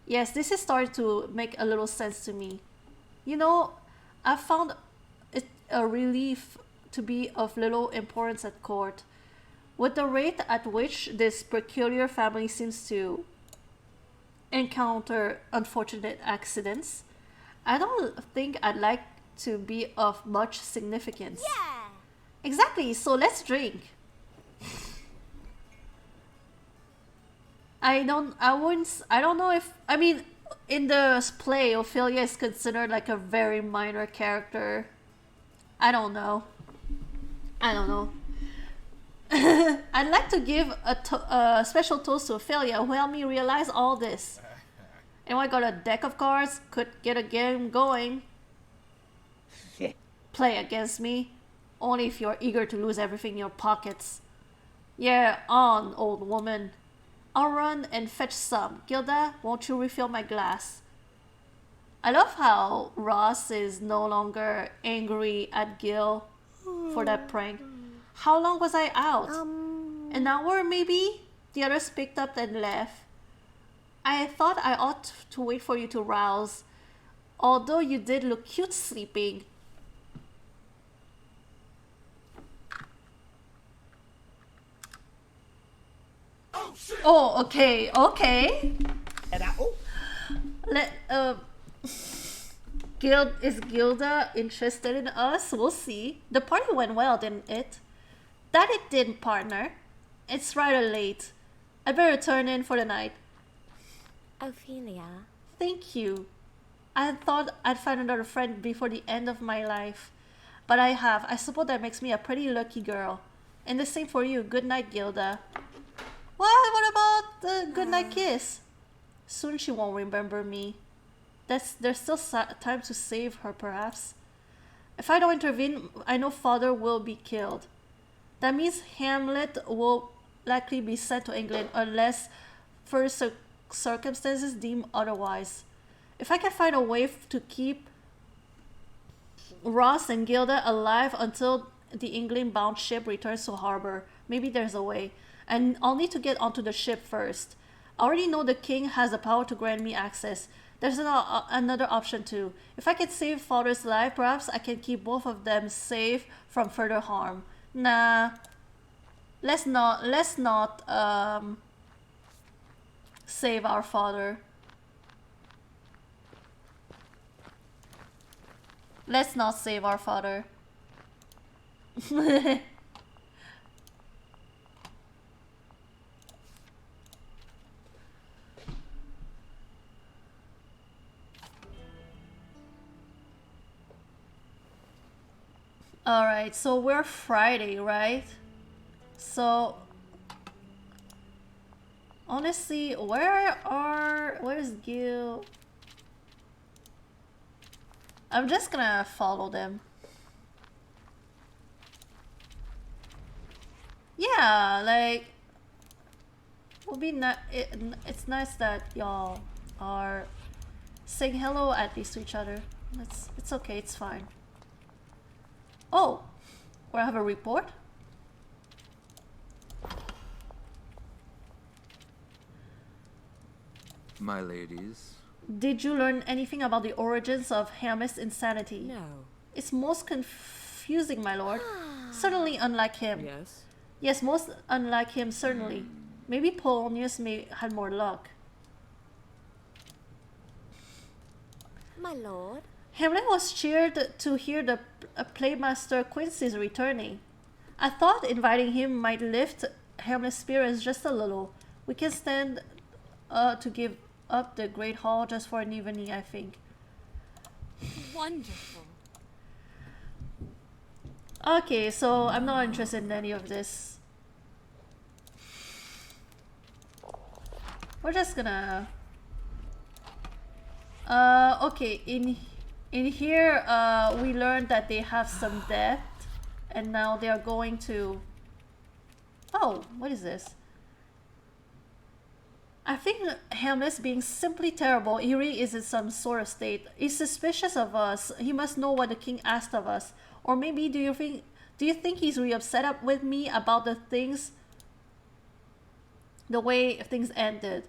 Yes, this is starting to make a little sense to me. You know, I found it a relief to be of little importance at court. With the rate at which this peculiar family seems to encounter unfortunate accidents, I don't think I'd like to be of much significance. Yeah! Exactly, so let's drink. I don't know if, I mean, in the play, Ophelia is considered like a very minor character. I don't know. I'd like to give a special toast to Ophelia who helped me realize all this. Anyone got a deck of cards? Could get a game going. Play against me. Only if you're eager to lose everything in your pockets. Yeah, on, old woman. I'll run and fetch some. Gilda, won't you refill my glass? I love how Ross is no longer angry at Gil for that prank. How long was I out? An hour maybe? The others picked up and left. I thought I ought to wait for you to rouse. Although you did look cute sleeping. Oh, okay. Is Gilda interested in us? We'll see. The party went well, didn't it? That it did, partner. It's rather late. I'd better turn in for the night. Ophelia. Thank you. I thought I'd find another friend before the end of my life. But I have. I suppose that makes me a pretty lucky girl. And the same for you. Good night, Gilda. What about the goodnight kiss? Soon she won't remember me. There's still time to save her, perhaps. If I don't intervene, I know father will be killed. That means Hamlet will likely be sent to England unless further circumstances deem otherwise. If I can find a way to keep Ross and Gilda alive until the England-bound ship returns to harbor, maybe there's a way. And I'll need to get onto the ship first. I already know the king has the power to grant me access. There's another option too. If I can save father's life, perhaps I can keep both of them safe from further harm. Nah. Let's not save our father. Let's not save our father. Alright, so we're Friday, right? So honestly, where's Gil? I'm just gonna follow them. yeah, like, would be it's nice that y'all are saying hello at least to each other. It's okay, it's fine. Oh, we have a report. My ladies. Did you learn anything about the origins of Hamlet's insanity? No. It's most confusing, my lord. Certainly unlike him. Yes. Yes, most unlike him, certainly. Maybe Polonius had more luck. My lord. Hamlet was cheered to hear the playmaster Quincy is returning. I thought inviting him might lift Hamlet's spirits just a little. We can stand to give up the Great Hall just for an evening, I think. Wonderful. Okay, so I'm not interested in any of this. We're just gonna... okay, in here, we learned that they have some debt, and now they are going to... Oh, what is this? I think Hamlet's being simply terrible. Erie is in some sort of state. He's suspicious of us. He must know what the king asked of us. Or maybe do you think he's really upset up with me about the way things ended?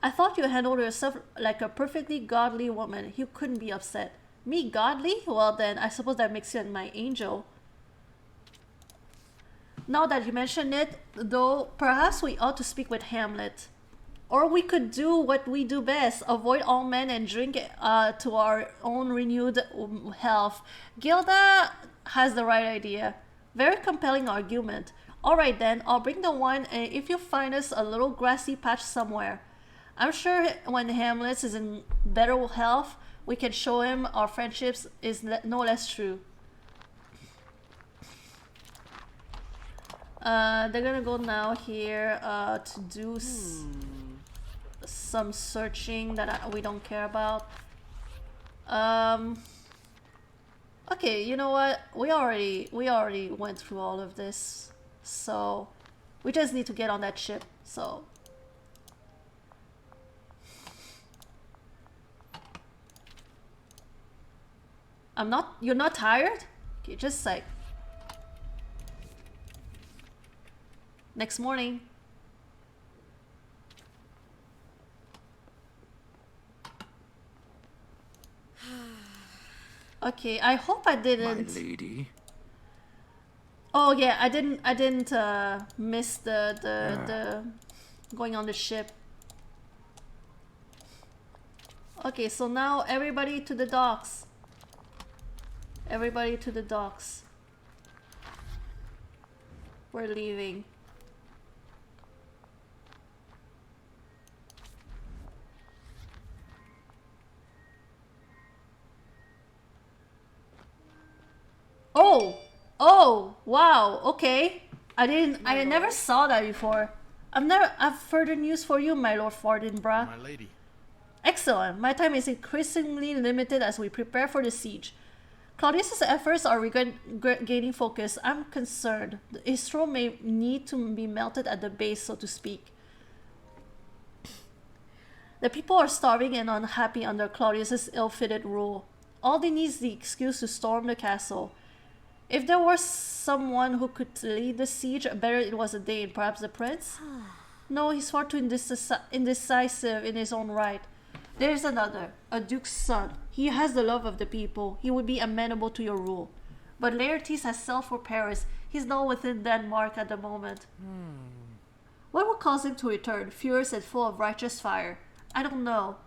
I thought you handled yourself like a perfectly godly woman. You couldn't be upset. Me godly? Well then, I suppose that makes you my angel. Now that you mention it, though, perhaps we ought to speak with Hamlet. Or we could do what we do best, avoid all men and drink to our own renewed health. Gilda has the right idea. Very compelling argument. Alright then, I'll bring the wine if you find us a little grassy patch somewhere. I'm sure when Hamlet is in better health, we can show him our friendships is no less true. They're gonna go now here to do some searching that we don't care about. Okay, you know what? We already went through all of this, so we just need to get on that ship. So you're not tired? Okay, just like next morning. Okay, I hope I didn't. My lady. Oh yeah, I didn't miss the going on the ship. Okay, so now everybody to the docks. Everybody to the docks. We're leaving. Oh, wow, okay. I never saw that before. I've further news for you, my Lord Fortinbras. My lady. Excellent. My time is increasingly limited as we prepare for the siege. Claudius's efforts are gaining focus. I'm concerned. His throne may need to be melted at the base, so to speak. The people are starving and unhappy under Claudius's ill-fitted rule. All they need is the excuse to storm the castle. If there was someone who could lead the siege, better it was a Dane, perhaps the prince? No, he's far too indecisive in his own right. There's another, a duke's son. He has the love of the people. He would be amenable to your rule. But Laertes has sailed for Paris. He's not within Denmark at the moment. What would cause him to return, furious and full of righteous fire? I don't know.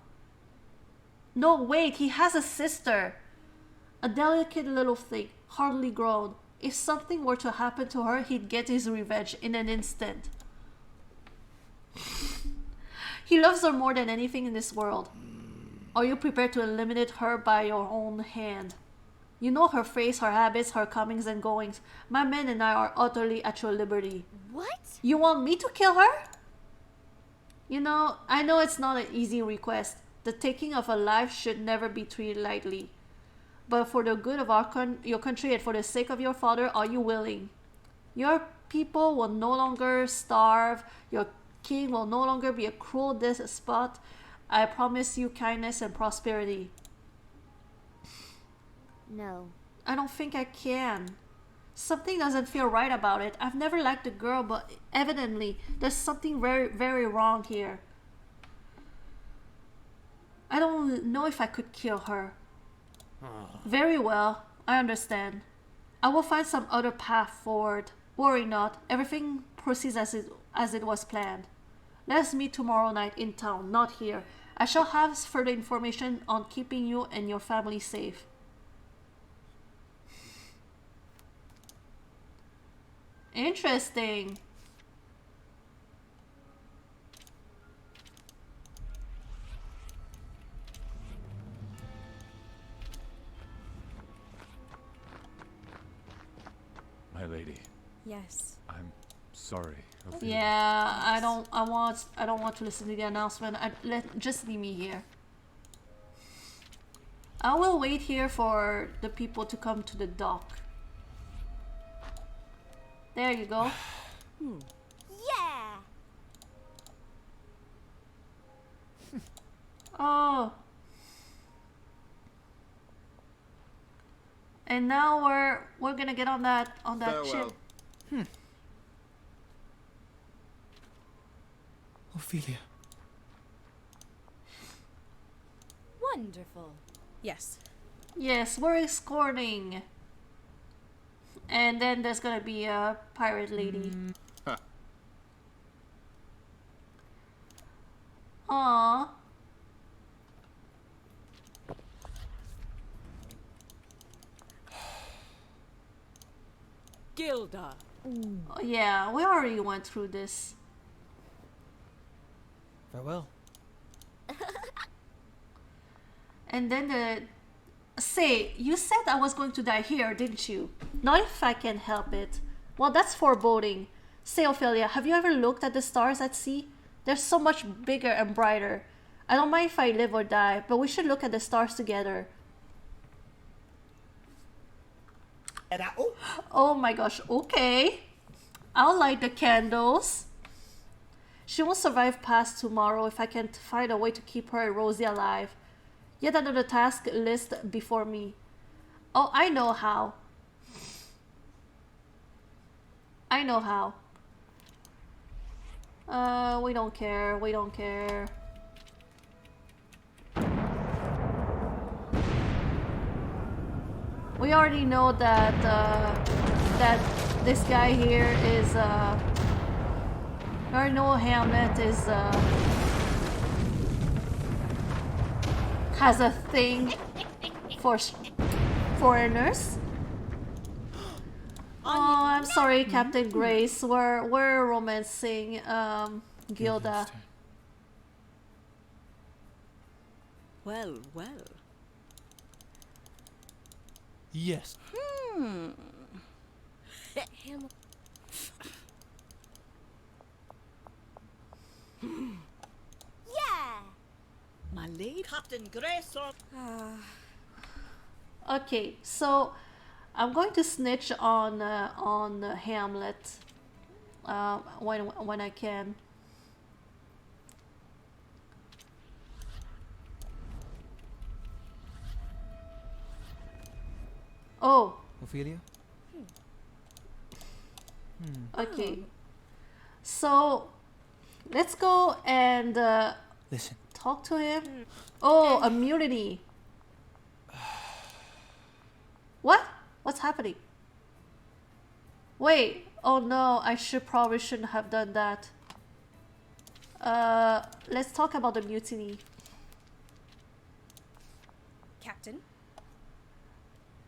No, wait, he has a sister. A delicate little thing, hardly grown. If something were to happen to her, he'd get his revenge in an instant. He loves her more than anything in this world. Are you prepared to eliminate her by your own hand? You know her face, her habits, her comings and goings. My men and I are utterly at your liberty. What? You want me to kill her? You know, I know it's not an easy request. The taking of a life should never be treated lightly. But for the good of your country and for the sake of your father, are you willing? Your people will no longer starve. Your king will no longer be a cruel despot. I promise you kindness and prosperity. No. I don't think I can. Something doesn't feel right about it. I've never liked the girl, but evidently there's something very, very wrong here. I don't know if I could kill her. Very well, I understand. I will find some other path forward. Worry not, everything proceeds as it was planned. Let's meet tomorrow night in town, not here. I shall have further information on keeping you and your family safe. Interesting. My lady, Yes. I'm sorry. Ophelia. Yeah, I don't want to listen to the announcement. Just leave me here. I will wait here for the people to come to the dock. There you go. Yeah! Oh. And now we're gonna get on that ship. Farewell. Ophelia. Wonderful. Yes. Yes, we're escorting. And then there's gonna be a pirate lady. Huh. Aww. Gilda. Oh, yeah, we already went through this. Farewell. And then say, you said I was going to die here, didn't you? Not if I can help it. Well, that's foreboding. Say, Ophelia, have you ever looked at the stars at sea? They're so much bigger and brighter. I don't mind if I live or die, but we should look at the stars together. Oh my gosh, okay. I'll light the candles. She won't survive past tomorrow if I can't find a way to keep her and Rosie alive. Yet another task list before me. Oh, I know how. I know how. We don't care. We don't care. We already know that that this guy here is or no, Hamlet is has a thing for foreigners. Oh, I'm sorry, Captain Grace. We're romancing Gilda. Well, well. Yes. Yeah! My lady. Captain Grace or... Okay, so I'm going to snitch on Hamlet when I can. Oh, Ophelia? okay. So let's go and Listen. talk to him. Oh, immunity. What? What's happening? Wait. Oh no, I probably shouldn't have done that. Let's talk about the mutiny. Captain?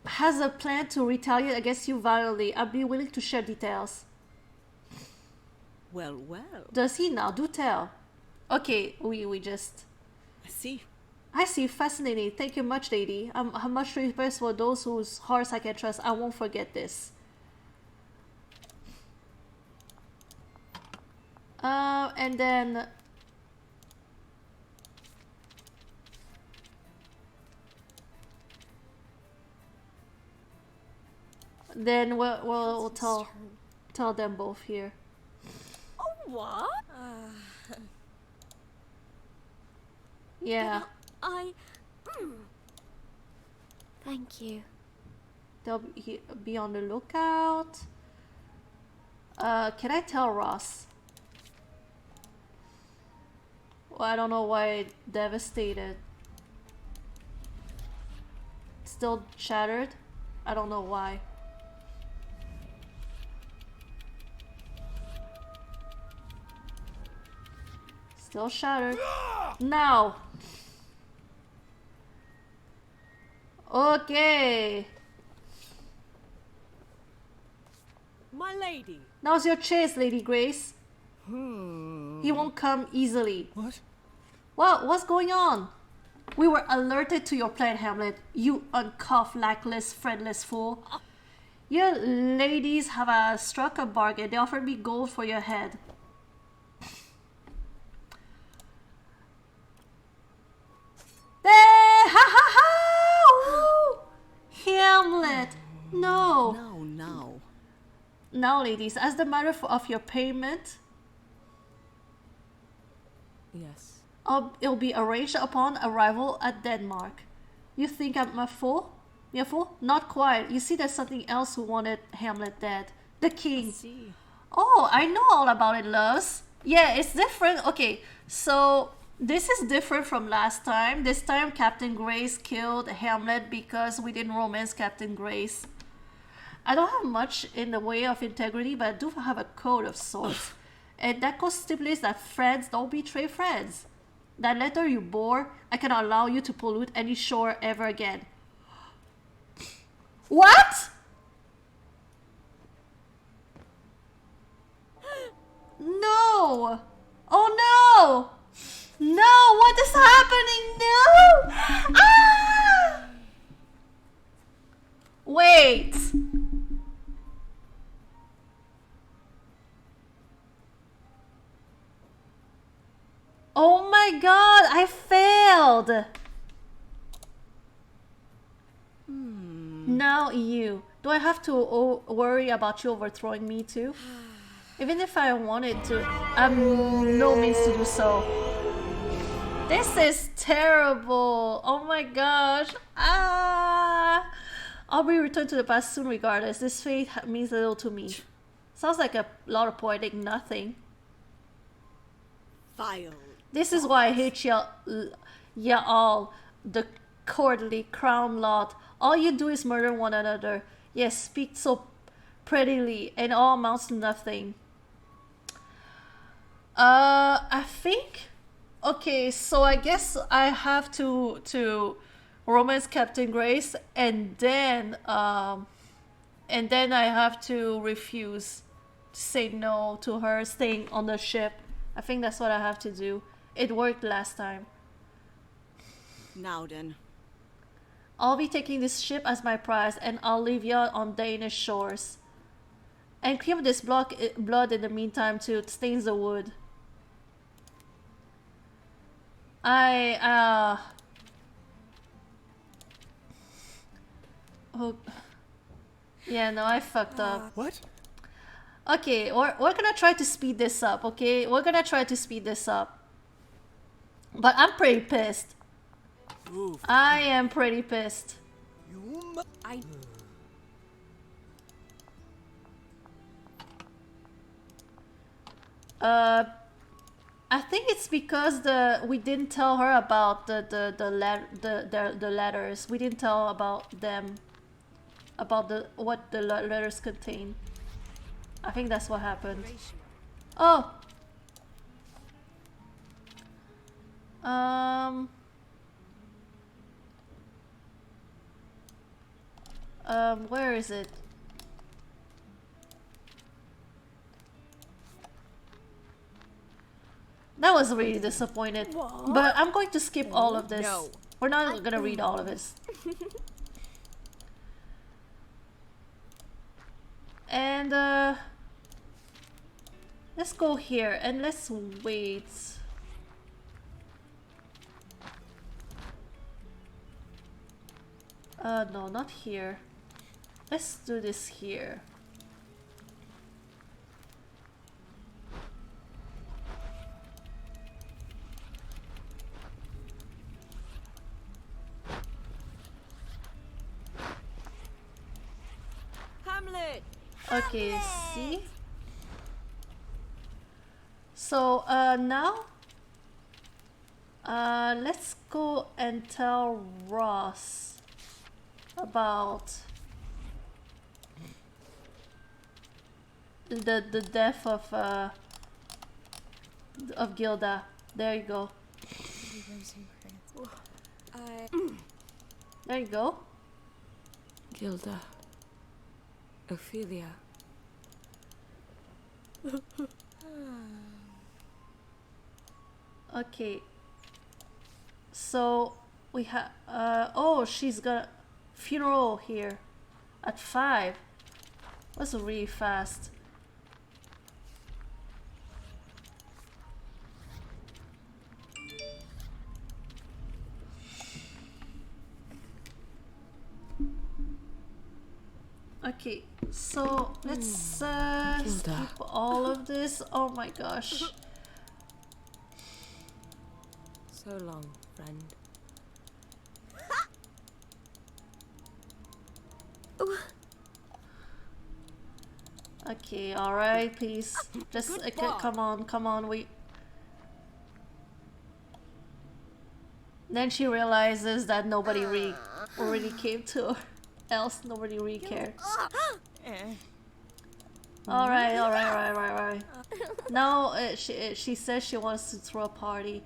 Has a plan to retaliate against you violently. I'd be willing to share details. Well, well. Does he now? Do tell. Okay, we just... I see. I see. Fascinating. Thank you much, lady. I'm much respect for those whose hearts I can trust. I won't forget this. And then... Then we'll tell tell them both here. What? Yeah, I... Thank you. they'll be on the lookout. Can I tell Ross? Well, I don't know why devastated. Still shattered? I don't know why. Still shattered. Now! Okay! My lady. Now's your chance, Lady Grace. He won't come easily. What? What's going on? We were alerted to your plan, Hamlet. You uncuffed, lackless, friendless fool. Your ladies have struck a bargain. They offered me gold for your head. Ha ha ha! Hamlet! No! No. Now, ladies, as the matter of your payment, Yes. it'll be arranged upon arrival at Denmark. You think I'm a fool? You a fool? Not quite. You see, there's something else who wanted Hamlet dead. The king. See. Oh, I know all about it, loves. Yeah, it's different. Okay, so this is different from last time. This time, Captain Grace killed Hamlet because we didn't romance Captain Grace. I don't have much in the way of integrity, but I do have a code of sorts. And that code stipulates that friends don't betray friends. That letter you bore, I cannot allow you to pollute any shore ever again. What? No! Oh no! No! What is happening? No! Ah! Wait! Oh my god, I failed! Now you. Do I have to worry about you overthrowing me too? Even if I wanted to, I'm no means to do so. This is terrible! Oh my gosh! Ah! I'll be returned to the past soon regardless. This fate means little to me. Sounds like a lot of poetic nothing. Vile. This is why I hate ya all, the courtly crown lot. All you do is murder one another. Yes, speak so prettily, and all amounts to nothing. I think... Okay, so I guess I have to romance Captain Grace, and then I have to refuse to say no to her staying on the ship. I think that's what I have to do. It worked last time. Now then. I'll be taking this ship as my prize, and I'll leave you on Danish shores. And keep this blood in the meantime too. It stains the wood. Oh. Yeah, no, I fucked up. What? Okay, we're gonna try to speed this up, okay? We're gonna try to speed this up. But I'm pretty pissed. Oof. I am pretty pissed. I... I think it's because we didn't tell her about the letters. We didn't tell about them, about what the letters contain. I think that's what happened. Oh. Where is it? That was really disappointed. What? But I'm going to skip all of this. No. We're not gonna read all of this. And let's go here and let's wait. No, not here. Let's do this here. Okay, see? So, now, let's go and tell Ross about the death of Gilda. There you go. There you go. Gilda. Ophelia. Okay. So we have oh, she's got funeral here at 5. That's really fast. Okay, so let's skip all of this. Oh my gosh. So long, friend. Okay, alright, please. Just come on, we. Then she realizes that nobody really came to her. Else, nobody really cared. Alright. Now she says she wants to throw a party.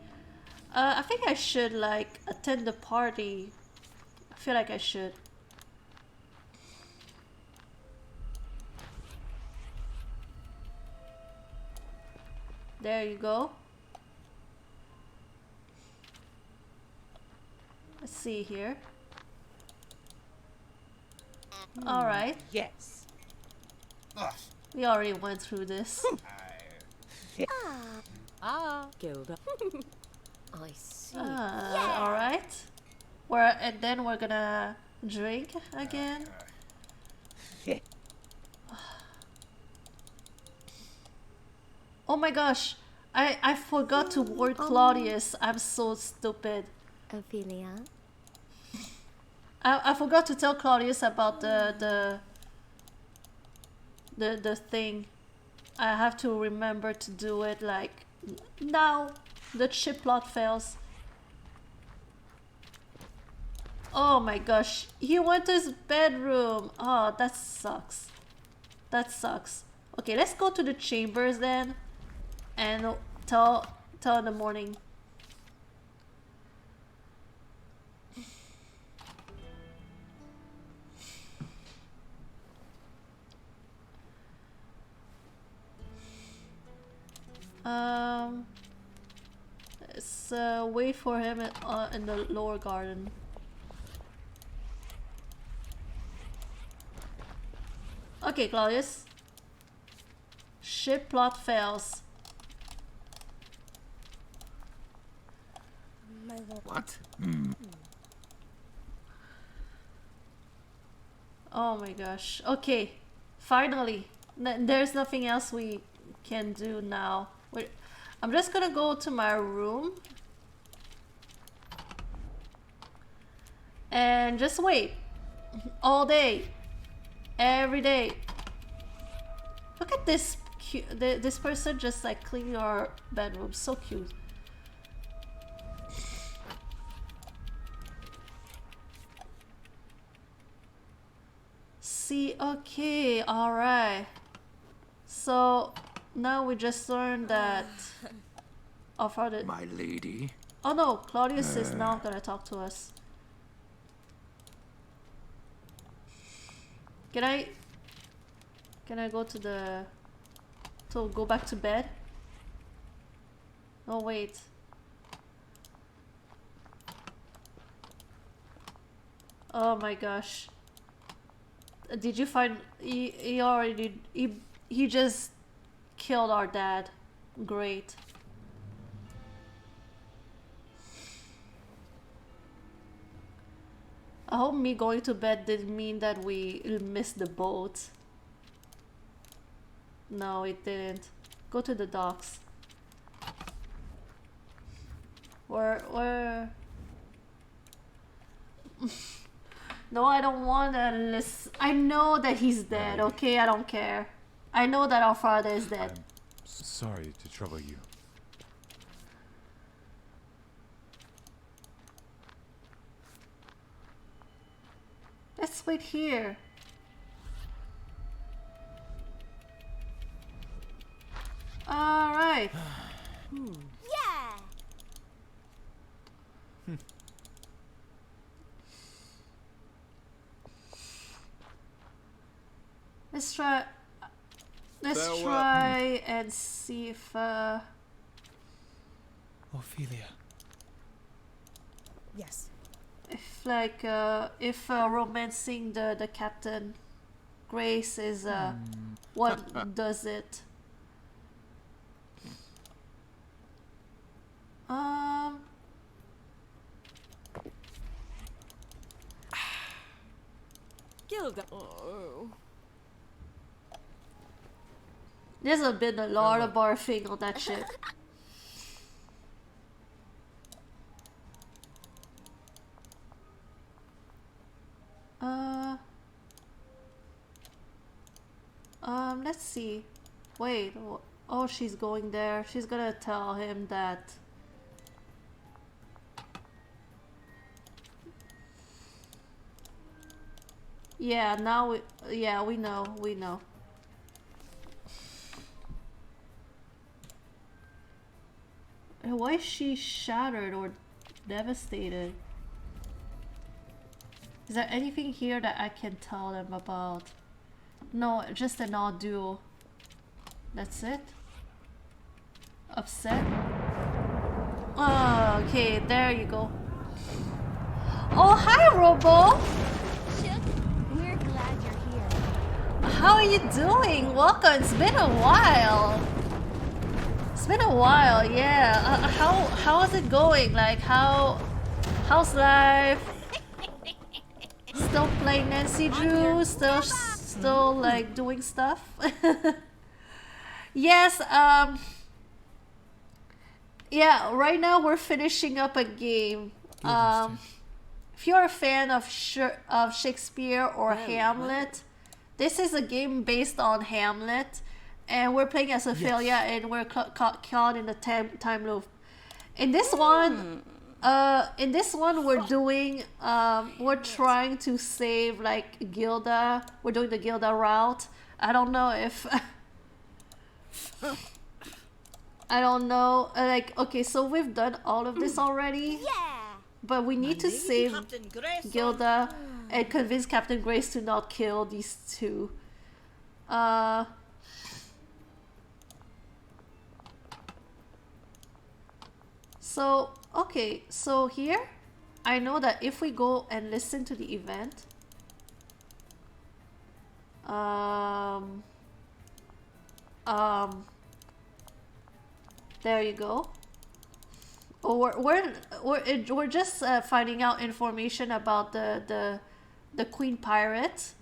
I think I should like attend the party. I feel like I should. There you go. Let's see here. Alright. Yes. We already went through this. Gilda. I see. Alright. And then we're gonna drink again. Oh my gosh. I forgot to warn Claudius. I'm so stupid. Ophelia. I forgot to tell Claudius about the thing. I have to remember to do it like now. The ship plot fails. Oh my gosh, he went to his bedroom. Oh, that sucks. That sucks. Okay, let's go to the chambers then, and tell in the morning. Let's wait for him in the lower garden. Okay, Claudius. Ship plot fails. What? Oh my gosh. Okay, finally. There's nothing else we can do now. I'm just gonna go to my room and just wait all day, every day. Look at this this person just like cleaning our bedroom. So cute. See, okay, alright. So now we just learned that of how the My lady. oh no, Claudius is now gonna talk to us. Can I go to go back to bed? Oh wait. Oh my gosh. Did you find he already he just killed our dad. Great. I hope me going to bed didn't mean that we missed the boat. No, it didn't. Go to the docks. Where No, I don't want to listen. I know that he's dead, okay? I don't care. I know that our father is dead. I'm sorry to trouble you. Let's wait here. Alright. Yeah. Let's try. Let's So, try and see Ophelia. Yes. if romancing the captain Grace is what does it. Gilda. Oh. There's been a lot of barfing on that shit. Let's see. Wait. Oh, she's going there. She's gonna tell him that. Yeah, now we know. Why is she shattered or devastated? Is there anything here that I can tell them about? No, just an odd duel. That's it? Upset? Oh, okay, there you go. Oh, hi, Robo! We're glad you're here. How are you doing? Welcome. It's been a while. It's been a while, yeah. How's it going? Like, how's life? Still playing Nancy Drew? Still like doing stuff? Yes. Yeah. Right now we're finishing up a game. If you're a fan of Shakespeare or Hamlet, this is a game based on Hamlet, and we're playing as Ophelia, and we're caught in the time loop. In this one, we're doing we're trying to save like Gilda. We're doing the Gilda route. I don't know if I don't know. Like, okay, so we've done all of this already. Yeah. But we need to save Gilda and convince Captain Grace to not kill these two. So, okay, so here, I know that if we go and listen to the event, there you go. Oh, we're just finding out information about the Queen Pirate.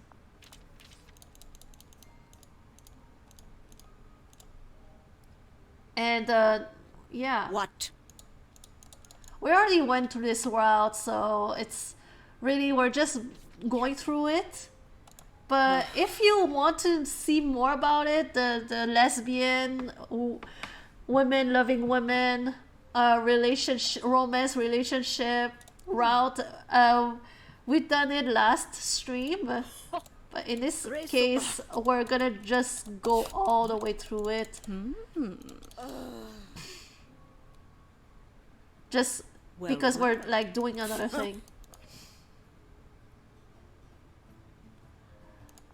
And yeah. What? We already went through this route, so it's really, we're just going through it. But if you want to see more about it, the lesbian, women loving women, romance relationship route, we've done it last stream, but in this case we're gonna just go all the way through it. Just because we're like doing another thing.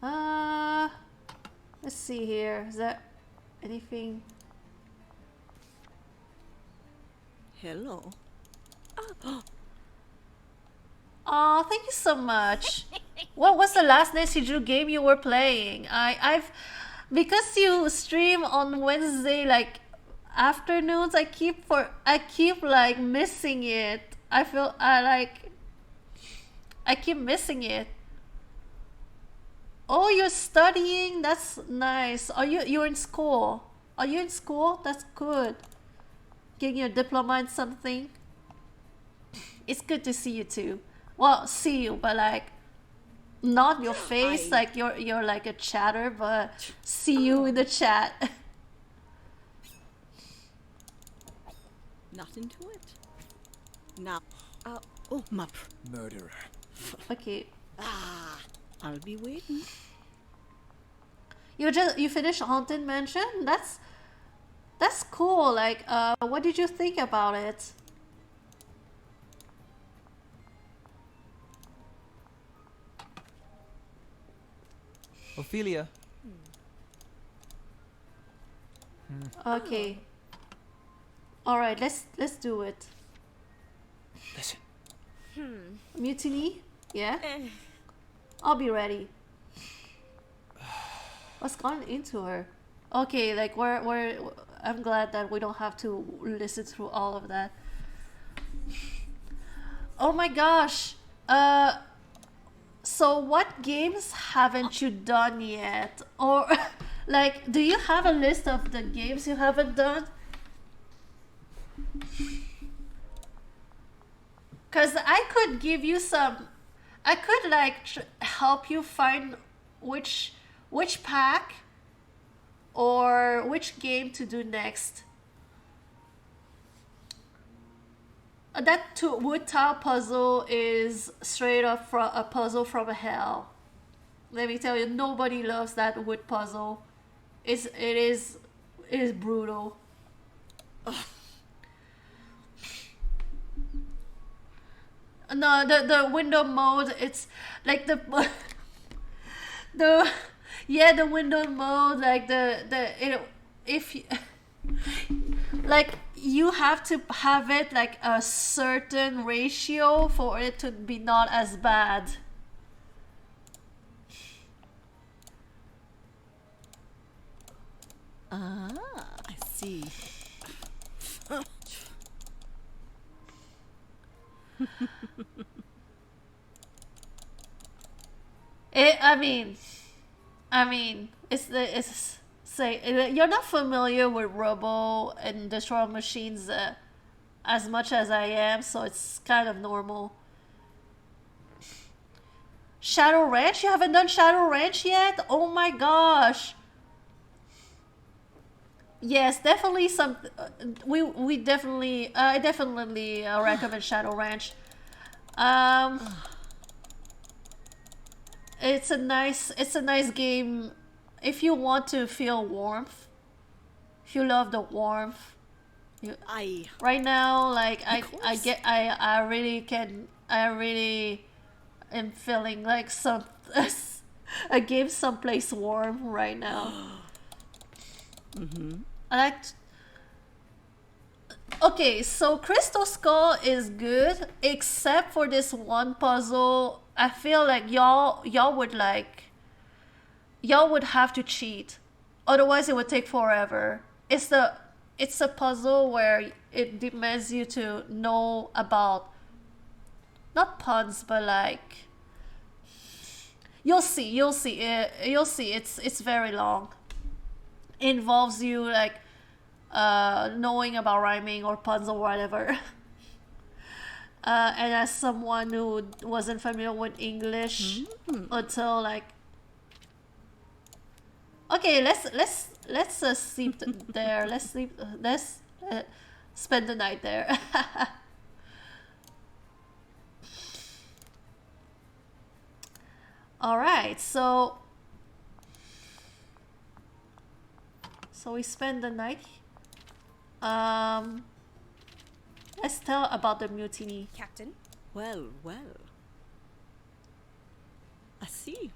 Let's see here, is there anything? Hello. Oh, thank you so much. What was the last Nancy Drew game you were playing? Because you stream on Wednesday like afternoons, I keep like missing it. I keep missing it. Oh, you're studying? That's nice. You're in school? Are you in school? That's good. Getting your diploma in something. It's good to see you too. Well, see you, but like not your face, like you're like a chatter, but see you in the chat. Not into it. Now. Oh, my. Murderer. Okay. I'll be waiting. You finished Haunted Mansion? That's cool. Like, what did you think about it? Ophelia. Okay. All right, let's do it. Listen. Mutiny? Yeah. I'll be ready. What's gone into her? Okay, like we're. I'm glad that we don't have to listen through all of that. Oh my gosh. So what games haven't you done yet? Or like, do you have a list of the games you haven't done? Cause I could give you some. I could like help you find which pack or which game to do next. That wood tile puzzle is straight up from a puzzle from hell. Let me tell you, nobody loves that wood puzzle. It is brutal. No, the window mode, it's like the the window mode, like if you, like you have to have it like a certain ratio for it to be not as bad. I see. I mean, it's say you're not familiar with Robo and Destroy Machines as much as I am, so it's kind of normal. Shadow Ranch? You haven't done Shadow Ranch yet? Oh my gosh! Yes, definitely some. We definitely I definitely recommend Shadow Ranch. It's a nice game if you want to feel warmth. If you love the warmth. Right now, like I really am feeling like some a game someplace warm right now. I like. Okay, so Crystal Skull is good, except for this one puzzle. I feel like y'all would have to cheat, otherwise it would take forever. It's a puzzle where it demands you to know about not puns, but like you'll see. It's very long. It involves you like knowing about rhyming or puns or whatever. And as someone who wasn't familiar with English until like, okay, let's sleep there. Let's spend the night there. All right, so we spend the night. Let's tell about the mutiny. Captain? Well. I see.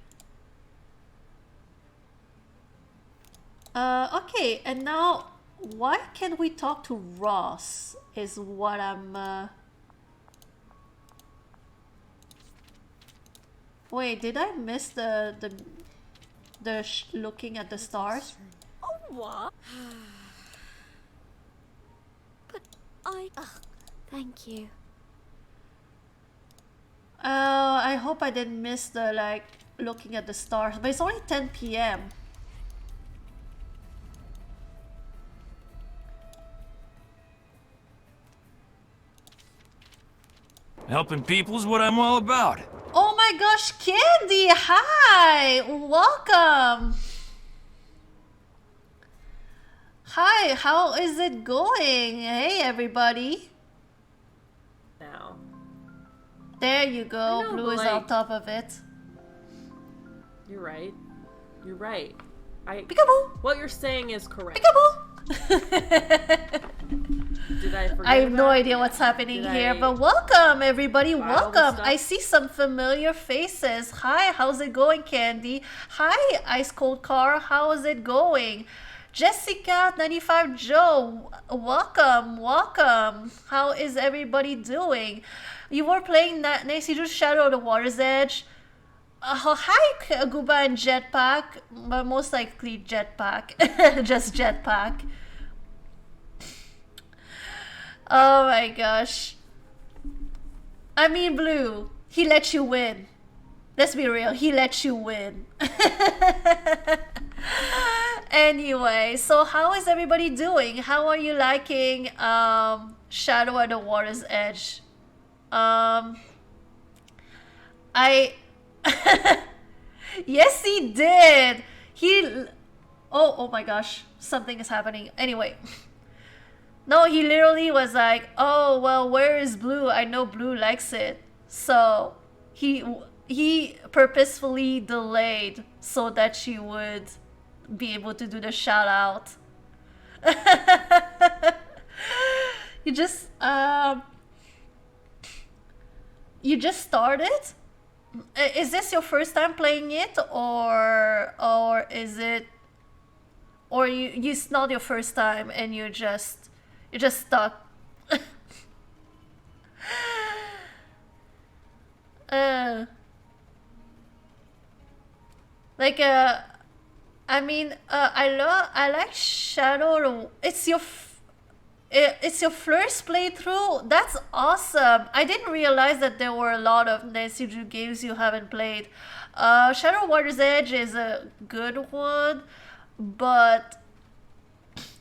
Okay, and now why can't we talk to Ross is what I'm Wait, did I miss the looking at the stars? Oh, what? But thank you. I hope I didn't miss the like looking at the stars, but it's only 10 p.m. Helping people's what I'm all about. Oh my my gosh, Candy, hi! Welcome! Hi, how is it going? Hey, everybody. Now. There you go. know, Blue but, is like, on top of it. You're right. You're right. Peekaboo! What you're saying is correct. Peekaboo! Did I forget I have no about- idea what's happening Did here, I but welcome, everybody. file this Welcome. stuff? I see some familiar faces. Hi, how's it going, Candy? Hi, Ice Cold Car. How is it going? Jessica 95 Joe, welcome, welcome. How is everybody doing? You were playing Nancy Drew's Shadow of the Water's Edge. Hi, Guba and Jetpack, but most likely Jetpack, just Jetpack. Oh my gosh. I mean, Blue, he let you win. Let's be real, he let you win. Anyway, so how is everybody doing? How are you liking Shadow at the Water's Edge? Yes, he did. Oh my gosh, something is happening. Anyway. No, he literally was like, oh, well, where is Blue? I know Blue likes it. So he purposefully delayed so that she would be able to do the shout out. You just started? Is this your first time playing it, or is it, or it's not your first time and you're just stuck? I mean, I like Shadow. It's your first playthrough. That's awesome. I didn't realize that there were a lot of Nancy Drew games you haven't played. Shadow Water's Edge is a good one, but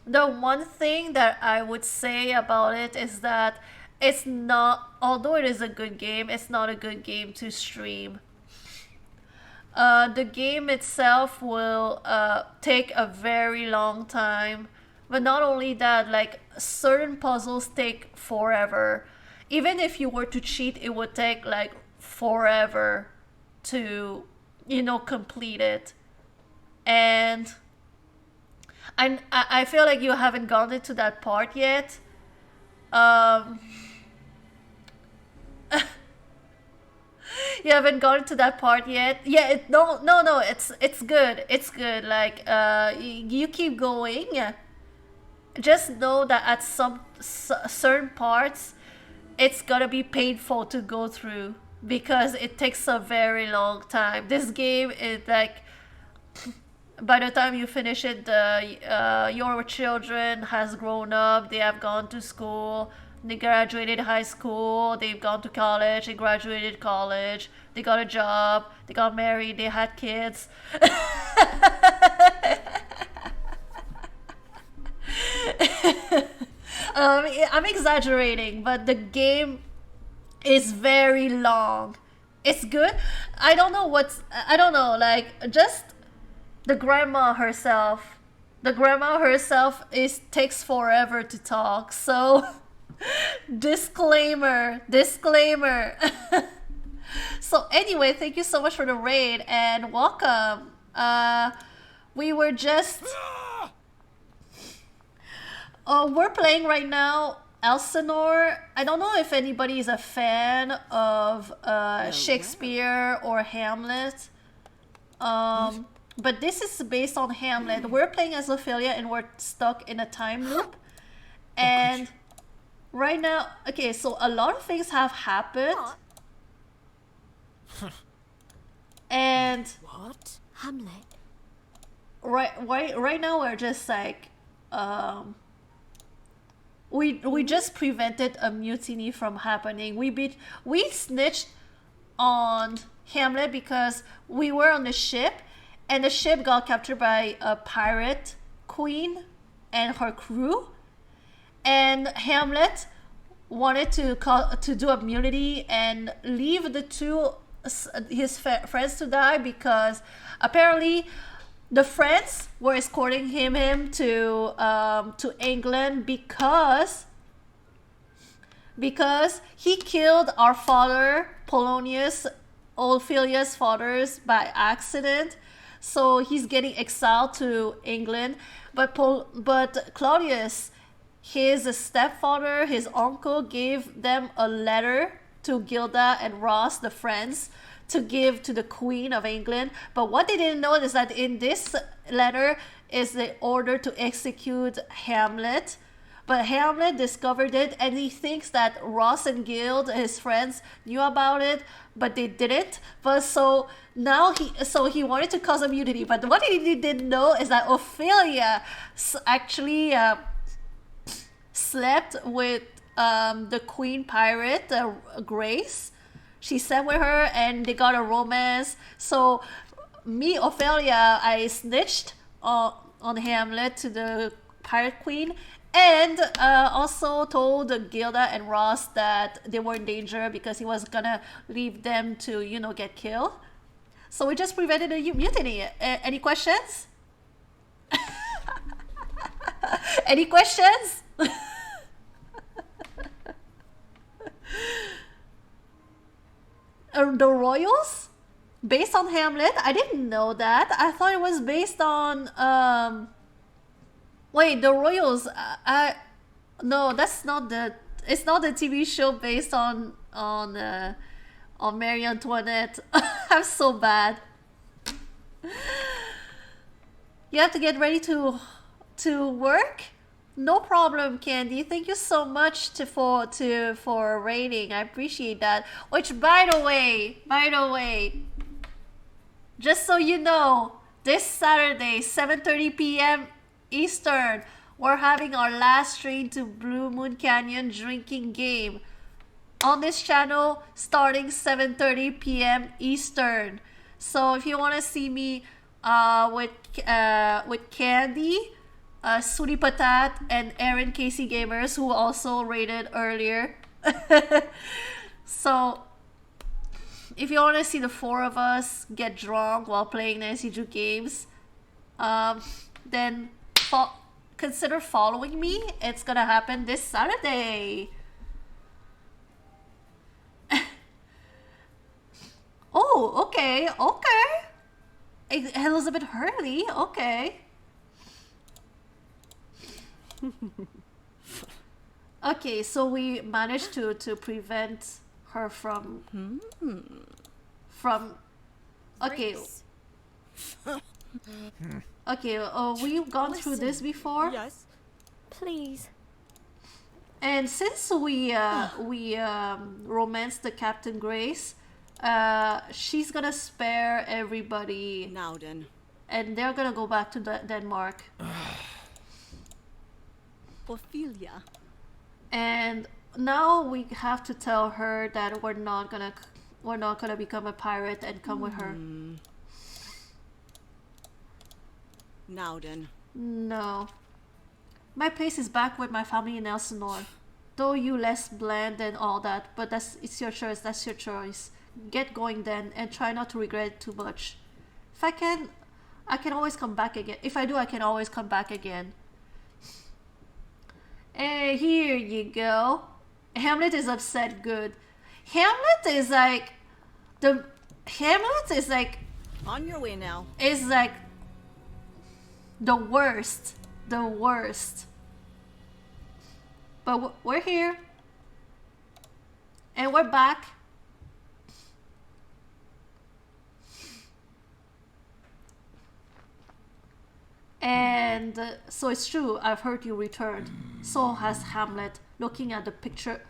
the one thing that I would say about it is that it's not, although it is a good game, it's not a good game to stream. The game itself will take a very long time. But not only that, like, certain puzzles take forever. Even if you were to cheat, it would take like forever to, complete it. And I feel like you haven't gotten to that part yet. You haven't gotten to that part yet. Yeah, no, it's good. It's good. Like, you keep going. Just know that at some certain parts, it's gonna be painful to go through because it takes a very long time. This game is like, by the time you finish it, your children has grown up. They have gone to school. They graduated high school. They've gone to college. They graduated college. They got a job. They got married. They had kids. I'm exaggerating, but the game is very long. It's good. I don't know, like, just the grandma herself. The grandma herself takes forever to talk. So, disclaimer. So anyway, thank you so much for the raid and welcome. We were just... we're playing right now Elsinore. I don't know if anybody is a fan of Shakespeare or Hamlet. But this is based on Hamlet. We're playing as Ophelia and we're stuck in a time loop. And right now, okay, so a lot of things have happened. And what? Hamlet. Right now we're just like we just prevented a mutiny from happening. We snitched on Hamlet because we were on the ship and the ship got captured by a pirate queen and her crew, and Hamlet wanted to do a mutiny and leave the two his friends to die because apparently the friends were escorting him to England because he killed our father Polonius, Ophelia's father's, by accident. So he's getting exiled to England. But Claudius, his stepfather, his uncle, gave them a letter to Gilda and Ross, the friends, to give to the Queen of England. But what they didn't know is that in this letter is the order to execute Hamlet. But Hamlet discovered it, and he thinks that Ross and Guild, his friends, knew about it, but they didn't. But so now he wanted to cause a mutiny. But what he didn't know is that Ophelia actually slept with the Queen Pirate, Grace. She slept with her, and they got a romance. So me, Ophelia, I snitched on Hamlet to the Pirate Queen. And also told Gilda and Ross that they were in danger because he was gonna leave them to, get killed. So we just prevented a mutiny. Any questions? Any questions? The Royals? Based on Hamlet? I didn't know that. I thought it was based on... Wait, the Royals. No, that's not the. It's not the TV show based on Marie Antoinette. I'm so bad. You have to get ready to work. No problem, Candy. Thank you so much for rating. I appreciate that. Which, by the way, just so you know, this Saturday, 7:30 p.m. Eastern, we're having our last train to Blue Moon Canyon drinking game on this channel starting 7:30 p.m. Eastern. So if you want to see me with Candy, Sudi Patat, and Aaron Casey Gamers, who also rated earlier. So if you want to see the four of us get drunk while playing Nancy Drew games, then consider following me. It's gonna happen this Saturday. Oh, okay. Elizabeth Hurley, okay. Okay, so we managed to prevent her from okay. Okay, we've gone through this before. Yes. Please. And since we romanced the Captain Grace, she's gonna spare everybody. Now then. And they're gonna go back to Denmark. Ophelia. And now we have to tell her that we're not gonna become a pirate and come with her. Now then. No. My place is back with my family in Elsinore. Though you less bland and all that, but it's your choice, that's your choice. Get going then, and try not to regret it too much. If I can always come back again. If I do, I can always come back again. Hey, here you go. Hamlet is upset good. Hamlet is like... On your way now. Is like... The worst. But we're here. And we're back. And so it's true, I've heard you returned. So has Hamlet, looking the picture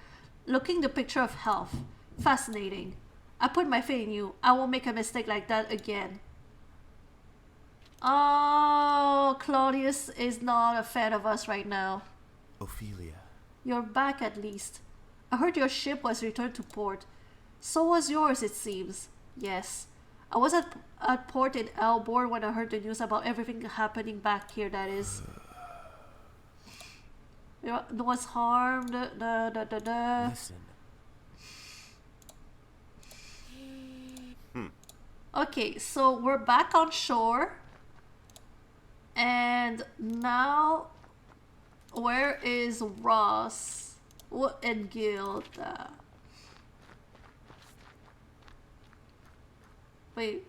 of health. Fascinating. I put my faith in you. I won't make a mistake like that again. Oh, Claudius is not a fan of us right now. Ophelia. You're back at least. I heard your ship was returned to port. So was yours, it seems. Yes. I was at port in Elborn when I heard the news about everything happening back here, that is. No one's harmed. Listen. Okay, so we're back on shore. And now, where is Ross? What and Gilda? Wait.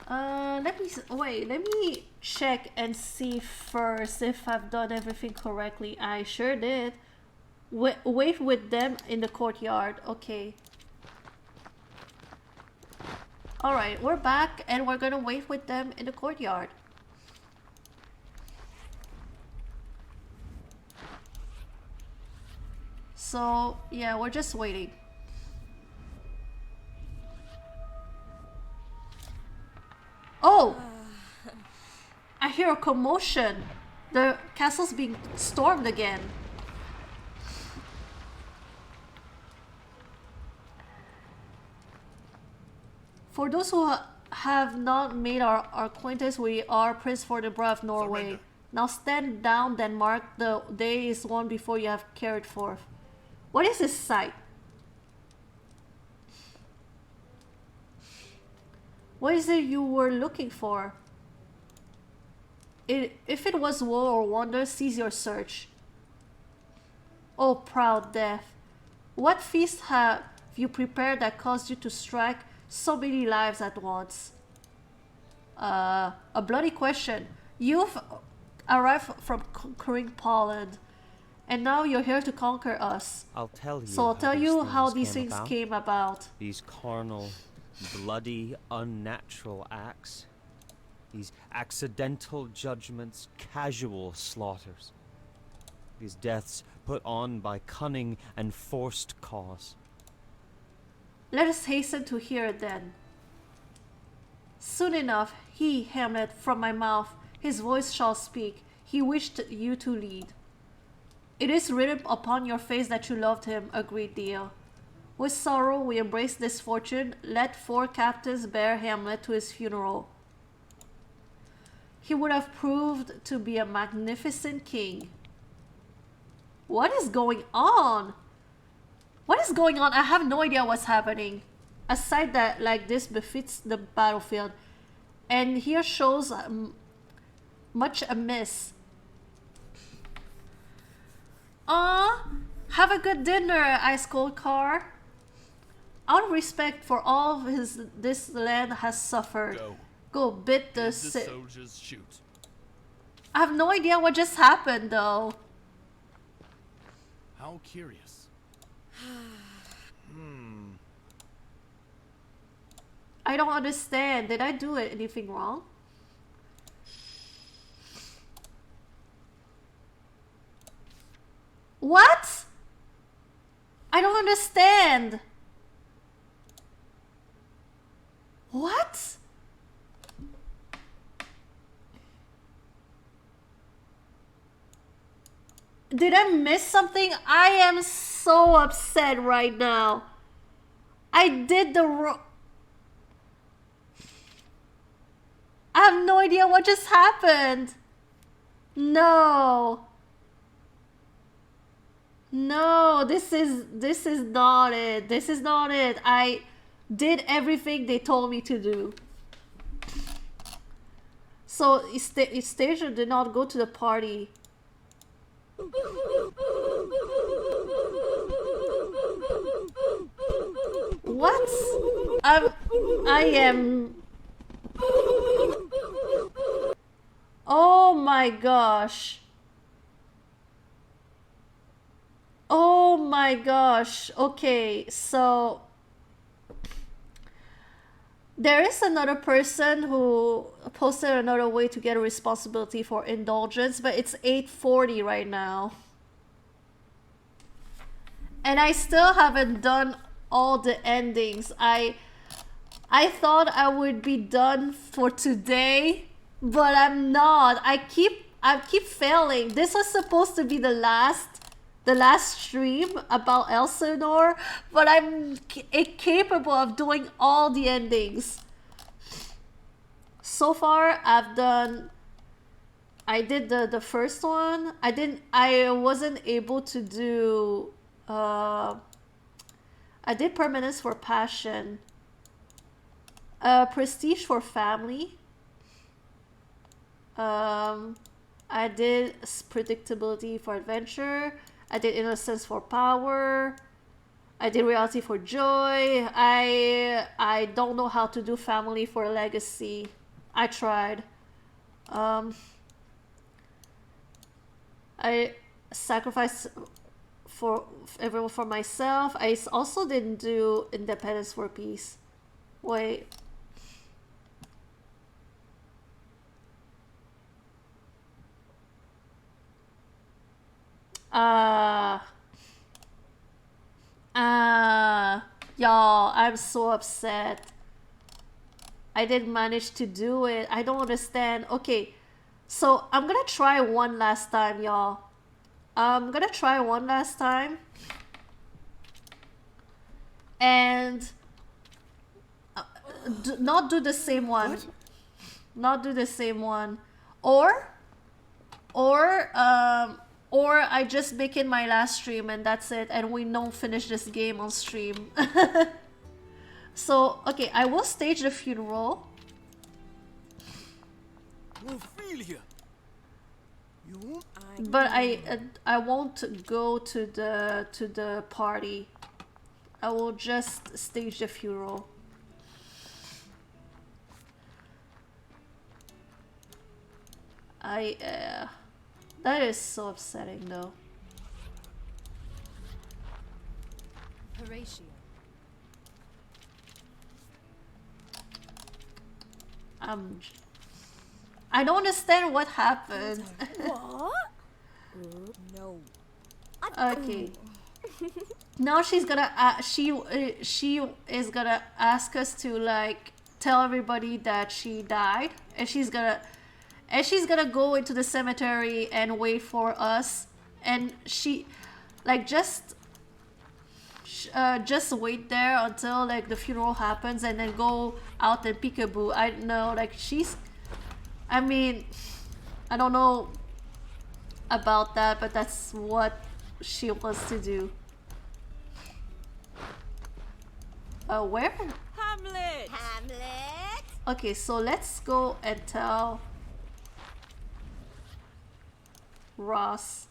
Let me check and see first if I've done everything correctly. I sure did. Wait with them in the courtyard. Okay. Alright, we're back and we're gonna wait with them in the courtyard. So, yeah, we're just waiting. Oh! I hear a commotion. The castle's being stormed again. For those who have not made our acquaintance, we are Prince Fortinbras of Norway. Surrender. Now stand down, Denmark. The day is one before you have carried forth. What is this sight? What is it you were looking for? If it was woe or wonder, cease your search. Oh, proud death. What feast have you prepared that caused you to strike so many lives at once? A bloody question. You've arrived from conquering Poland, and now you're here to conquer us. I'll tell you. So I'll tell you how these things about. came about. These carnal, bloody, unnatural acts. These accidental judgments, casual slaughters. These deaths put on by cunning and forced cause. Let us hasten to hear it then. Soon enough, he, Hamlet, from my mouth, his voice shall speak. He wished you to lead. It is written upon your face that you loved him a great deal. With sorrow we embrace this fortune. Let 4 captains bear Hamlet to his funeral. He would have proved to be a magnificent king. What is going on? What is going on? I have no idea what's happening. Aside that, like, this befits the battlefield. And here shows much amiss. Have a good dinner, Ice Cold Car. Out of respect for all this land has suffered. Go bid the soldiers shoot. I have no idea what just happened though. How curious. I don't understand. Did I do anything wrong? What? I don't understand. What? Did I miss something? I am so upset right now. I did the wrong... I have no idea what just happened. No. No, this is not it. This is not it. I did everything they told me to do. So Stasia did not go to the party. What? I am... Oh my gosh. Oh my gosh. Okay, so there is another person who posted another way to get a responsibility for indulgence, but it's 8:40 right now. And I still haven't done all the endings. I thought I would be done for today, but I'm not. I keep failing. This was supposed to be the last stream about Elsinore, but I'm incapable of doing all the endings. So far, I did the first one. I wasn't able to do I did permanence for passion. Prestige for family. I did predictability for adventure. I did innocence for power. I did reality for joy. I don't know how to do family for legacy. I tried. I sacrificed for everyone for myself. I also didn't do independence for peace. Wait. Y'all, I'm so upset. I didn't manage to do it. I don't understand. Okay, so I'm gonna try one last time, y'all. I'm gonna try one last time. And not do the same one. What? Not do the same one. Or I just make it my last stream and that's it, and we don't finish this game on stream. So, okay, I will stage the funeral. Ophelia. You won't? But I won't go to the party. I will just stage the funeral. That is so upsetting though. Horatio. I don't understand what happened. What? No. Okay. Now she's gonna she is gonna ask us to like tell everybody that she died, and she's gonna go into the cemetery and wait for us, and she like just wait there until like the funeral happens and then go out and peekaboo. I don't know, like I mean, I don't know about that, but that's what she wants to do. Where? Hamlet! Hamlet! Okay, so let's go and tell Ross.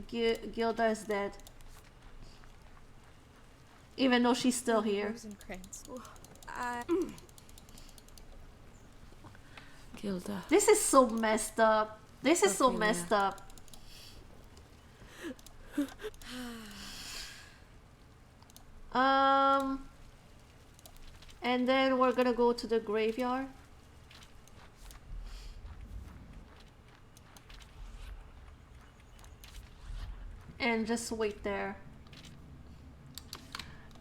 Gilda is dead. Even though she's still here. Gilda. This is so messed up. This is so messed up. And then we're gonna go to the graveyard. And just wait there.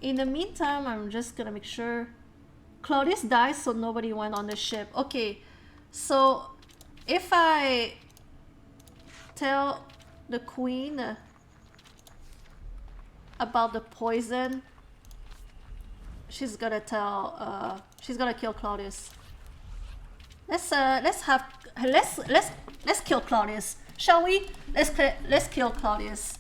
In the meantime, I'm just gonna make sure Claudius dies so nobody went on the ship. Okay, so if I tell the queen about the poison, she's gonna kill Claudius. Let's kill Claudius, shall we? Let's kill Claudius.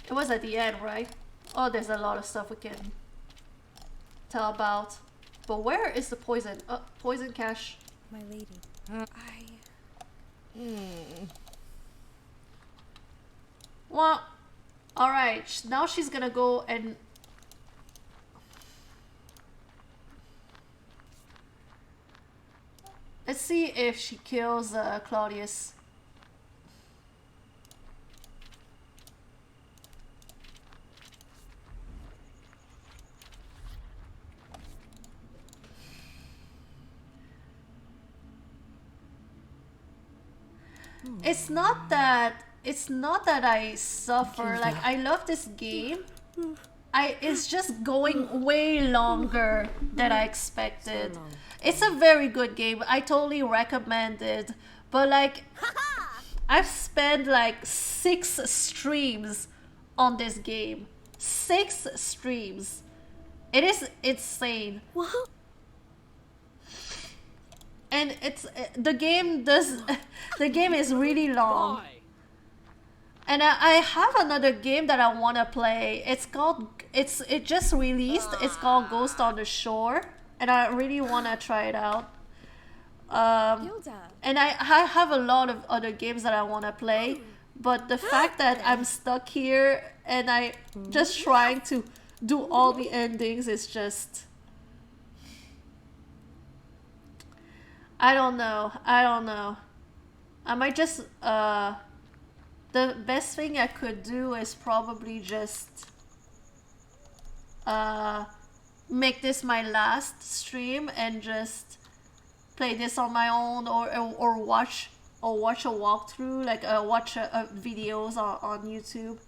It was at the end, right? Oh, there's a lot of stuff we can tell about. But where is the poison? Poison cache. My lady. Well, alright. Now she's gonna go and... Let's see if she kills Claudius. It's not that I suffer. Like, I love this game. It's just going way longer than I expected. It's a very good game. I totally recommend it. But like, I've spent like 6 streams on this game. 6 streams. It is insane. What? And it's the game does the game is really long. And I have another game that I want to play. It just released. It's called Ghost on the Shore, and I really want to try it out. And I have a lot of other games that I want to play, but the fact that I'm stuck here and I just trying to do all the endings is just, I don't know. I might just the best thing I could do is probably just make this my last stream and just play this on my own, or watch a walkthrough, like watch videos on YouTube.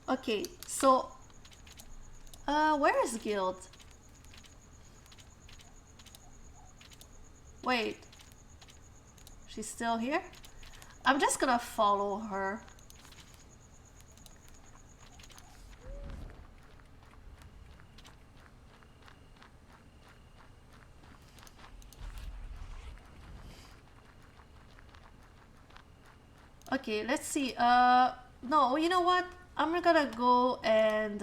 Okay, so where is Guild? Wait, she's still here? I'm just gonna follow her. Okay, let's see. No, you know what? I'm gonna go and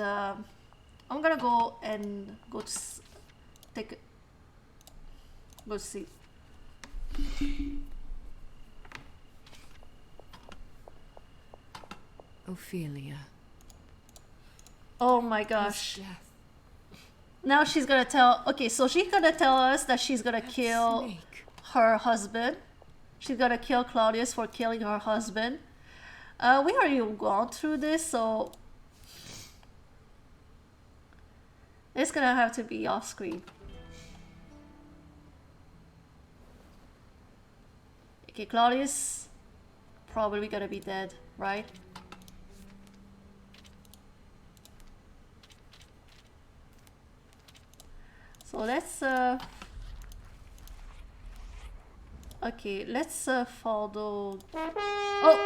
go to go see. Ophelia. Oh my gosh. Now she's gonna tell. Okay, so she's gonna tell us that she's gonna kill her husband. She's gonna kill Claudius for killing her husband. We already gone through this, so it's gonna have to be off screen. Okay, Claudius probably gonna be dead, right? So let's okay, let's follow. Oh,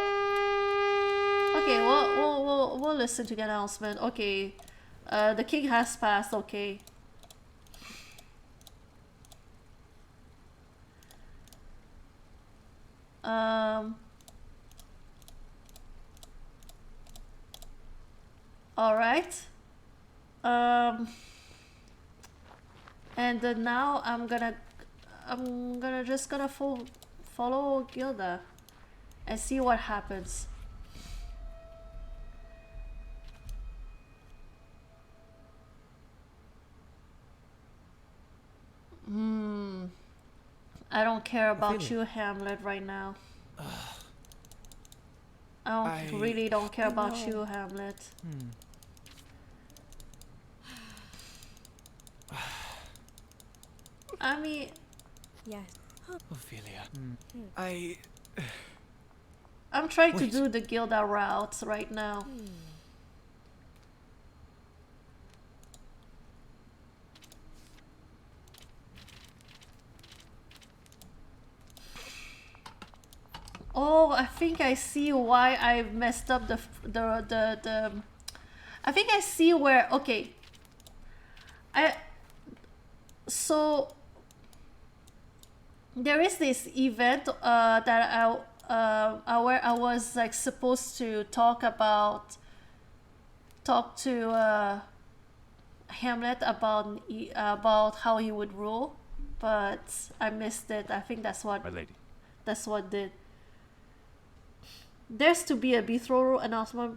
okay. We'll listen to the announcement. Okay, the king has passed. Okay. All right. And now I'm gonna follow Gilda and see what happens. I don't care about you, Hamlet, right now. I really don't care about you, Hamlet. I mean, yes. Ophelia. I'm trying to do the Gilda routes right now. Oh, I think I see why I messed up the I think I see where, okay. So there is this event that where I was like supposed to talk to Hamlet about how he would rule, but I missed it. I think that's what did. There's to be a betrothal announcement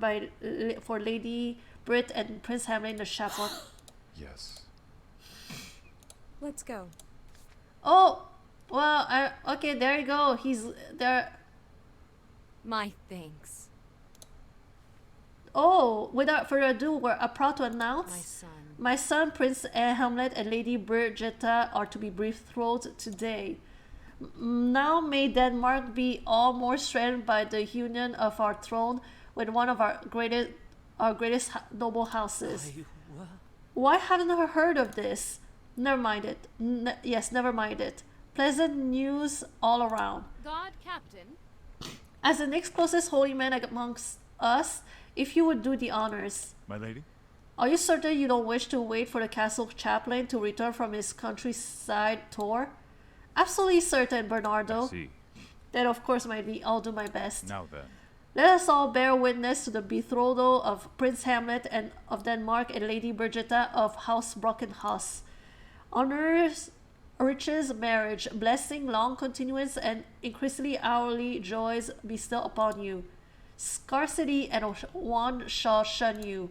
for Lady Brit and Prince Hamlet in the chapel. Yes. Let's go. Oh, well, okay, there you go. He's there. My thanks. Oh, without further ado, we're proud to announce my son Prince Hamlet and Lady Bridgetta are to be betrothed today. Now may Denmark be all more strengthened by the union of our throne with one of our greatest noble houses. Why haven't I heard of this? Never mind it. Yes, never mind it. Pleasant news all around. God, Captain. As the next closest holy man amongst us, if you would do the honors. My lady? Are you certain you don't wish to wait for the castle chaplain to return from his countryside tour? Absolutely certain, Bernardo. I see. Then of course, my lady, I'll do my best. Now then. Let us all bear witness to the betrothal of Prince Hamlet and of Denmark and Lady Brigitta of House Brockenhus. Honors, riches, marriage, blessing, long continuance, and increasingly hourly joys bestow upon you. Scarcity and want shall shun you.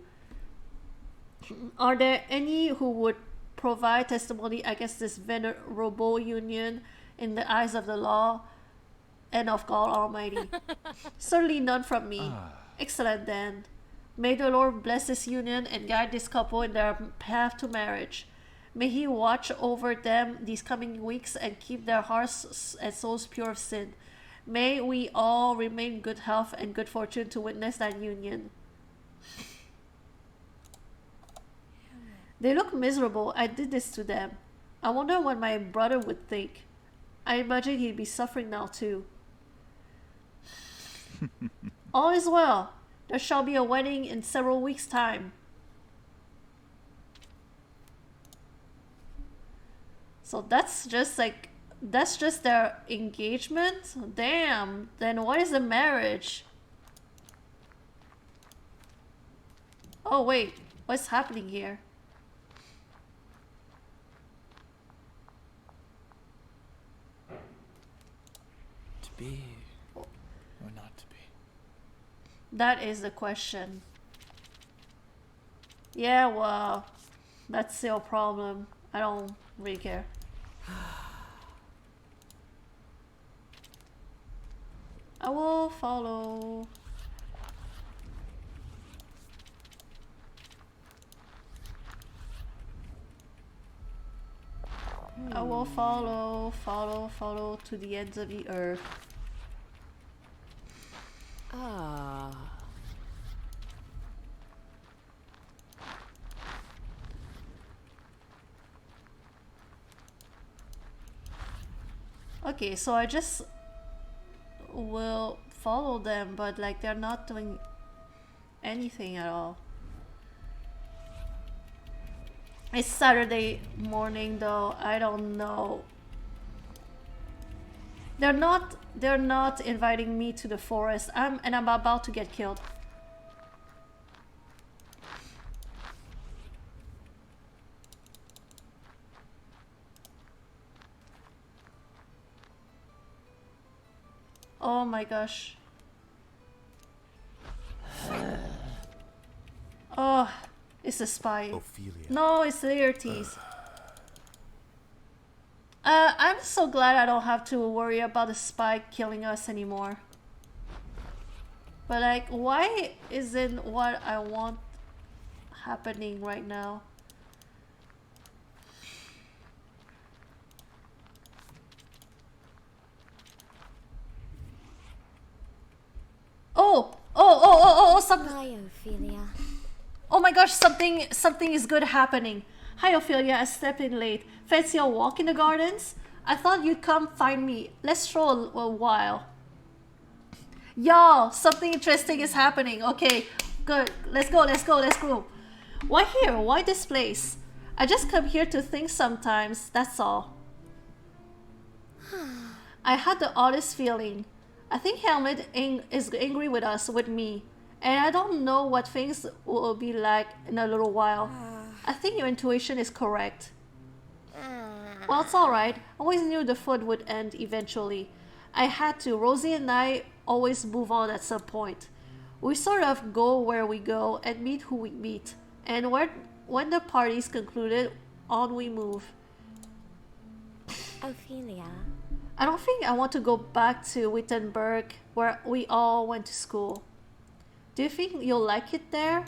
Are there any who would provide testimony against this venerable union in the eyes of the law and of God Almighty? Certainly none from me. Excellent then. May the Lord bless this union and guide this couple in their path to marriage. May He watch over them these coming weeks and keep their hearts and souls pure of sin. May we all remain in good health and good fortune to witness that union. They look miserable. I did this to them. I wonder what my brother would think. I imagine he'd be suffering now too. All is well. There shall be a wedding in several weeks' time. So that's just their engagement? Damn. Then what is the marriage? Oh wait, what's happening here? To be or not to be? That is the question. Yeah, well, that's your problem. I don't really care. I will follow. I will follow to the ends of the earth. Okay, so I just will follow them, but like they're not doing anything at all. It's Saturday morning though, I don't know. They're not inviting me to the forest. I'm about to get killed. Oh my gosh. Oh, it's a spy. Ophelia. No, it's Laertes. I'm so glad I don't have to worry about the spy killing us anymore. But like, why isn't what I want happening right now? Oh, something. Hi, Ophelia. Oh my gosh, something is good happening. Hi, Ophelia, I stepped in late. Fancy a walk in the gardens? I thought you'd come find me. Let's stroll a while. Y'all, something interesting is happening. Okay, good. Let's go. Why here? Why this place? I just come here to think sometimes, that's all. I had the oddest feeling. I think Hamlet is angry with me. And I don't know what things will be like in a little while. I think your intuition is correct. Well, it's alright. I always knew the food would end eventually. I had to. Rosie and I always move on at some point. We sort of go where we go and meet who we meet. And when the party's concluded, on we move. Ophelia. I don't think I want to go back to Wittenberg, where we all went to school. Do you think you'll like it there?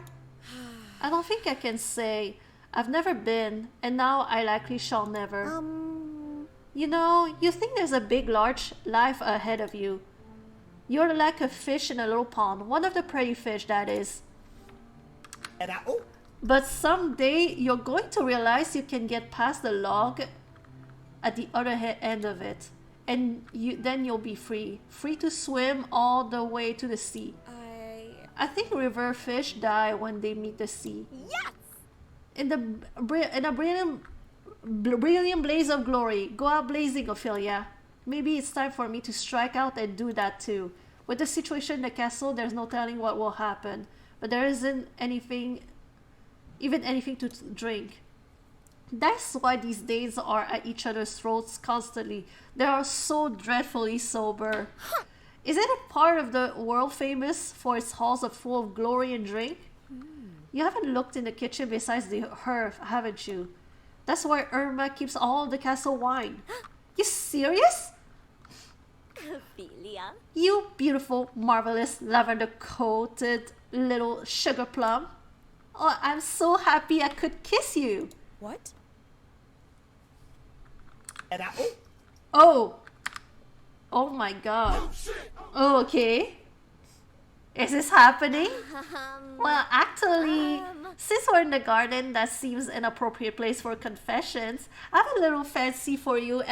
I don't think I can say. I've never been, and now I likely shall never. You know, you think there's a big, large life ahead of you. You're like a fish in a little pond, one of the pretty fish, that is. But someday you're going to realize you can get past the log at the other end of it. and then you'll be free to swim all the way to the sea. I think river fish die when they meet the sea. Yes! In a brilliant blaze of glory, go out blazing, Ophelia. Maybe it's time for me to strike out and do that too. With the situation in the castle, there's no telling what will happen, but there isn't anything to drink. That's why these days are at each other's throats constantly. They are so dreadfully sober. Is it a part of the world famous for its halls full of glory and drink? You haven't looked in the kitchen besides the hearth, haven't you? That's where Irma keeps all the castle wine. You serious? Ophelia. You beautiful, marvelous, lavender-coated little sugar plum. Oh, I'm so happy I could kiss you. What? Oh. Oh my god. Oh, okay. Is this happening? Well, actually, since we're in the garden, that seems an appropriate place for confessions. I have a little fancy for you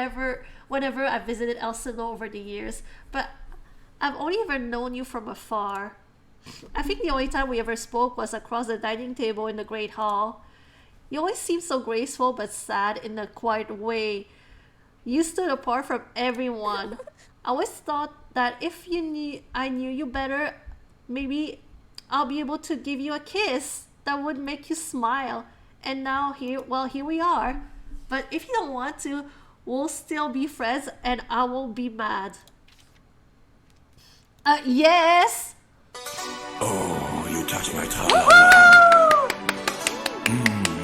whenever I visited Elsinore over the years, but I've only ever known you from afar. I think the only time we ever spoke was across the dining table in the Great Hall. You always seemed so graceful but sad in a quiet way. You stood apart from everyone. I always thought that if I knew you better, maybe I'll be able to give you a kiss that would make you smile. And now here we are. But if you don't want to, we'll still be friends and I won't be mad. Yes! Oh, you touch my tongue.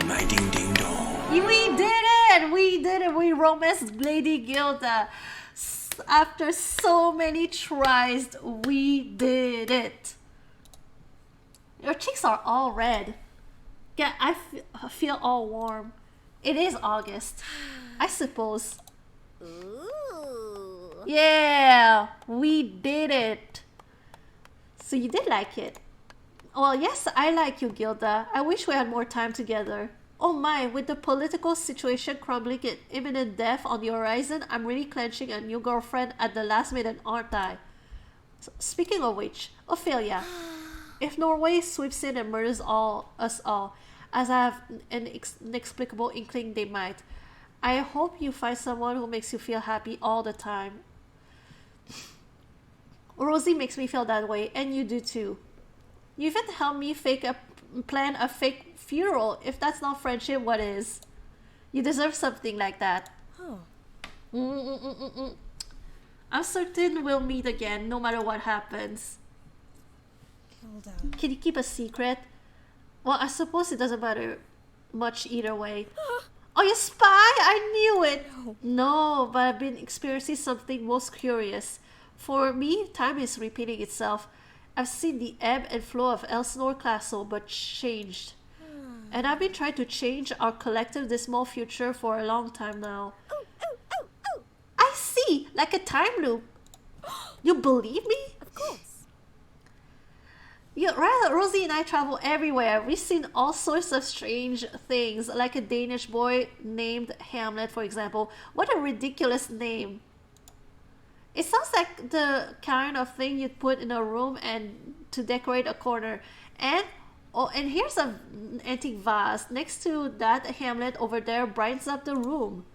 My ding ding dong. We did it! We did it! We romanced Lady Gilda. After so many tries, we did it. Your cheeks are all red. Yeah, I feel all warm. It is August, I suppose. Ooh. Yeah, we did it. So you did like it. Well, yes, I like you, Gilda. I wish we had more time together. Oh my, with the political situation crumbling and imminent death on the horizon, I'm really clenching a new girlfriend at the last minute, aren't I? So, speaking of which, Ophelia, if Norway sweeps in and murders us all, as I have an inexplicable inkling they might, I hope you find someone who makes you feel happy all the time. Rosie makes me feel that way, and you do too. You even helped me plan a fake funeral. If that's not friendship, what is? You deserve something like that. I'm certain we'll meet again, no matter what happens. Hold on. Can you keep a secret? Well, I suppose it doesn't matter much either way. Oh, you spy? I knew it! No, but I've been experiencing something most curious. For me, time is repeating itself. I've seen the ebb and flow of Elsinore Castle, but changed. And I've been trying to change our collective dismal future for a long time now. I see! Like a time loop. You believe me? Of course. Yeah, right. Rosie and I travel everywhere. We've seen all sorts of strange things, like a Danish boy named Hamlet, for example. What a ridiculous name. It sounds like the kind of thing you'd put in a room and to decorate a corner. And here's an antique vase. Next to that Hamlet over there brightens up the room.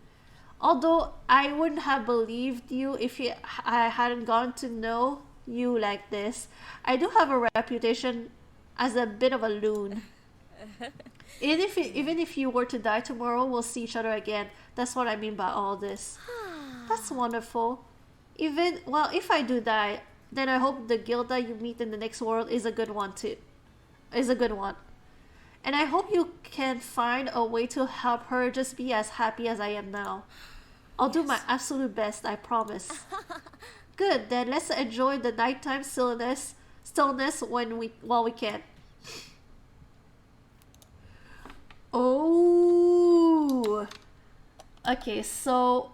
Although I wouldn't have believed you if I hadn't gotten to know you like this. I do have a reputation as a bit of a loon. Even if you were to die tomorrow, we'll see each other again. That's what I mean by all this. That's wonderful. If I do die, then I hope the Gilda you meet in the next world is a good one too. And I hope you can find a way to help her just be as happy as I am now. I'll do my absolute best, I promise. Good, then let's enjoy the nighttime stillness while we can. Oh. Okay, so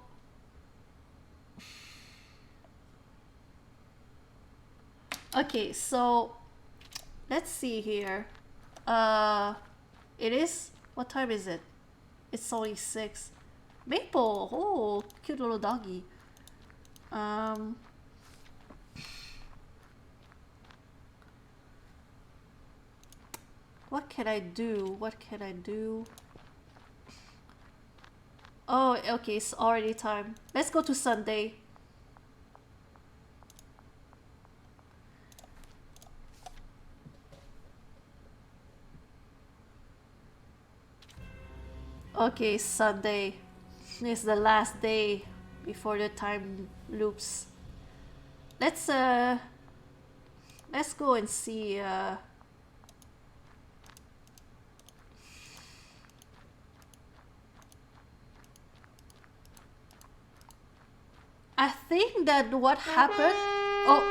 let's see here. It is, what time is it? It's only 6. Maple, oh, cute little doggy. Um, what can I do? What can I do? Oh, okay, it's already time. Let's go to Sunday. Okay, Sunday. It's the last day before the time loops. Let's go and see I think that what happened. Oh,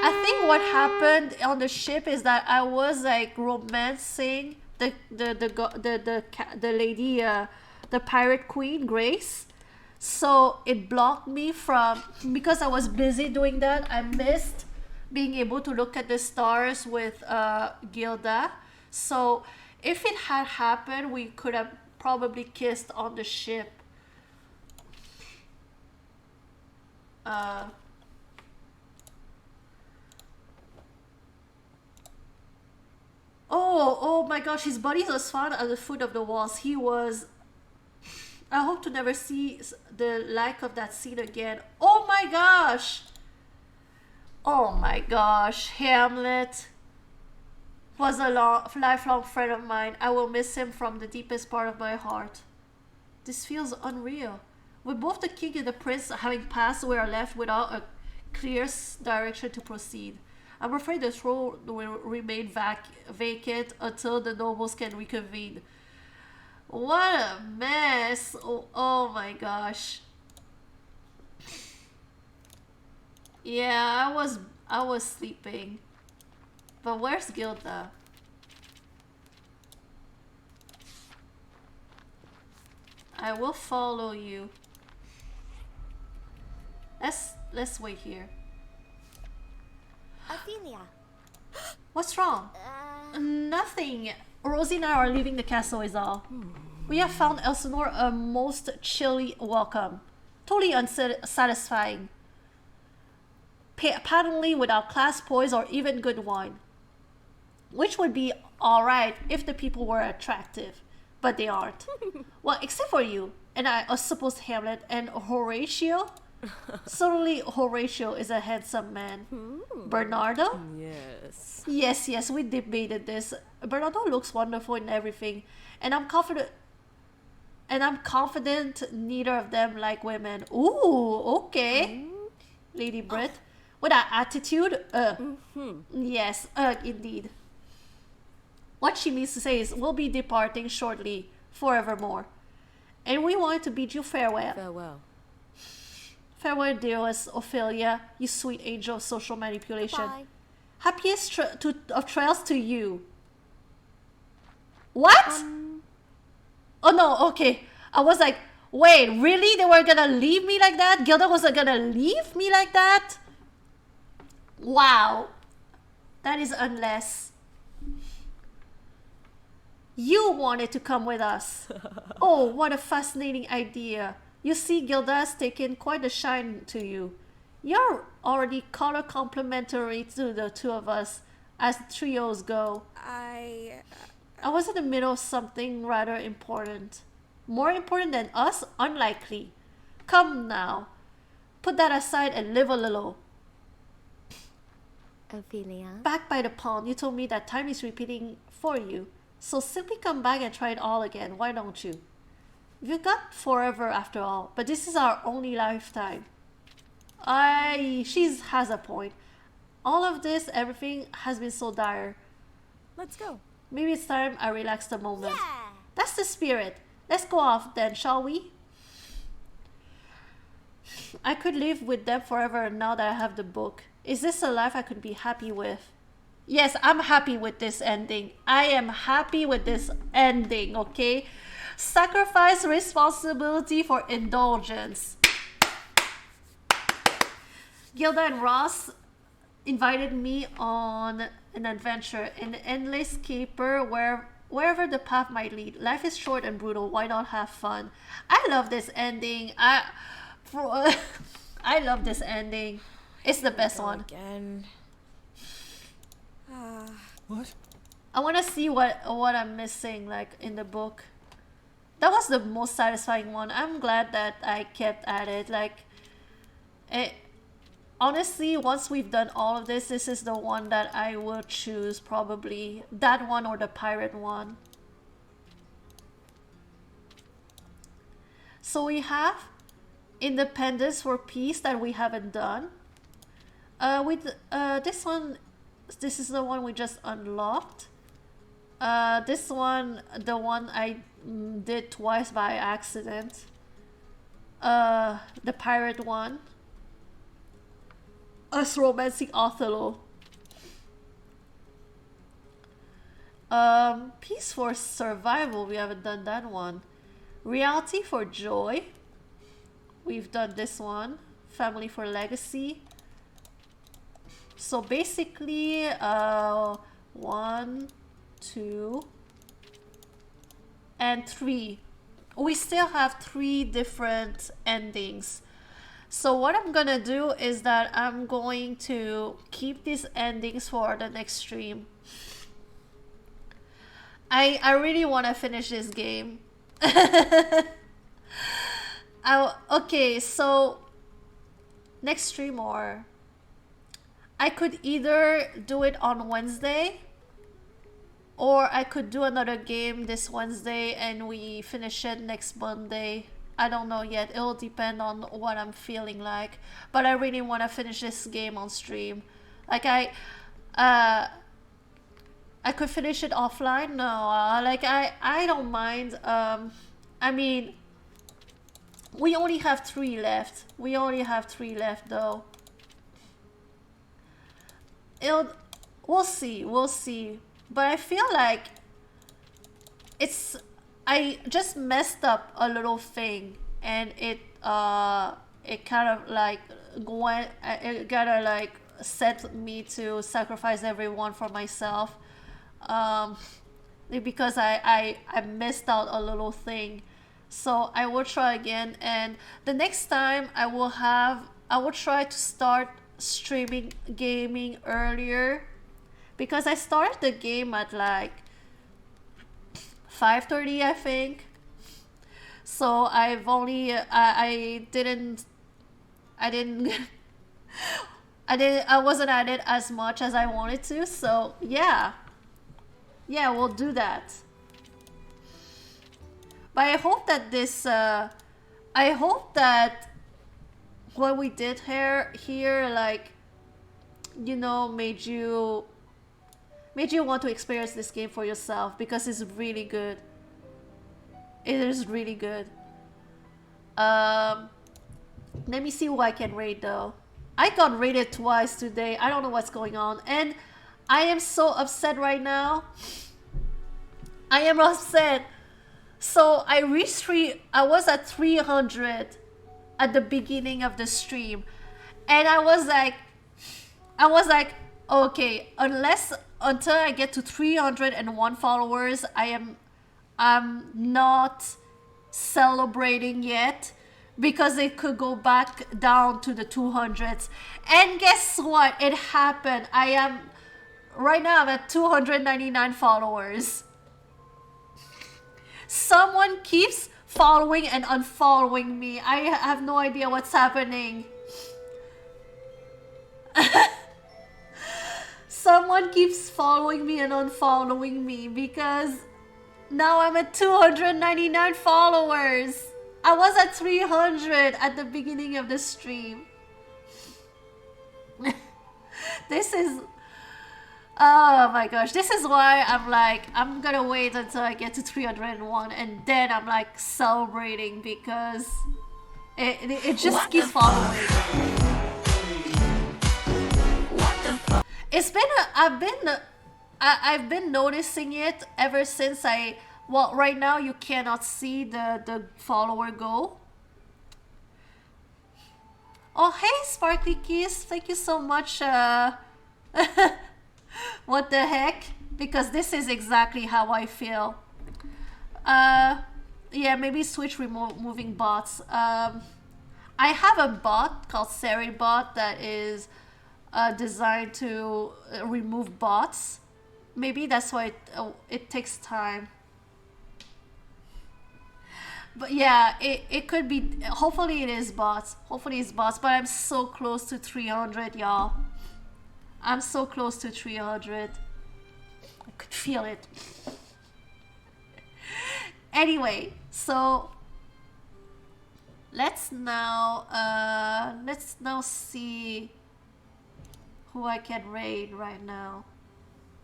I think what happened on the ship is that I was like romancing the lady, the pirate queen Grace. So it blocked me from, because I was busy doing that. I missed being able to look at the stars with Gilda. So if it had happened, we could have probably kissed on the ship. Oh my gosh, his body was found at the foot of the walls. He was... I hope to never see the like of that scene again. Oh my gosh! Oh my gosh, Hamlet was a lifelong friend of mine. I will miss him from the deepest part of my heart. This feels unreal. With both the king and the prince having passed, we are left without a clear direction to proceed. I'm afraid the throne will remain vacant until the nobles can reconvene. What a mess! Oh my gosh. Yeah, I was sleeping. But where's Gilda? I will follow you. Let's wait here. Ophelia. What's wrong? Nothing. Rosie and I are leaving the castle is all. We have found Elsinore a most chilly welcome. Totally unsatisfying. Patently without class, poise, or even good wine. Which would be alright if the people were attractive. But they aren't. Well, except for you. And I suppose Hamlet and Horatio. Certainly Horatio is a handsome man. Bernardo? Yes. Yes, we debated this. Bernardo looks wonderful in everything. And I'm confident neither of them like women. Ooh, okay. Lady Britt. With that attitude, yes, indeed. What she means to say is, we'll be departing shortly, forevermore. And we want to bid you farewell. Farewell. Farewell, dearest Ophelia, you sweet angel of social manipulation. Goodbye. Happiest of trails to you. What? Oh no, okay. I was like, wait, really? They were gonna leave me like that? Gilda wasn't gonna leave me like that? Wow. That is unless you wanted to come with us. Oh, what a fascinating idea. You see, Gilda has taken quite a shine to you. You're already color complementary to the two of us, as trios go. I was in the middle of something rather important. More important than us? Unlikely. Come now. Put that aside and live a little. Ophelia. Back by the pond, you told me that time is repeating for you. So simply come back and try it all again. Why don't you? We've got forever after all, but this is our only lifetime. She has a point. All of this, everything has been so dire. Let's go. Maybe it's time I relaxed a moment. Yeah. That's the spirit. Let's go off then, shall we? I could live with them forever now that I have the book. Is this a life I could be happy with? Yes, I'm happy with this ending. I am happy with this ending, okay? Sacrifice responsibility for indulgence. Gilda and Ross invited me on an adventure, an endless caper wherever the path might lead. Life is short and brutal. Why not have fun? I love this ending. I I love this ending. It's the best one. Again. What? I want to see what I'm missing, like, in the book. That was the most satisfying one. I'm glad that I kept at it. Like, honestly, once we've done all of this, this is the one that I will choose, probably. That one or the pirate one. So we have Independence for Peace that we haven't done. This one, this is the one we just unlocked. This one, the one I did twice by accident. The pirate one. Us romancing Othello. Peace for Survival, we haven't done that one. Reality for Joy, we've done this one. Family for Legacy. So basically, 1, 2, and 3. We still have 3 different endings. So what I'm gonna do is that I'm going to keep these endings for the next stream. I really want to finish this game. Okay, so next stream, or I could either do it on Wednesday, or I could do another game this Wednesday and we finish it next Monday. I don't know yet. It'll depend on what I'm feeling like. But I really want to finish this game on stream. Like I could finish it offline. No, like I don't mind. I mean, we only have 3 left. We only have 3 left though. We'll see. We'll see. But I feel like I just messed up a little thing, and it kind of like it gotta like set me to sacrifice everyone for myself, because I missed out a little thing. So I will try again, and the next time I will try to start streaming gaming earlier, because I started the game at like 5:30, I think. So I've only I wasn't at it as much as I wanted to. So yeah, we'll do that. But I hope that what we did here, like, you know, made you want to experience this game for yourself, because it's really good. It is really good. Let me see who I can rate though. I got rated twice today. I don't know what's going on, and I am so upset right now. I am upset. So I was at 300 at the beginning of the stream, and I was like, okay, until I get to 301 followers, I'm not celebrating yet, because it could go back down to the 200s. And guess what? It happened. Right now I'm at 299 followers. Someone keeps following and unfollowing me. I have no idea what's happening. Someone keeps following me and unfollowing me, because now I'm at 299 followers. I was at 300 at the beginning of the stream. This is... Oh my gosh, this is why I'm like, I'm gonna wait until I get to 301, and then I'm like celebrating, because it just keeps following. It's been I've been noticing it ever since well, right now you cannot see the follower go. Oh, hey Sparkly Keys, thank you so much. What the heck? Because this is exactly how I feel. Yeah, maybe switch removing bots. I have a bot called SeriBot that is designed to remove bots. Maybe that's why it takes time. But yeah, it could be. Hopefully it is bots. Hopefully it's bots. But I'm so close to 300, y'all. I'm so close to 300. I could feel it. Anyway, so let's now see who I can raid right now.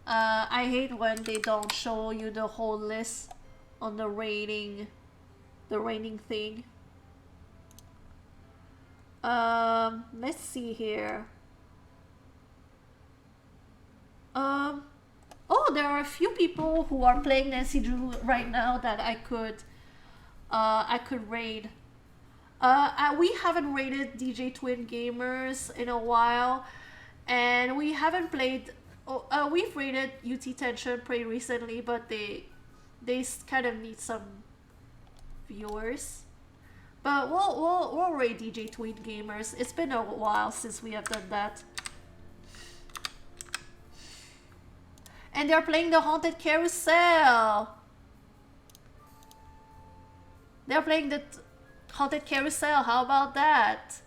I hate when they don't show you the whole list on the rating thing. Let's see here. Oh, there are a few people who are playing Nancy Drew right now that I could raid. We haven't raided DJ Twin Gamers in a while, and we haven't played. We've raided UT Tension pretty recently, but they kind of need some viewers. But we'll raid DJ Twin Gamers. It's been a while since we have done that. And they're playing the Haunted Carousel. They're playing the Haunted Carousel. How about that?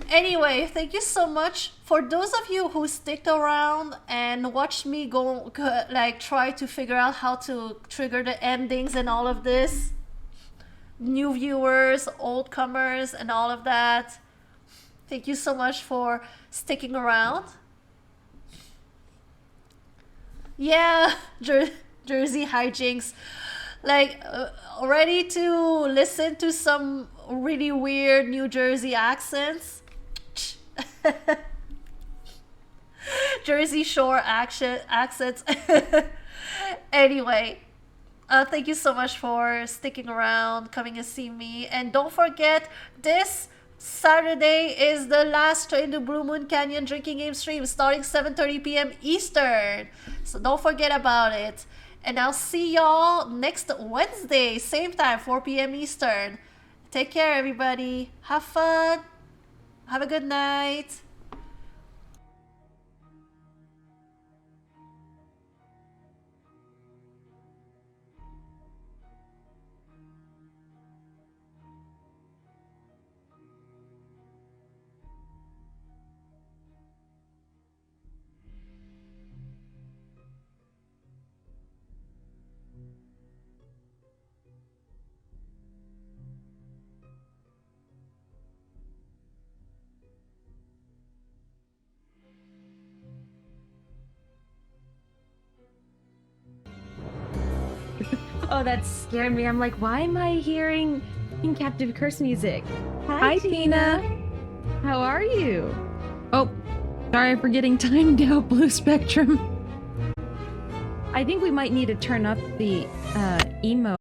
Anyway, thank you so much for those of you who sticked around and watched me go like try to figure out how to trigger the endings and all of this. New viewers, old comers, and all of that. Thank you so much for sticking around. Yeah, Jersey hijinks. Like, ready to listen to some really weird New Jersey accents? Jersey Shore accents. Anyway, thank you so much for sticking around, coming and see me. And don't forget, this Saturday is the last Train to Blue Moon Canyon drinking game stream starting 7:30 p.m. Eastern. So don't forget about it. And I'll see y'all next Wednesday, same time, 4 p.m. Eastern. Take care, everybody. Have fun. Have a good night. Oh, that scared me. I'm like, why am I hearing Captive Curse music? Hi, Tina. How are you? Oh, sorry for getting timed out, Blue Spectrum. I think we might need to turn up the emo.